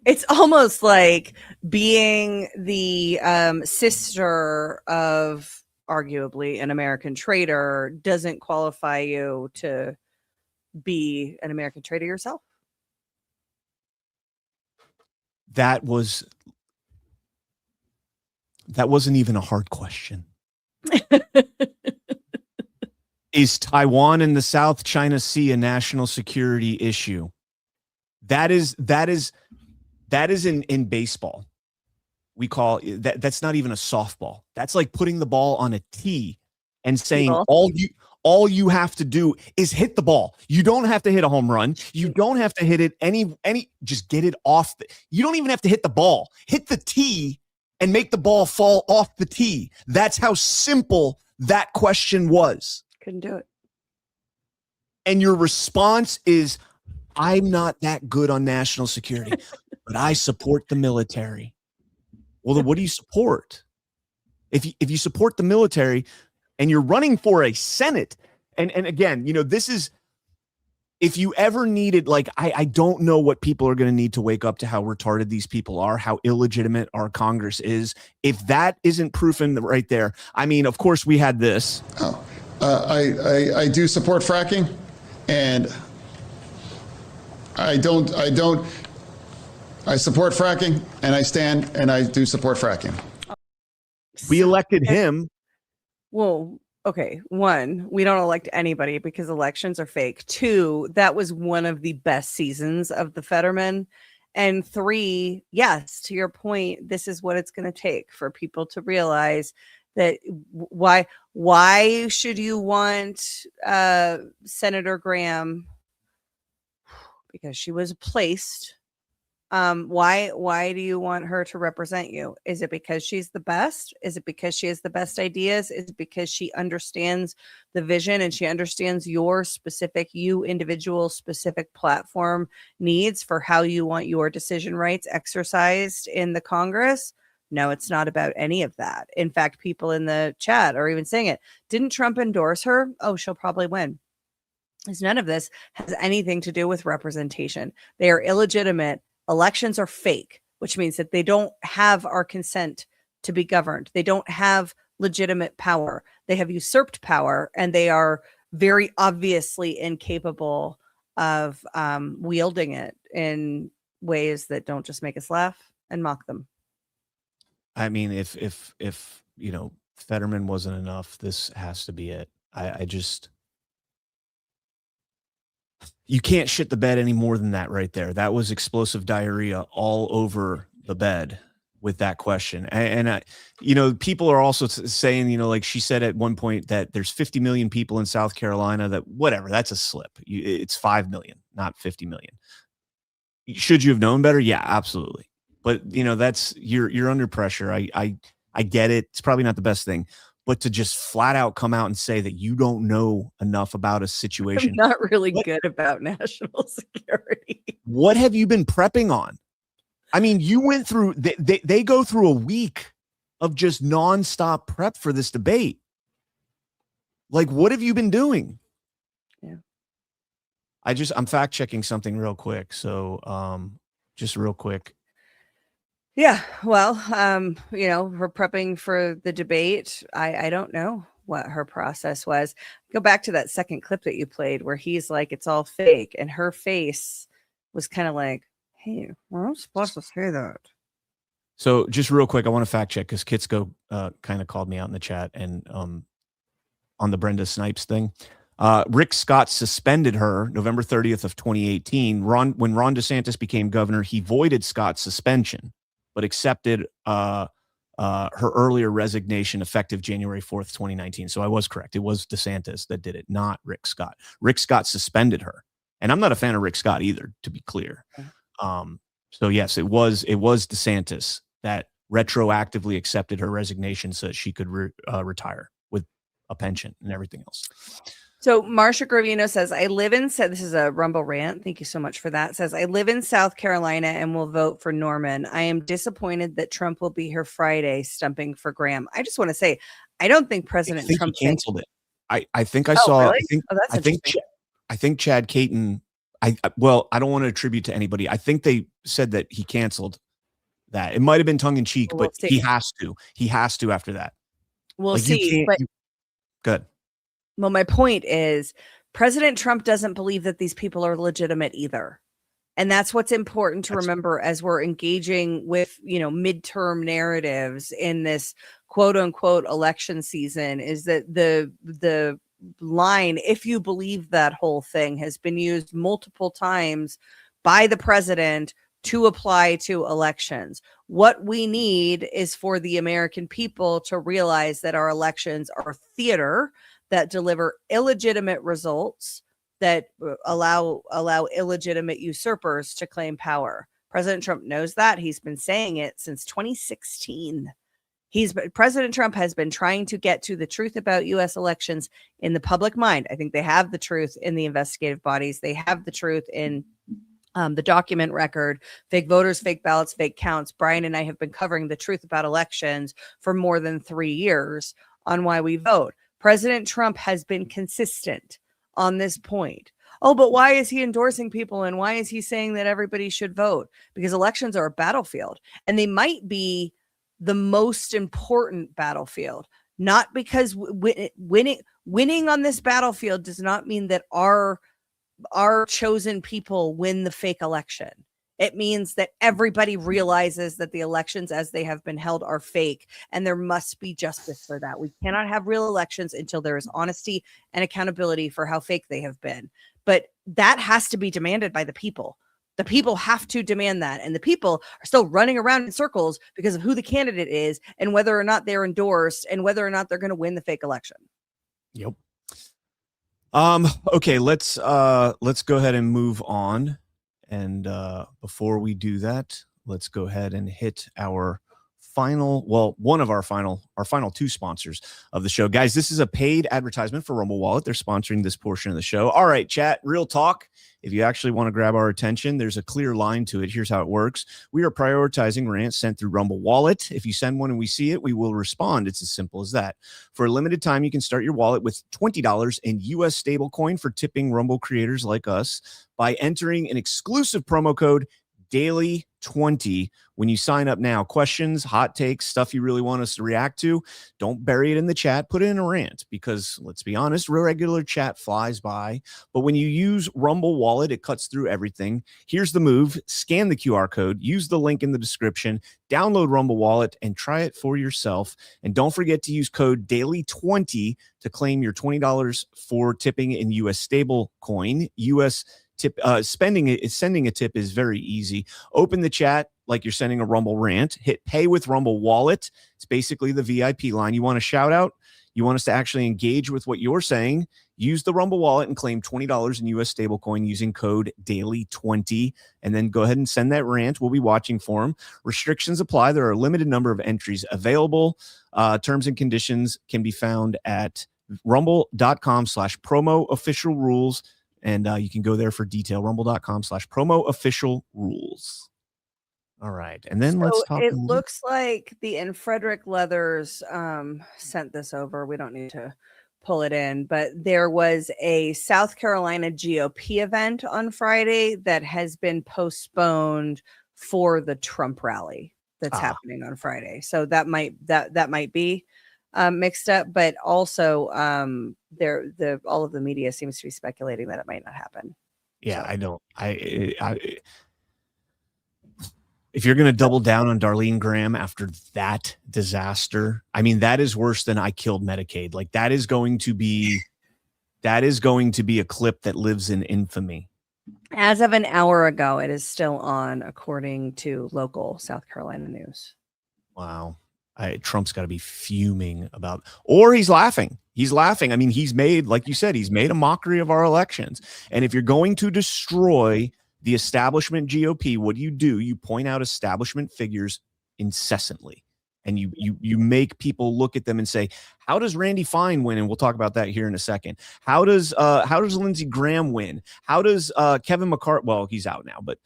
It's almost like being the sister of arguably an American traitor doesn't qualify you to be an American traitor yourself. That wasn't even a hard question. Is Taiwan and the South China Sea a national security issue? That is in baseball. We call that's not even a softball. That's like putting the ball on a tee and saying all you have to do is hit the ball. You don't have to hit a home run. You don't have to hit it just get it off. You don't even have to hit the ball. Hit the tee and make the ball fall off the tee. That's how simple that question was. Couldn't do it. And your response is, I'm not that good on national security, but I support the military. Well, then what do you support? If you support the military and you're running for a Senate, and again, this is, if you ever needed, like, I don't know what people are going to need to wake up to how retarded these people are, how illegitimate our Congress is. If that isn't proof in right there, I mean, of course we had this. I do support fracking, and I support fracking, and I do support fracking. We elected him. Well, okay. One, we don't elect anybody because elections are fake. Two, that was one of the best seasons of the Fetterman. And three, yes, to your point, this is what it's going to take for people to realize that why should you want Senator Graham? Because she was placed. Why do you want her to represent you? Is it because she's the best? Is it because she has the best ideas? Is it because she understands the vision and she understands your specific, individual specific platform needs for how you want your decision rights exercised in the Congress? No, it's not about any of that. In fact, people in the chat are even saying it. Didn't Trump endorse her? Oh, she'll probably win. Because none of this has anything to do with representation. They are illegitimate. Elections are fake, which means that they don't have our consent to be governed. They don't have legitimate power. They have usurped power, and they are very obviously incapable of wielding it in ways that don't just make us laugh and mock them. I mean, if Fetterman wasn't enough, this has to be it. You can't shit the bed any more than that right there. That was explosive diarrhea all over the bed with that question. And people are also saying, like she said at one point that there's 50 million people in South Carolina that whatever, that's a slip. It's 5 million, not 50 million. Should you have known better? Yeah, absolutely. But that's you're under pressure. I get it. It's probably not the best thing. But to just flat out come out and say that you don't know enough about a situation. I'm not really good about national security. What have you been prepping on? I mean, you went through, they go through a week of just nonstop prep for this debate. Like, what have you been doing? Yeah. I'm fact checking something real quick. So just real quick. Yeah, well, we're prepping for the debate. I don't know what her process was. Go back to that second clip that you played where he's like, it's all fake. And her face was kind of like, hey, we're not supposed to say that. So just real quick, I want to fact check because Kitsko kind of called me out in the chat and on the Brenda Snipes thing. Rick Scott suspended her November 30th of 2018. When Ron DeSantis became governor, he voided Scott's suspension, but accepted her earlier resignation effective January 4th, 2019. So I was correct. It was DeSantis that did it, not Rick Scott. Rick Scott suspended her. And I'm not a fan of Rick Scott either, to be clear. So yes, it was DeSantis that retroactively accepted her resignation so that she could retire with a pension and everything else. So Marsha Gravino says, this is a Rumble rant. Thank you so much for that. Says, I live in South Carolina and will vote for Norman. I am disappointed that Trump will be here Friday stumping for Graham. I just want to say, I don't think President Trump canceled it. I think I saw, really? I think Chad Caton, I don't want to attribute to anybody. I think they said that he canceled that. It might've been tongue in cheek, but he has to after that. We'll see. Good. Well, my point is President Trump doesn't believe that these people are legitimate either. And that's what's important to remember as we're engaging with, midterm narratives in this quote unquote election season, is that the line, if you believe that whole thing, has been used multiple times by the president to apply to elections. What we need is for the American people to realize that our elections are theater that deliver illegitimate results, that allow illegitimate usurpers to claim power. President Trump knows that. He's been saying it since 2016. President Trump has been trying to get to the truth about U.S. elections in the public mind. I think they have the truth in the investigative bodies. They have the truth in the document record, fake voters, fake ballots, fake counts. Brian and I have been covering the truth about elections for more than 3 years on why we vote. President Trump has been consistent on this point. Oh, but why is he endorsing people and why is he saying that everybody should vote? Because elections are a battlefield and they might be the most important battlefield. Not because winning on this battlefield does not mean that our chosen people win the fake election. It means that everybody realizes that the elections as they have been held are fake, and there must be justice for that. We cannot have real elections until there is honesty and accountability for how fake they have been. But that has to be demanded by the people. The people have to demand that, and the people are still running around in circles because of who the candidate is and whether or not they're endorsed and whether or not they're going to win the fake election. Yep. Okay, let's go ahead and move on. And before we do that, let's go ahead and hit our one of our final two sponsors of the show. Guys, this is a paid advertisement for Rumble Wallet. They're sponsoring this portion of the show. All right, chat, real talk. If you actually want to grab our attention, there's a clear line to it. Here's how it works. We are prioritizing rants sent through Rumble Wallet. If you send one and we see it, we will respond. It's as simple as that. For a limited time, you can start your wallet with $20 in US stablecoin for tipping Rumble creators like us by entering an exclusive promo code Daily20 when you sign up now. Questions, hot takes, stuff you really want us to react to, don't bury it in the chat. Put it in a rant because, let's be honest, regular chat flies by. But when you use Rumble Wallet, it cuts through everything. Here's the move. Scan the QR code. Use the link in the description. Download Rumble Wallet and try it for yourself. And don't forget to use code Daily20 to claim your $20 for tipping in US stable coin. US tip sending a tip is very easy. Open the chat like you're sending a Rumble rant. Hit pay with Rumble Wallet. It's basically the VIP line. You want a shout out? You want us to actually engage with what you're saying? Use the Rumble Wallet and claim $20 in US stablecoin using code Daily20, and then go ahead and send that rant. We'll be watching for them. Restrictions apply. There are a limited number of entries available. Terms and conditions can be found at rumble.com/promo official rules. And you can go there for detail, rumble.com/promo official rules. All right. And then let's talk. It looks like Frederick Leathers sent this over. We don't need to pull it in, but there was a South Carolina GOP event on Friday that has been postponed for the Trump rally. that's happening on Friday. So that might be mixed up, but also all of the media seems to be speculating that it might not happen. Yeah, so. I if you're going to double down on Darlene Graham after that disaster, I mean, that is worse than I killed Medicaid. Like that is going to be a clip that lives in infamy. As of an hour ago, it is still on, according to local South Carolina news. Wow. Trump's got to be fuming about, or he's laughing. He's laughing. I mean, he's made, like you said, he's made a mockery of our elections. And if you're going to destroy the establishment GOP, what do? You point out establishment figures incessantly. And you make people look at them and say, how does Randy Fine win? And we'll talk about that here in a second. How does Lindsey Graham win? How does Kevin McCarthy? Well, he's out now, but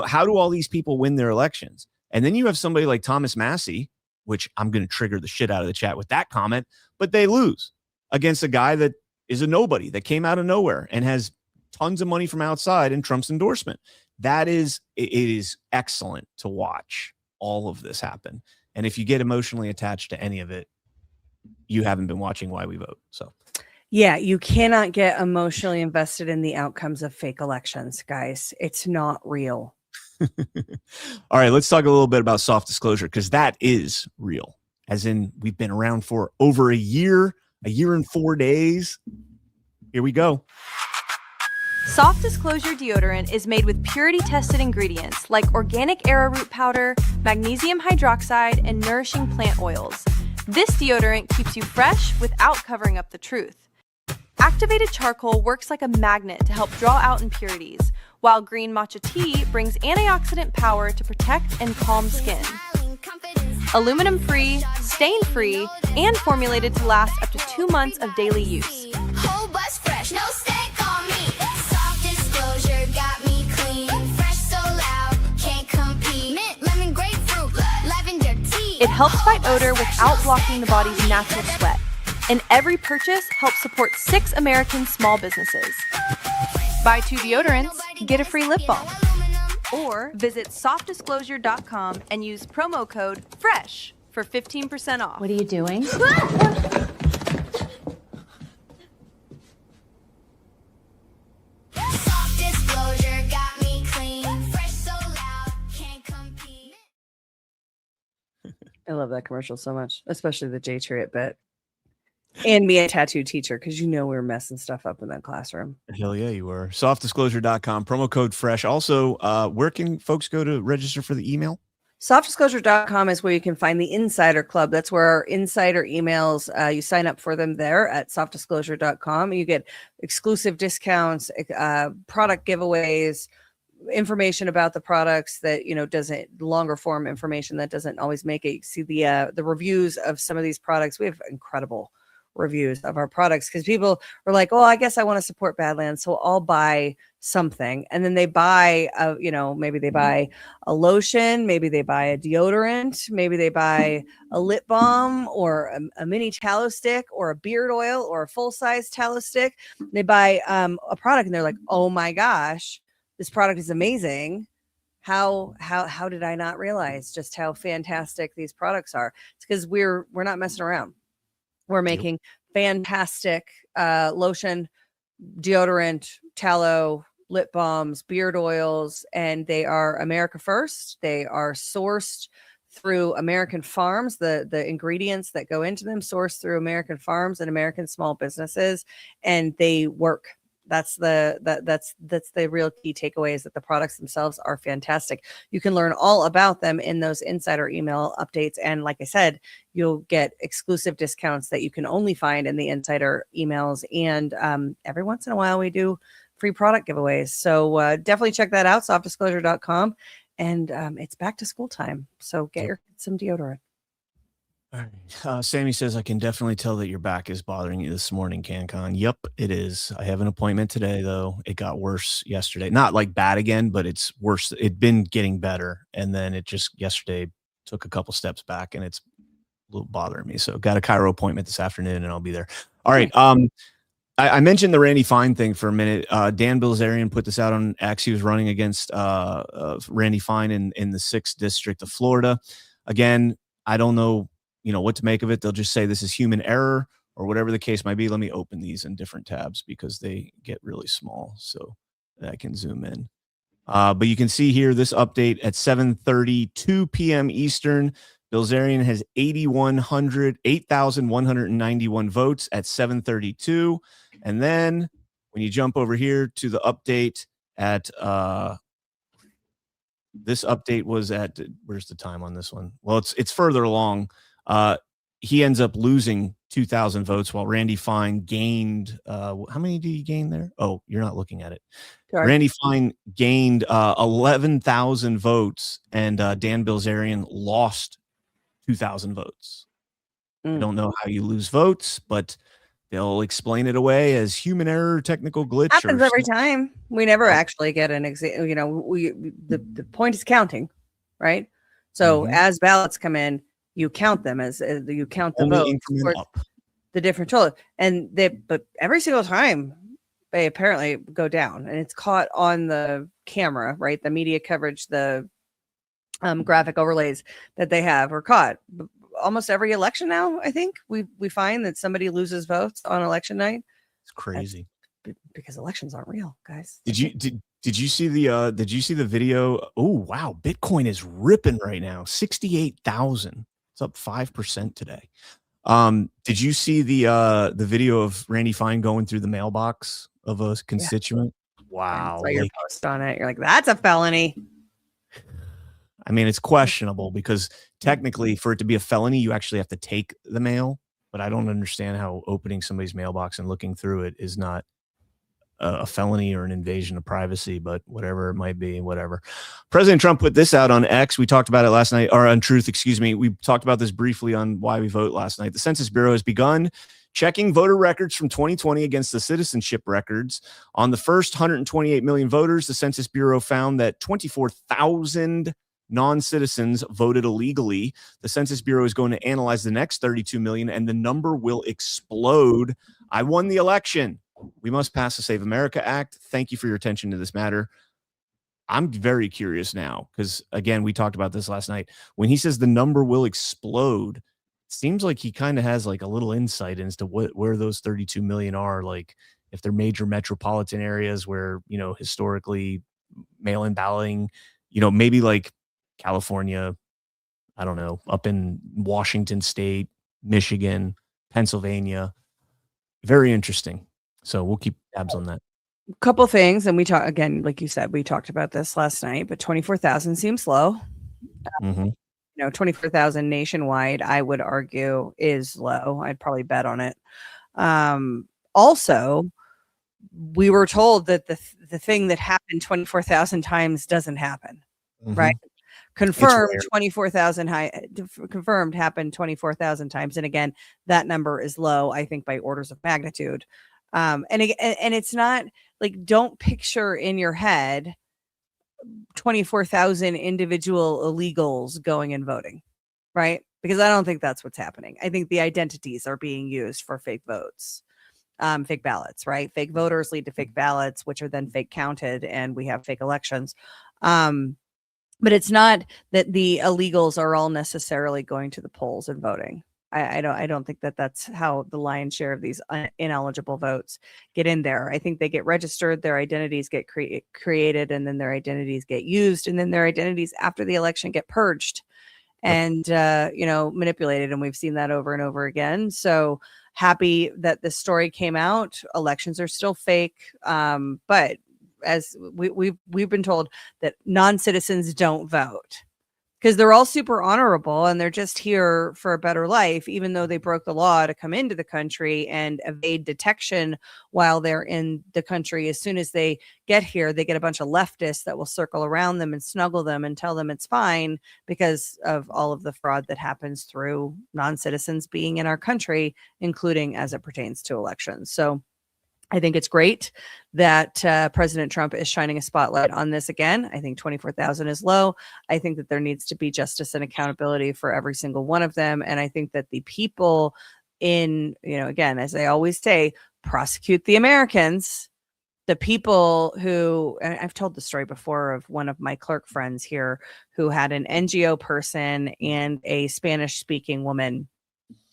how do all these people win their elections? And then you have somebody like Thomas Massey, which I'm going to trigger the shit out of the chat with that comment, but they lose against a guy that is a nobody that came out of nowhere and has tons of money from outside and Trump's endorsement. It is excellent to watch all of this happen. And if you get emotionally attached to any of it, you haven't been watching Why We Vote. So, yeah, you cannot get emotionally invested in the outcomes of fake elections, guys. It's not real. All right, let's talk a little bit about soft disclosure, because that is real. As in, we've been around for over a year and 4 days. Here we go. Soft Disclosure deodorant is made with purity-tested ingredients like organic arrowroot powder, magnesium hydroxide, and nourishing plant oils. This deodorant keeps you fresh without covering up the truth. Activated charcoal works like a magnet to help draw out impurities, while green matcha tea brings antioxidant power to protect and calm skin. Aluminum-free, stain-free, and formulated to last up to 2 months of daily use. Whole bus fresh, no steak on me. Soft disclosure got me clean. Fresh so loud, can't compete. Mint, lemon, grapefruit, lavender tea. It helps fight odor without blocking the body's natural sweat. And every purchase helps support 6 American small businesses. Buy 2 deodorants, get a free lip balm. Or visit softdisclosure.com and use promo code FRESH for 15% off. What are you doing? Soft disclosure got me clean. Fresh so loud, can't compete. I love that commercial so much, especially the J Chariot bit. And me, a tattoo teacher, because we were messing stuff up in that classroom. Hell yeah, you were. Softdisclosure.com, promo code FRESH. Also, where can folks go to register for the email? Softdisclosure.com is where you can find the Insider Club. That's where our insider emails, you sign up for them there at softdisclosure.com. You get exclusive discounts, product giveaways, information about the products that doesn't, longer form information that doesn't always make it. You see the reviews of some of these products. We have incredible reviews of our products because people are like, oh, I guess I want to support Badlands, so I'll buy something. And then they buy maybe they buy a lotion, maybe they buy a deodorant, maybe they buy a lip balm or a mini tallow stick or a beard oil or a full-size tallow stick. They buy a product and they're like, oh my gosh, this product is amazing. How did I not realize just how fantastic these products are? It's because we're not messing around. We're making fantastic lotion, deodorant, tallow, lip balms, beard oils, and they are America first. They are sourced through American farms. The ingredients that go into them sourced through American farms and American small businesses, and they work. That's the real key takeaway, is that the products themselves are fantastic. You can learn all about them in those insider email updates. And like I said, you'll get exclusive discounts that you can only find in the insider emails. And every once in a while we do free product giveaways. So definitely check that out, softdisclosure.com. And it's back to school time. So get your kids some deodorant. All right. Sammy says, I can definitely tell that your back is bothering you this morning, CannCon. Yep, it is. I have an appointment today, though. It got worse yesterday. Not like bad again, but it's worse. It'd been getting better. And then it just yesterday took a couple steps back and it's a little bothering me. So got a chiro appointment this afternoon and I'll be there. All right. I mentioned the Randy Fine thing for a minute. Dan Bilzerian put this out on X. He was running against Randy Fine in the 6th district of Florida. Again, I don't know, what to make of it. They'll just say this is human error or whatever the case might be. Let me open these in different tabs because they get really small so that I can zoom in. But you can see here this update at 7:32 p.m. Eastern. Bilzerian has 8,191 votes at 7:32. And then when you jump over here to the update at this update was at, where's the time on this one? Well, it's further along. He ends up losing 2,000 votes while Randy Fine gained, how many did he gain there? Oh, you're not looking at it. Sorry. Randy Fine gained 11,000 votes and Dan Bilzerian lost 2,000 votes. I don't know how you lose votes, but they'll explain it away as human error, technical glitch. Happens every time. We never actually get an exam. The point is counting, right? So as ballots come in, you count them as you count the votes for the different total, but every single time they apparently go down, and it's caught on the camera, right? The media coverage, the graphic overlays that they have are caught. Almost every election now, I think we find that somebody loses votes on election night. It's crazy because elections aren't real, guys. Did you see the video? Oh wow, Bitcoin is ripping right now. 68,000. It's up 5% today. Did you see the video of Randy Fine going through the mailbox of a constituent? Yeah. Wow. I saw your post on it. You're like, that's a felony. I mean, it's questionable because technically for it to be a felony, you actually have to take the mail, but I don't understand how opening somebody's mailbox and looking through it is not a felony or an invasion of privacy, but whatever it might be, whatever. President Trump put this out on X. We talked about it last night, or on Truth, excuse me. We talked about this briefly on Why We Vote last night. The Census Bureau has begun checking voter records from 2020 against the citizenship records. On the first 128 million voters, the Census Bureau found that 24,000 non-citizens voted illegally. The Census Bureau is going to analyze the next 32 million, and the number will explode. I won the election. We must pass the Save America Act. Thank you for your attention to this matter. I'm very curious now because, again, we talked about this last night. When he says the number will explode, it seems like he kind of has like a little insight into where those 32 million are. Like if they're major metropolitan areas where, historically mail-in balloting, maybe like California, I don't know, up in Washington State, Michigan, Pennsylvania. Very interesting. So we'll keep tabs on that. A couple things, and we talk again, like you said, we talked about this last night, but 24,000 seems low. 24,000 nationwide, I would argue, is low. I'd probably bet on it. Also, we were told that the thing that happened 24,000 times doesn't happen, right? Confirmed 24,000 confirmed happened 24,000 times, and again, that number is low. I think by orders of magnitude. And it's not like, don't picture in your head 24,000 individual illegals going and voting, right? Because I don't think that's what's happening. I think the identities are being used for fake votes, fake ballots, right? Fake voters lead to fake ballots, which are then fake counted, and we have fake elections. But it's not that the illegals are all necessarily going to the polls and voting. I don't think that that's how the lion's share of these ineligible votes get in there. I think they get registered, their identities get created, and then their identities get used, and then their identities after the election get purged and manipulated. And we've seen that over and over again. So happy that this story came out. Elections are still fake, but as we've been told that non-citizens don't vote, because they're all super honorable and they're just here for a better life, even though they broke the law to come into the country and evade detection while they're in the country. As soon as they get here, they get a bunch of leftists that will circle around them and snuggle them and tell them it's fine because of all of the fraud that happens through non-citizens being in our country, including as it pertains to elections. So I think it's great that President Trump is shining a spotlight on this again. I think 24,000 is low. I think that there needs to be justice and accountability for every single one of them. And I think that the people again, as I always say, prosecute the Americans, the people who, and I've told the story before of one of my clerk friends here who had an NGO person and a Spanish speaking woman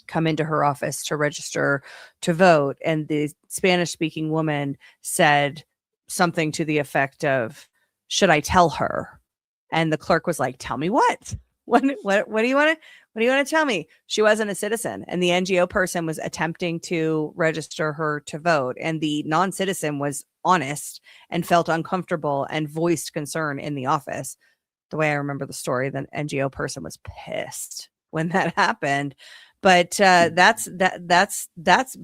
come into her office to register to vote. And the Spanish speaking woman said something to the effect of, should I tell her? And the clerk was like, tell me what? What do you want to tell me? She wasn't a citizen, and the NGO person was attempting to register her to vote, and the non-citizen was honest and felt uncomfortable and voiced concern in the office. The way I remember the story, the NGO person was pissed when that happened. But that's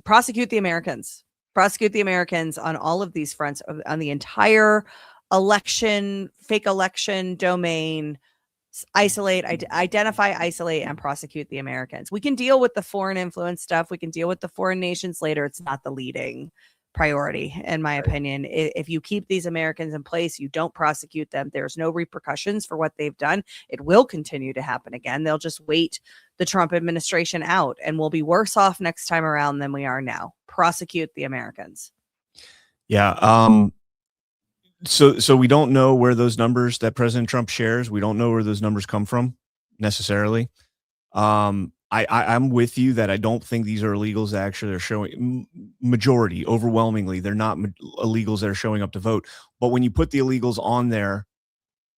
prosecute the Americans. Prosecute the Americans on all of these fronts, on the entire election, fake election domain. Identify, isolate, and prosecute the Americans. We can deal with the foreign influence stuff. We can deal with the foreign nations later. It's not the leading priority, in my opinion. If you keep these Americans in place, you don't prosecute them, there's no repercussions for what they've done. It will continue to happen again. They'll just wait the Trump administration out, and we'll be worse off next time around than we are now. Prosecute the Americans. Yeah. So we don't know where those numbers that President Trump shares, we don't know where those numbers come from necessarily. I'm with you that I don't think these are illegals that actually are showing, majority, overwhelmingly, they're not illegals that are showing up to vote. But when you put the illegals on there,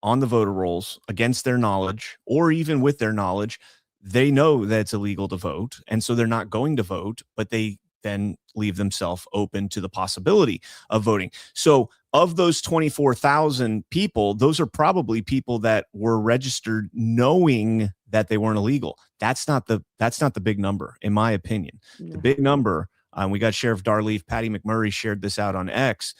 on the voter rolls against their knowledge, or even with their knowledge, they know that it's illegal to vote. And so they're not going to vote, but they then leave themselves open to the possibility of voting. So of those 24,000 people, those are probably people that were registered knowing that they weren't illegal. That's not the big number, in my opinion. No. The big number, we got Sheriff Darleaf, Patty McMurray shared this out on X,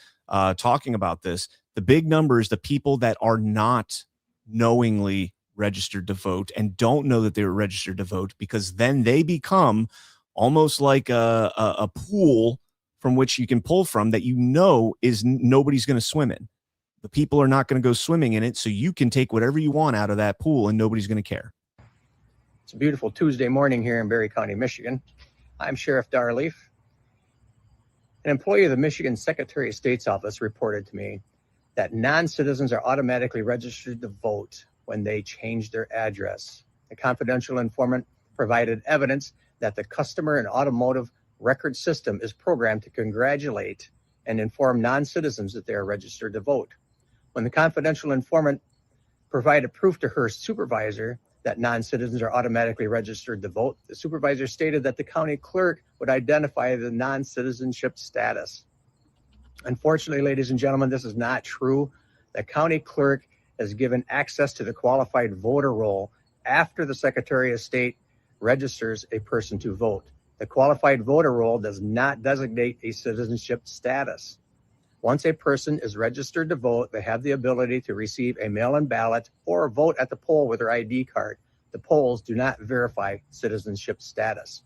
talking about this. The big number is the people that are not knowingly registered to vote and don't know that they were registered to vote, because then they become almost like a pool from which you can pull from that is nobody's going to swim in. The people are not going to go swimming in it, so you can take whatever you want out of that pool and nobody's going to care. It's a beautiful Tuesday morning here in Berry County, Michigan. I'm Sheriff Darleaf. An employee of the Michigan Secretary of State's office reported to me that non-citizens are automatically registered to vote when they change their address. The confidential informant provided evidence that the customer and automotive record system is programmed to congratulate and inform non-citizens that they are registered to vote. When the confidential informant provided proof to her supervisor that non-citizens are automatically registered to vote, the supervisor stated that the county clerk would identify the non-citizenship status. Unfortunately, ladies and gentlemen, this is not true. The county clerk has given access to the qualified voter roll after the Secretary of State registers a person to vote. The qualified voter roll does not designate a citizenship status. Once a person is registered to vote, they have the ability to receive a mail-in ballot or vote at the poll with their ID card. The polls do not verify citizenship status.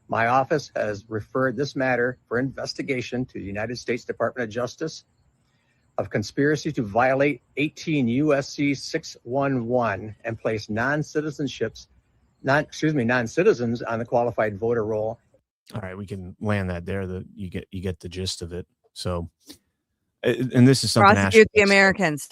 My office has referred this matter for investigation to the United States Department of Justice of conspiracy to violate 18 USC 611 and place non-citizens on the qualified voter roll. All right, we can land that there. You get the gist of it. So, and this is something prosecute the Americans.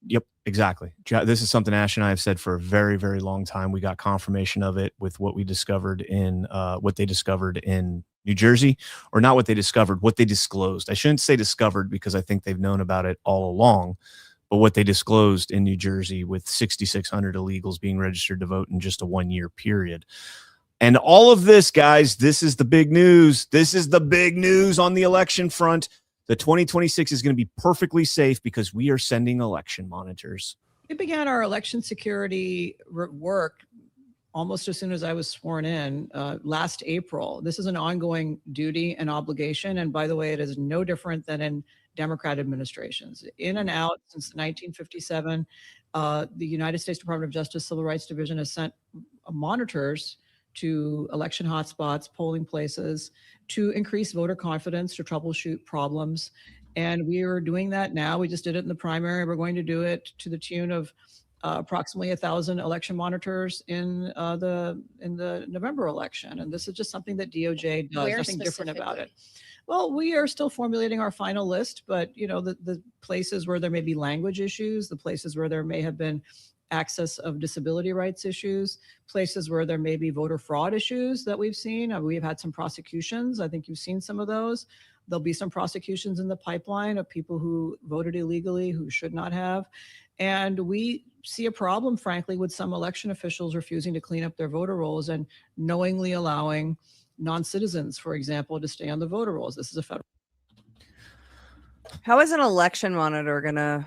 Yep, exactly. This is something Ash and I have said for a very, very long time. We got confirmation of it with what we discovered in what they discovered in New Jersey, or not what they discovered, what they disclosed. I shouldn't say discovered because I think they've known about it all along. But what they disclosed in New Jersey with 6,600 illegals being registered to vote in just a 1-year period. And all of this, guys, this is the big news. This is the big news on the election front. The 2026 is going to be perfectly safe because we are sending election monitors. We began our election security work almost as soon as I was sworn in last April. This is an ongoing duty and obligation. And by the way, it is no different than in Democrat administrations. In and out since 1957, the United States Department of Justice Civil Rights Division has sent monitors to election hotspots, polling places, to increase voter confidence, to troubleshoot problems. And we are doing that now. We just did it in the primary. We're going to do it to the tune of approximately 1,000 election monitors in the November election, and this is just something that DOJ does. Where Nothing different about it. specifically? Well, we are still formulating our final list, but the places where there may be language issues, the places where there may have been access of disability rights issues, places where there may be voter fraud issues that we've seen. We've had some prosecutions. I think you've seen some of those. There'll be some prosecutions in the pipeline of people who voted illegally, who should not have. And we see a problem, frankly, with some election officials refusing to clean up their voter rolls and knowingly allowing non-citizens, for example, to stay on the voter rolls. This is a federal. How is an election monitor gonna?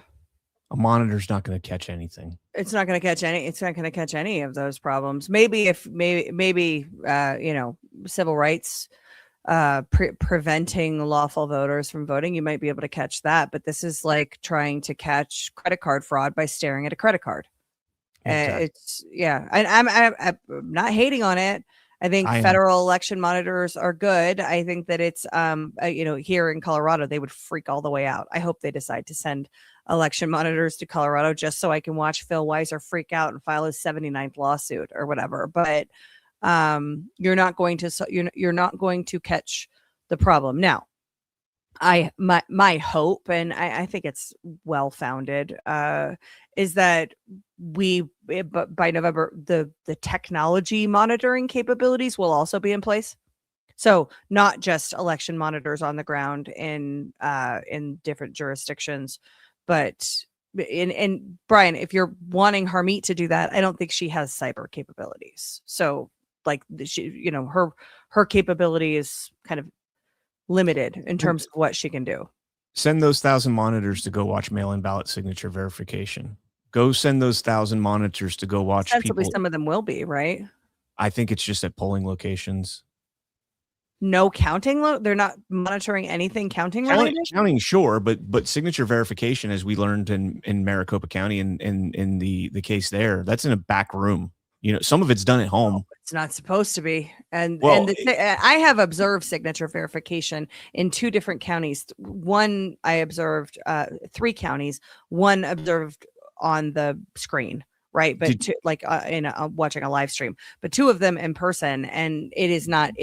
A monitor's not going to catch anything. It's not going to catch any. It's not going to catch any of those problems. Maybe civil rights, preventing lawful voters from voting, you might be able to catch that. But this is like trying to catch credit card fraud by staring at a credit card. Exactly. And I'm not hating on it. I think federal election monitors are good. I think that it's here in Colorado, they would freak all the way out. I hope they decide to send election monitors to Colorado just so I can watch Phil Weiser freak out and file his 79th lawsuit or whatever. But you're not going to catch the problem. Now, my hope, and I think it's well founded, is that by November, the technology monitoring capabilities will also be in place. So not just election monitors on the ground in different jurisdictions, but and Brian, if you're wanting Harmeet to do that, I don't think she has cyber capabilities. So like her capability is kind of limited in terms of what she can do. Send those 1,000 monitors to go watch mail-in ballot signature verification. Go send those 1,000 monitors to go watch Sensibly, people. some of them will be, right? I think it's just at polling locations. No counting. They're not monitoring anything counting related. Counting, sure, but signature verification, as we learned in Maricopa County in the case there, that's in a back room. Some of it's done at home. It's not supposed to be. And I have observed signature verification in 2 different counties. One I observed, 3 counties. One observed on the screen, right? But watching a live stream. But 2 of them in person, and it is not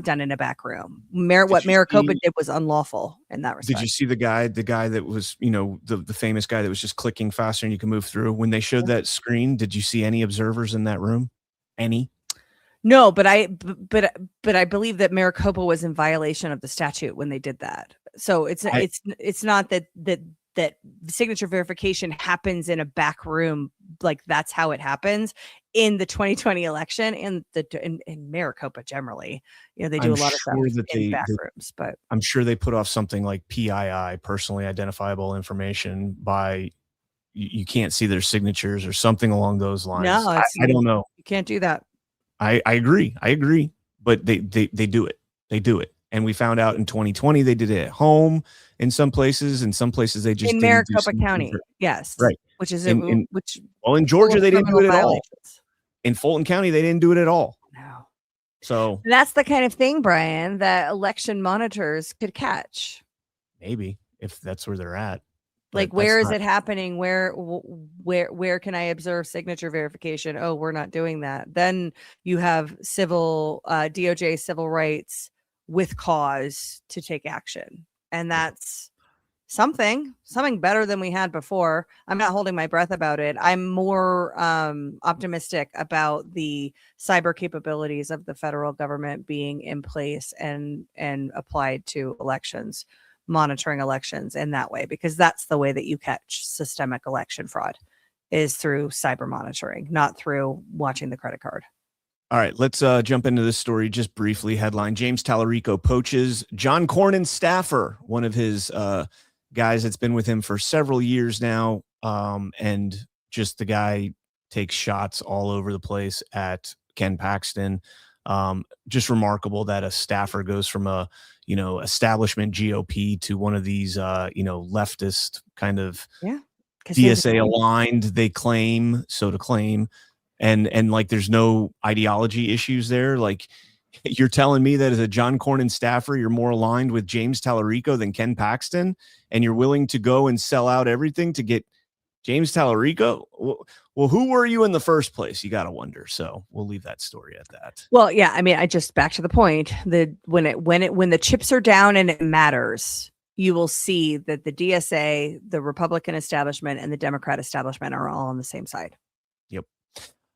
done in a back room. What Maricopa did was unlawful in that respect. Did you see the guy that was the famous guy that was just clicking faster and you can move through? When they showed that screen, did you see any observers in that room? Any? No, but I believe that Maricopa was in violation of the statute when they did that. So it's not that signature verification happens in a back room, like that's how it happens in the 2020 election and in Maricopa generally. They do a lot of stuff in back rooms, but I'm sure they put off something like PII, personally identifiable information, by you can't see their signatures or something along those lines. No, I don't know. You can't do that. I agree, but they do it. They do it. And we found out in 2020 they did it at home in some places. In some places they just in Maricopa County, yes, right. Which is in Georgia they didn't do it at all. In Fulton County they didn't do it at all. No. So that's the kind of thing, Brian, that election monitors could catch. Maybe if that's where they're at. Like, where is it happening? Where can I observe signature verification? Oh, we're not doing that. Then you have civil DOJ civil rights with cause to take action. And that's something better than we had before. I'm not holding my breath about it. I'm more optimistic about the cyber capabilities of the federal government being in place and applied to elections, monitoring elections in that way, because that's the way that you catch systemic election fraud, is through cyber monitoring, not through watching the credit card. All right, let's jump into this story just briefly. Headline: James Tallarico poaches John Cornyn's staffer, one of his guys that's been with him for several years now, and just the guy takes shots all over the place at Ken Paxton. Just remarkable that a staffer goes from a establishment GOP to one of these leftist kind of DSA aligned, they claim, so to claim. And like, there's no ideology issues there. Like, you're telling me that as a John Cornyn staffer, you're more aligned with James Tallarico than Ken Paxton, and you're willing to go and sell out everything to get James Tallarico? well, who were you in the first place? You got to wonder. So we'll leave that story at that. Well, yeah, I mean, I just back to the point that when the chips are down and it matters, you will see that the DSA, the Republican establishment, and the Democrat establishment are all on the same side. Yep.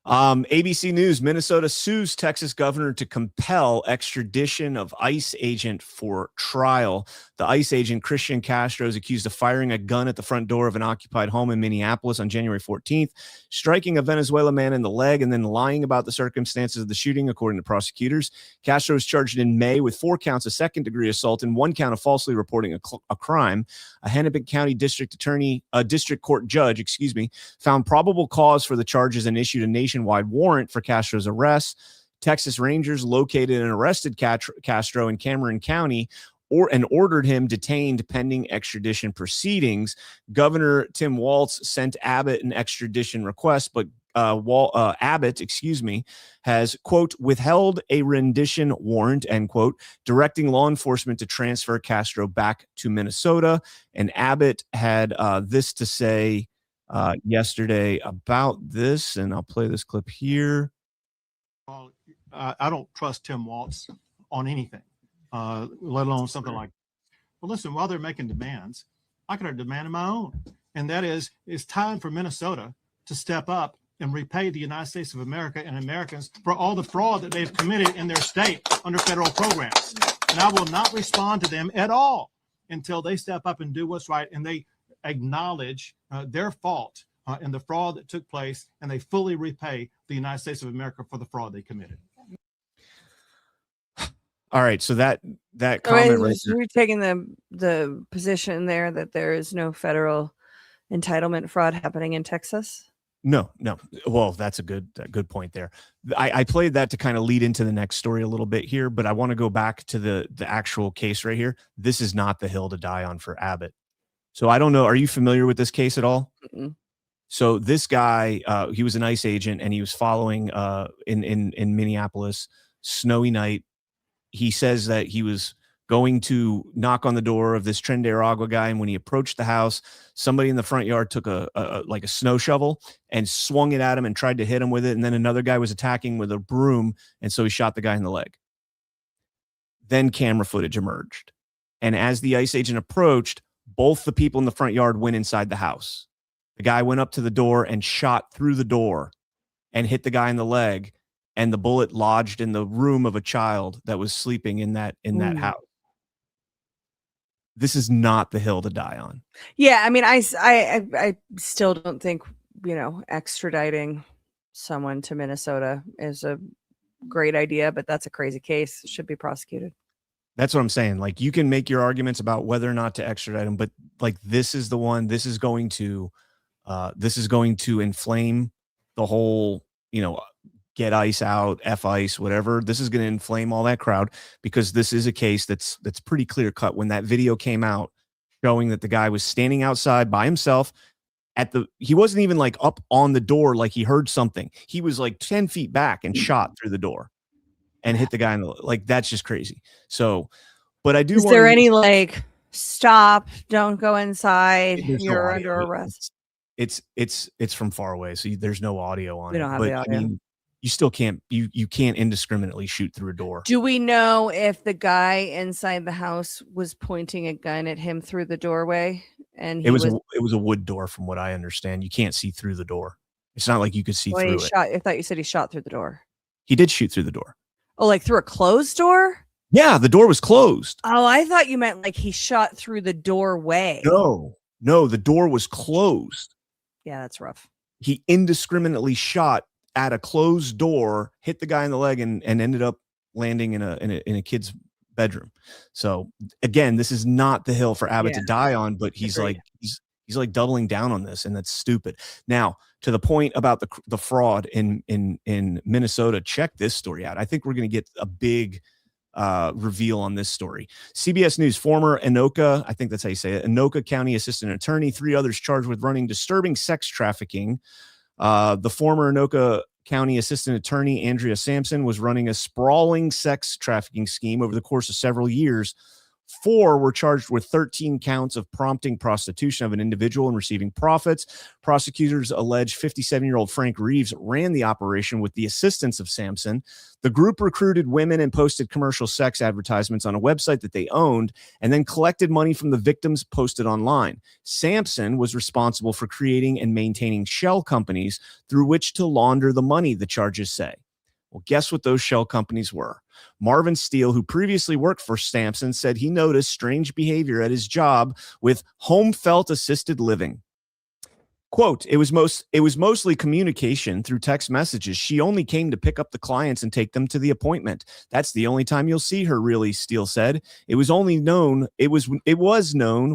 ABC News, Minnesota sues Texas governor to compel extradition of ICE agent for trial. The ICE agent, Christian Castro, is accused of firing a gun at the front door of an occupied home in Minneapolis on January 14th, striking a Venezuelan man in the leg, and then lying about the circumstances of the shooting, according to prosecutors. Castro was charged in May with 4 counts of second-degree assault and 1 count of falsely reporting a crime. A Hennepin County district court judge, found probable cause for the charges and issued a nationwide warrant for Castro's arrest. Texas Rangers located and arrested Castro in Cameron County and ordered him detained pending extradition proceedings. Governor Tim Waltz sent Abbott an extradition request, but Abbott, has, quote, withheld a rendition warrant, end quote, directing law enforcement to transfer Castro back to Minnesota. And Abbott had this to say yesterday about this, and I'll play this clip here. I don't trust Tim Waltz on anything, let alone something like, well, listen, while they're making demands, I could have demanded my own. And that is, it's time for Minnesota to step up and repay the United States of America and Americans for all the fraud that they've committed in their state under federal programs. And I will not respond to them at all until they step up and do what's right and they acknowledge their fault in the fraud that took place, and they fully repay the United States of America for the fraud they committed. All right, so that comment right there. You're taking the position there that there is no federal entitlement fraud happening in Texas? No. Well, that's a good point there. I played that to kind of lead into the next story a little bit here, but I want to go back to the actual case right here. This is not the hill to die on for Abbott. So I don't know. Are you familiar with this case at all? Mm-mm. So this guy, he was an ICE agent, and he was following in Minneapolis, snowy night. He says that he was going to knock on the door of this Tren de Aragua guy, and when he approached the house, somebody in the front yard took a snow shovel and swung it at him and tried to hit him with it, and then another guy was attacking with a broom, and so he shot the guy in the leg. Then camera footage emerged, and as the ICE agent approached, both the people in the front yard went inside the house. The guy went up to the door and shot through the door and hit the guy in the leg, and the bullet lodged in the room of a child that was sleeping in that house. This is not the hill to die on. Yeah, I mean, I still don't think, extraditing someone to Minnesota is a great idea, but that's a crazy case. It should be prosecuted. That's what I'm saying. Like, you can make your arguments about whether or not to extradite him, but like, this is the one. This is going to inflame the whole, get ICE out, F ICE, whatever. This is going to inflame all that crowd, because this is a case that's pretty clear cut. When that video came out showing that the guy was standing outside by himself he wasn't even like up on the door, like he heard something. He was like 10 feet back and shot through the door and hit the guy in the, like, that's just crazy. So, but I do. Is there any stop, don't go inside, you're under arrest? It's from far away, so there's no audio on it. We don't have the audio. I mean, you still can't you can't indiscriminately shoot through a door. Do we know if the guy inside the house was pointing a gun at him through the doorway? And it was a wood door, from what I understand. You can't see through the door. It's not like you could see through it. I thought you said he shot through the door. He did shoot through the door. Oh, like through a closed door? Yeah, the door was closed. Oh, I thought you meant like he shot through the doorway. No, the door was closed. Yeah, that's rough. He indiscriminately shot at a closed door, hit the guy in the leg, and ended up landing in a kid's bedroom. So again, this is not the hill for Abbott to die on, but he's like doubling down on this, and that's stupid. Now, to the point about the fraud in Minnesota, check this story out. I think we're going to get a big reveal on this story. CBS News, former Anoka, I think that's how you say it, Anoka County Assistant Attorney, 3 others charged with running disturbing sex trafficking. The former Anoka County Assistant Attorney, Andrea Sampson, was running a sprawling sex trafficking scheme over the course of several years, 4 were charged with 13 counts of prompting prostitution of an individual and receiving profits. Prosecutors allege 57-year-old Frank Reeves ran the operation with the assistance of Sampson. The group recruited women and posted commercial sex advertisements on a website that they owned, and then collected money from the victims posted online. Sampson was responsible for creating and maintaining shell companies through which to launder the money, the charges say. Well, guess what those shell companies were? Marvin Steele, who previously worked for Sampson, said he noticed strange behavior at his job with home felt assisted living. Quote, it was mostly communication through text messages. She only came to pick up the clients and take them to the appointment. That's the only time you'll see her, really, Steele said. It was known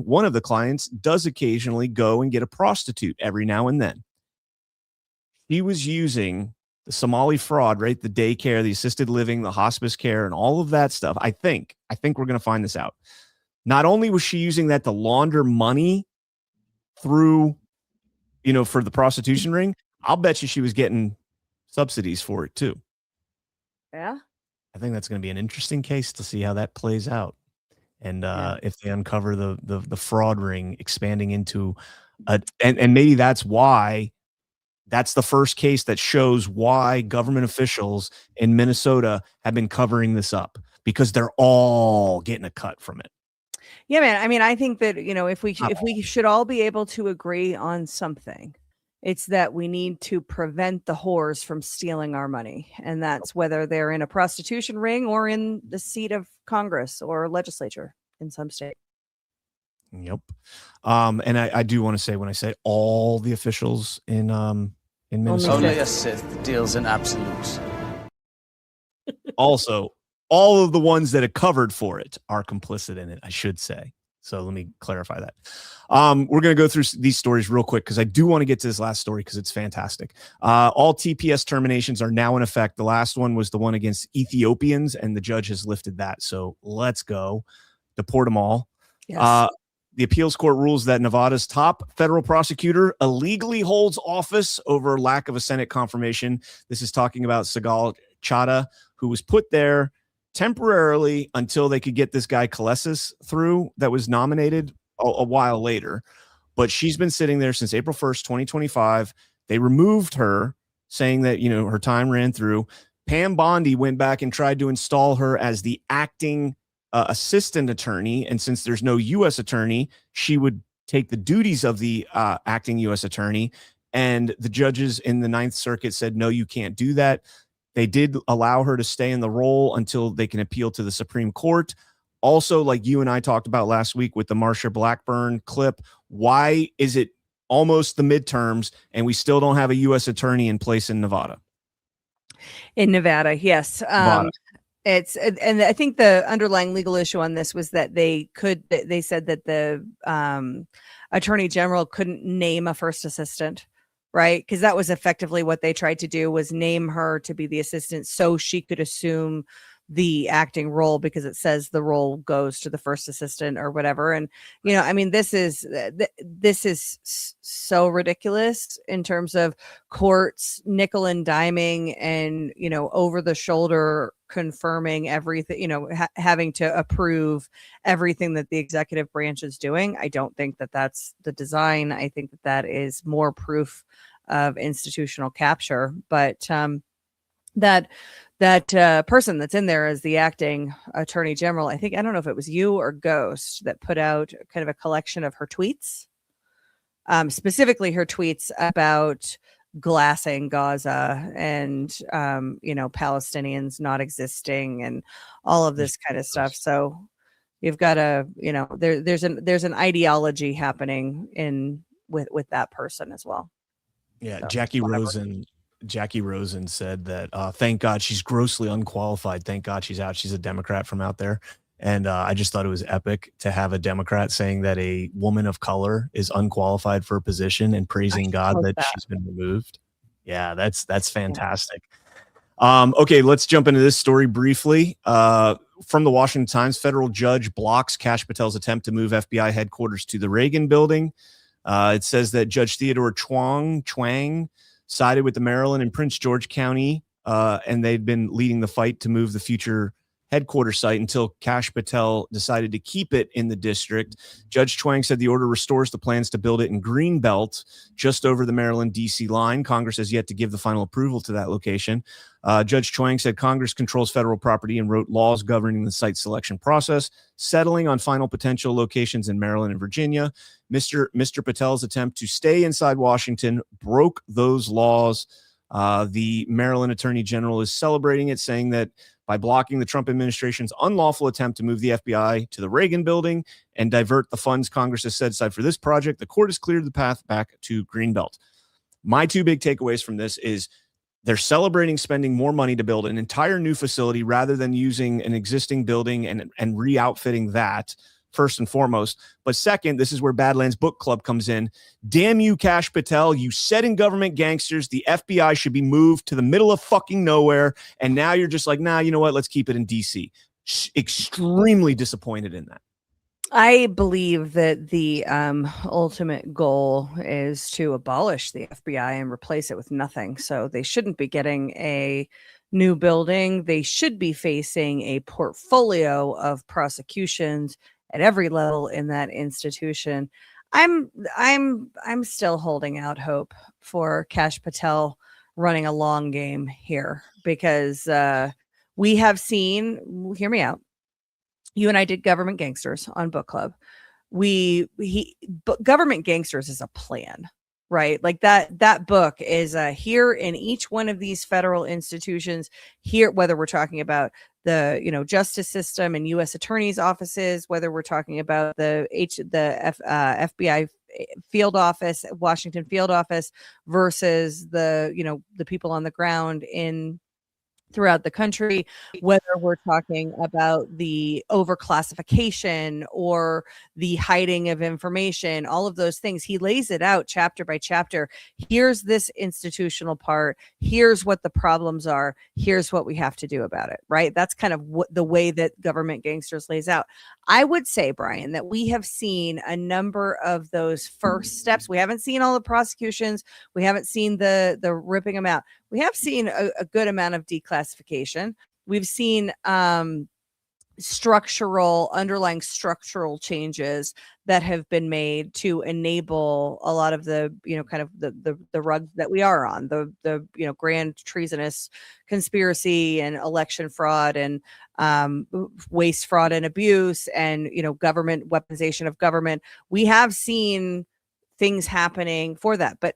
one of the clients does occasionally go and get a prostitute every now and then. He was using the Somali fraud, right? The daycare, the assisted living, the hospice care, and all of that stuff. I think we're going to find this out. Not only was she using that to launder money through, for the prostitution ring, I'll bet you she was getting subsidies for it too. Yeah. I think that's going to be an interesting case to see how that plays out. And if they uncover the fraud ring expanding into and maybe that's why. That's the first case that shows why government officials in Minnesota have been covering this up, because they're all getting a cut from it. Yeah, man. I mean, I think that, if we should all be able to agree on something, it's that we need to prevent the whores from stealing our money. And that's whether they're in a prostitution ring or in the seat of Congress or legislature in some state. Yep. And I do want to say, when I say all the officials in Minnesota, only a Sith deals in absolutes. Also, all of the ones that are covered for it are complicit in it, I should say. So let me clarify that. We're going to go through these stories real quick because I do want to get to this last story because it's fantastic. All TPS terminations are now in effect. The last one was the one against Ethiopians, and the judge has lifted that. So let's go. Deport them all. Yes. The appeals court rules that Nevada's top federal prosecutor illegally holds office over lack of a Senate confirmation. This is talking about Sigal Chada, who was put there temporarily until they could get this guy Kalesis through that was nominated a while later. But she's been sitting there since April 1st, 2025. They removed her, saying that, her time ran through. Pam Bondi went back and tried to install her as the acting assistant attorney, and since there's no U.S. attorney, she would take the duties of the acting U.S. attorney, and the judges in the Ninth Circuit said, no, you can't do that. They did allow her to stay in the role until they can appeal to the Supreme Court. Also, like you and I talked about last week with the Marsha Blackburn clip, why is it almost the midterms and we still don't have a U.S. attorney in place in Nevada? In Nevada, yes. And I think the underlying legal issue on this was that they said that the attorney general couldn't name a first assistant, right? Because that was effectively what they tried to do, was name her to be the assistant so she could assume the acting role, because it says the role goes to the first assistant or whatever. And, I mean, this is so ridiculous in terms of courts nickel and diming and, over the shoulder confirming everything, having to approve everything that the executive branch is doing. I don't think that that's the design. I think that that is more proof of institutional capture. But that person that's in there as the acting attorney general, I don't know if it was you or Ghost that put out kind of a collection of her tweets, specifically her tweets about glassing Gaza and, Palestinians not existing and all of this kind of stuff. So you've got there's an ideology happening with that person as well. Yeah. So, Jackie Rosen said that, thank God she's grossly unqualified. Thank God she's out. She's a Democrat from out there. And I just thought it was epic to have a Democrat saying that a woman of color is unqualified for a position and praising God that she's been removed. Yeah, that's fantastic. Okay, let's jump into this story briefly. From the Washington Times, federal judge blocks Kash Patel's attempt to move FBI headquarters to the Reagan building. It says that Judge Theodore Chuang sided with the Maryland and Prince George County, and they'd been leading the fight to move the future headquarters site until Kash Patel decided to keep it in the district. Judge Chuang said the order restores the plans to build it in Greenbelt, just over the Maryland DC line. Congress has yet to give the final approval to that location. Judge Chuang said Congress controls federal property and wrote laws governing the site selection process, settling on final potential locations in Maryland and Virginia. Mr. Patel's attempt to stay inside Washington broke those laws. The Maryland Attorney General is celebrating it, saying that by blocking the Trump administration's unlawful attempt to move the FBI to the Reagan building and divert the funds Congress has set aside for this project, the court has cleared the path back to Greenbelt. My two big takeaways from this is they're celebrating spending more money to build an entire new facility rather than using an existing building and re-outfitting that, first and foremost. But second, this is where Badlands Book Club comes in. Damn you, Kash Patel. You said in Government Gangsters the FBI should be moved to the middle of fucking nowhere. And now you're just like, nah, you know what? Let's keep it in DC. Extremely disappointed in that. I believe that the ultimate goal is to abolish the FBI and replace it with nothing. So they shouldn't be getting a new building. They should be facing a portfolio of prosecutions at every level in that institution. I'm still holding out hope for Kash Patel running a long game here, because we have seen, hear me out. You and I did Government Gangsters on Book Club. But Government Gangsters is a plan, right? Like that book is here in each one of these federal institutions here, whether we're talking about the justice system and U.S. attorneys offices, whether we're talking about the FBI field office, Washington field office, versus the people on the ground throughout the country, whether we're talking about the overclassification or the hiding of information, all of those things. He lays it out chapter by chapter. Here's this institutional part. Here's what the problems are. Here's what we have to do about it, right? That's kind of the way that Government Gangsters lays out. I would say, Brian, that we have seen a number of those first steps. We haven't seen all the prosecutions. We haven't seen the ripping them out. We have seen a good amount of declassification. We've seen underlying structural changes that have been made to enable a lot of the kind of the rug that we are on, the grand treasonous conspiracy and election fraud and waste, fraud, and abuse, and government weaponization of government. We have seen things happening for that, but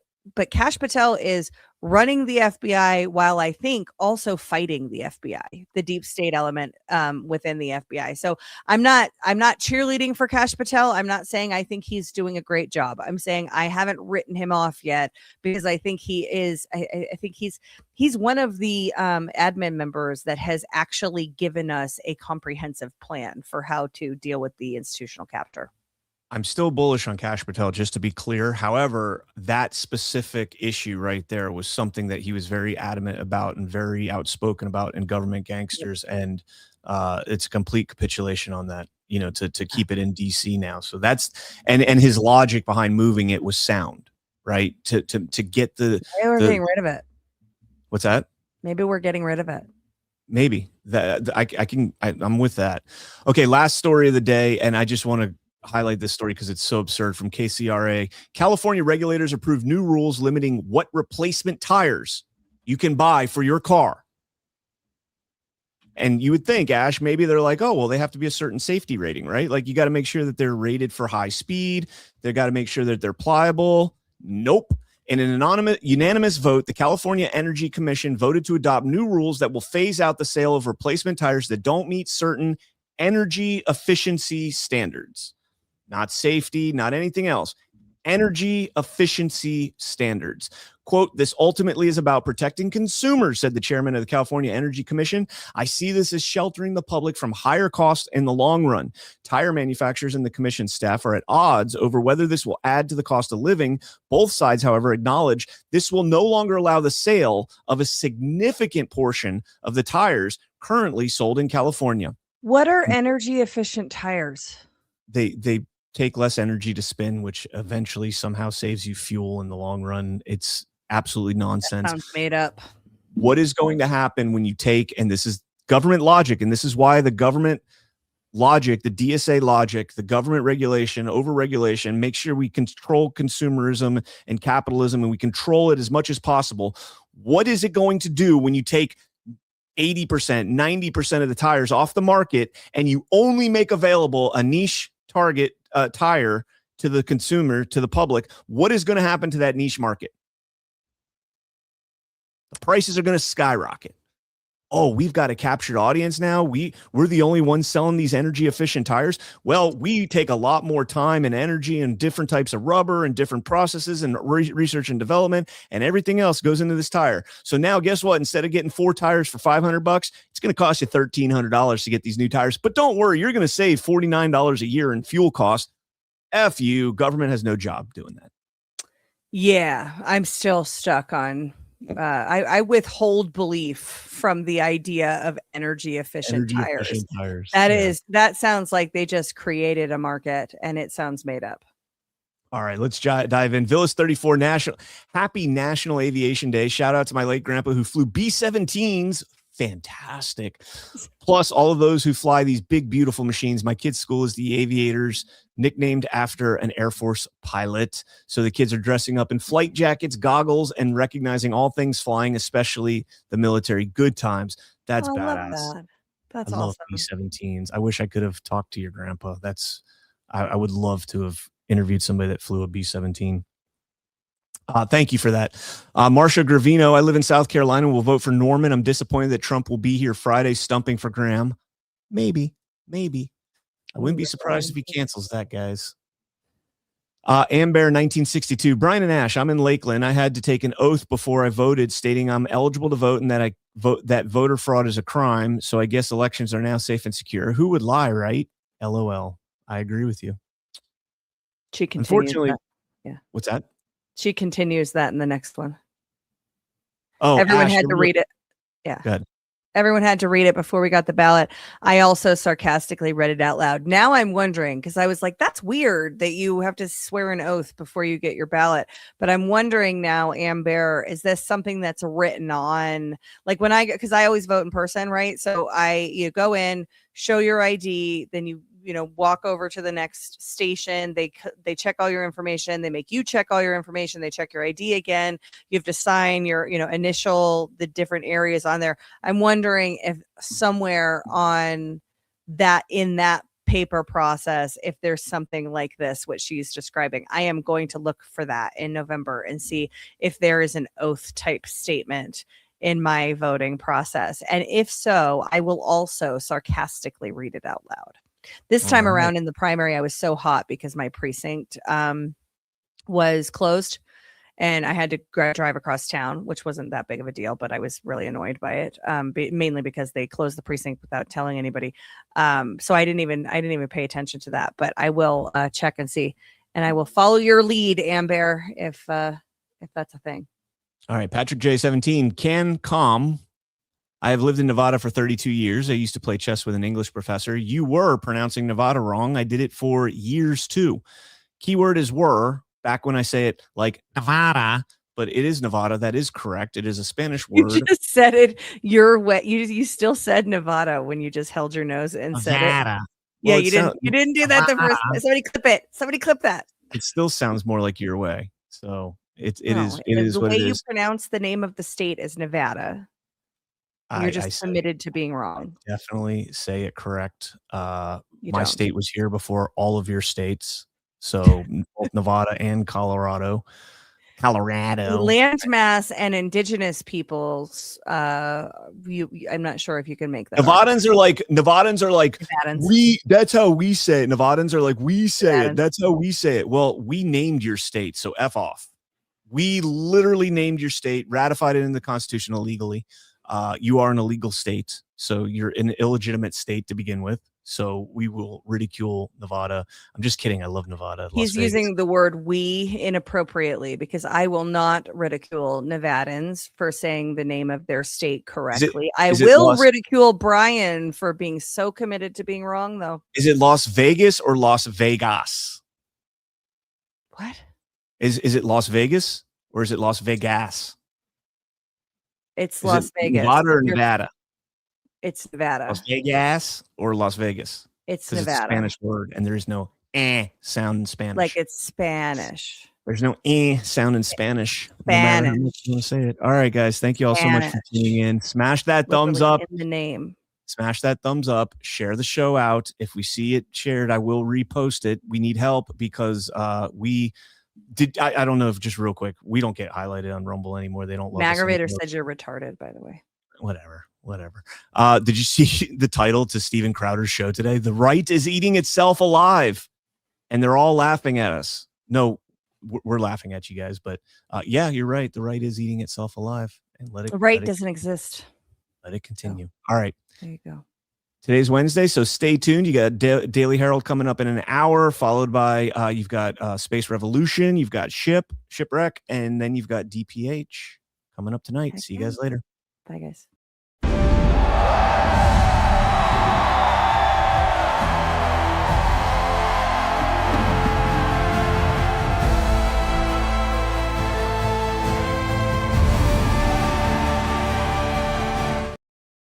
Kash Patel is running the FBI while I think also fighting the FBI, the deep state element within the FBI. So I'm not cheerleading for Kash Patel. I'm not saying I think he's doing a great job. I'm saying I haven't written him off yet, because I think he is. I think he's one of the admin members that has actually given us a comprehensive plan for how to deal with the institutional captor. I'm still bullish on Kash Patel, just to be clear. However, that specific issue right there was something that he was very adamant about and very outspoken about in Government Gangsters. And it's a complete capitulation on that, to keep it in DC now. So that's, and his logic behind moving it was sound, right? To get Maybe we're getting rid of it. What's that? Maybe we're getting rid of it. Maybe that I'm with that. Okay. Last story of the day. And I just want to highlight this story because it's so absurd, from KCRA. California regulators approved new rules limiting what replacement tires you can buy for your car. And you would think, Ash, maybe they're like, oh, well, they have to be a certain safety rating, right? Like, you got to make sure that they're rated for high speed. They got to make sure that they're pliable. Nope. In an unanimous vote, the California Energy Commission voted to adopt new rules that will phase out the sale of replacement tires that don't meet certain energy efficiency standards. Not safety, not anything else. Energy efficiency standards. Quote, this ultimately is about protecting consumers, said the chairman of the California Energy Commission. I see this as sheltering the public from higher costs in the long run. Tire manufacturers and the commission staff are at odds over whether this will add to the cost of living. Both sides, however, acknowledge this will no longer allow the sale of a significant portion of the tires currently sold in California. What are energy efficient tires? They take less energy to spin, which eventually somehow saves you fuel in the long run. It's absolutely nonsense. That sounds made up. What is going to happen when you take, and this is government logic, and this is why the government logic, the DSA logic, the government regulation, overregulation, make sure we control consumerism and capitalism, and we control it as much as possible. What is it going to do when you take 80%, 90% of the tires off the market and you only make available a niche target tire to the consumer, to the public? What is going to happen to that niche market? The prices are going to skyrocket. Oh, we've got a captured audience now. We're the only ones selling these energy efficient tires. Well, we take a lot more time and energy and different types of rubber and different processes and research and development, and everything else goes into this tire. So now guess what? Instead of getting 4 tires for $500, it's going to cost you $1,300 to get these new tires. But don't worry, you're going to save $49 a year in fuel cost. F you, government has no job doing that. Yeah, I'm still stuck on I withhold belief from the idea of energy efficient tires. That sounds like they just created a market, and it sounds made up. All right, let's dive in. Villas 34 Happy National Aviation Day. Shout out to my late grandpa who flew B-17s. Fantastic. Plus all of those who fly these big, beautiful machines. My kids' school is the Aviators, nicknamed after an Air Force pilot. So the kids are dressing up in flight jackets, goggles, and recognizing all things flying, especially the military. Good times. That's badass. That's I love B-17s. I wish I could have talked to your grandpa. I would love to have interviewed somebody that flew a B-17. Thank you for that. Marsha Gravino, I live in South Carolina. We'll vote for Norman. I'm disappointed that Trump will be here Friday stumping for Graham. Maybe. I wouldn't be surprised if he cancels that, guys. Amber 1962. Brian and Ash, I'm in Lakeland. I had to take an oath before I voted stating I'm eligible to vote and that voter fraud is a crime. So I guess elections are now safe and secure. Who would lie, right? LOL. I agree with you. She continues. Unfortunately, yeah. What's that? She continues that in the next one. Oh, everyone Ash, had to read it. Yeah. Good. Everyone had to read it before we got the ballot. I also sarcastically read it out loud. Now I'm wondering, because I was like, that's weird that you have to swear an oath before you get your ballot. But I'm wondering now, Amber, is this something that's written on? Like because I always vote in person, right? So you go in, show your ID, then you walk over to the next station. They check all your information. They make you check all your information. They check your ID again. You have to sign your, initial, the different areas on there. I'm wondering if somewhere on that, in that paper process, if there's something like this, what she's describing. I am going to look for that in November and see if there is an oath type statement in my voting process. And if so, I will also sarcastically read it out loud. This time around in the primary, I was so hot because my precinct was closed and I had to drive across town, which wasn't that big of a deal, but I was really annoyed by it, mainly because they closed the precinct without telling anybody. So I didn't even pay attention to that, but I will check and see, and I will follow your lead, Amber, if that's a thing. All right, Patrick J17, CannCon. I have lived in Nevada for 32 years. I used to play chess with an English professor. You were pronouncing Nevada wrong. I did it for years too. Keyword is were, back when I say it like Nevada, but it is Nevada. That is correct. It is a Spanish word. You just said it your way. You still said Nevada when you just held your nose and said it. Yeah, you didn't do that the first time. Somebody clip it. Somebody clip that. It still sounds more like your way. So it is the what way it is. you pronounce the name of the state is Nevada. You're just committed to being wrong. Definitely say it correct. My don't. state was here before all of your states. So both Nevada and Colorado. Landmass and indigenous peoples. I'm not sure if you can make that. Nevadans are like Nevadans. That's how we say it. Nevadans are like we say Nevadans. it. That's how we say it. Well, we named your state, so F off. We literally named your state, ratified it in the Constitution illegally. You are an illegal state, so you're in an illegitimate state to begin with. So we will ridicule Nevada. I'm just kidding. I love Nevada. He's using the word we inappropriately because I will not ridicule Nevadans for saying the name of their state correctly. I will ridicule Brian for being so committed to being wrong, though. Is it Las Vegas or Las Vegas? What? Is it Las Vegas or is it Las Vegas? It's Las Vegas. Nevada or Nevada? It's Nevada. Las Vegas or Las Vegas? It's 'Cause Nevada. It's a Spanish word, and there is no sound in Spanish. Like it's Spanish. There's no sound in Spanish. No matter how much you want to say it. All right, guys. Thank you all so much for tuning in. Smash that thumbs up. In the name. Smash that thumbs up. Share the show out. If we see it shared, I will repost it. We need help because we did. I don't know if just real quick, we don't get highlighted on Rumble anymore. They don't love us Maggravator anymore. said you're retarded, by the way. Whatever. Did you see the title to Steven Crowder's show today? The right is eating itself alive. And they're all laughing at us. No, we're laughing at you guys. But yeah, you're right. The right is eating itself alive. And let it. The right doesn't exist. Let it continue. All right. There you go. Today's Wednesday, so stay tuned. You got Daily Herald coming up in an hour, followed by you've got Space Revolution, you've got Shipwreck, and then you've got DPH coming up tonight. See you guys later. Bye, guys.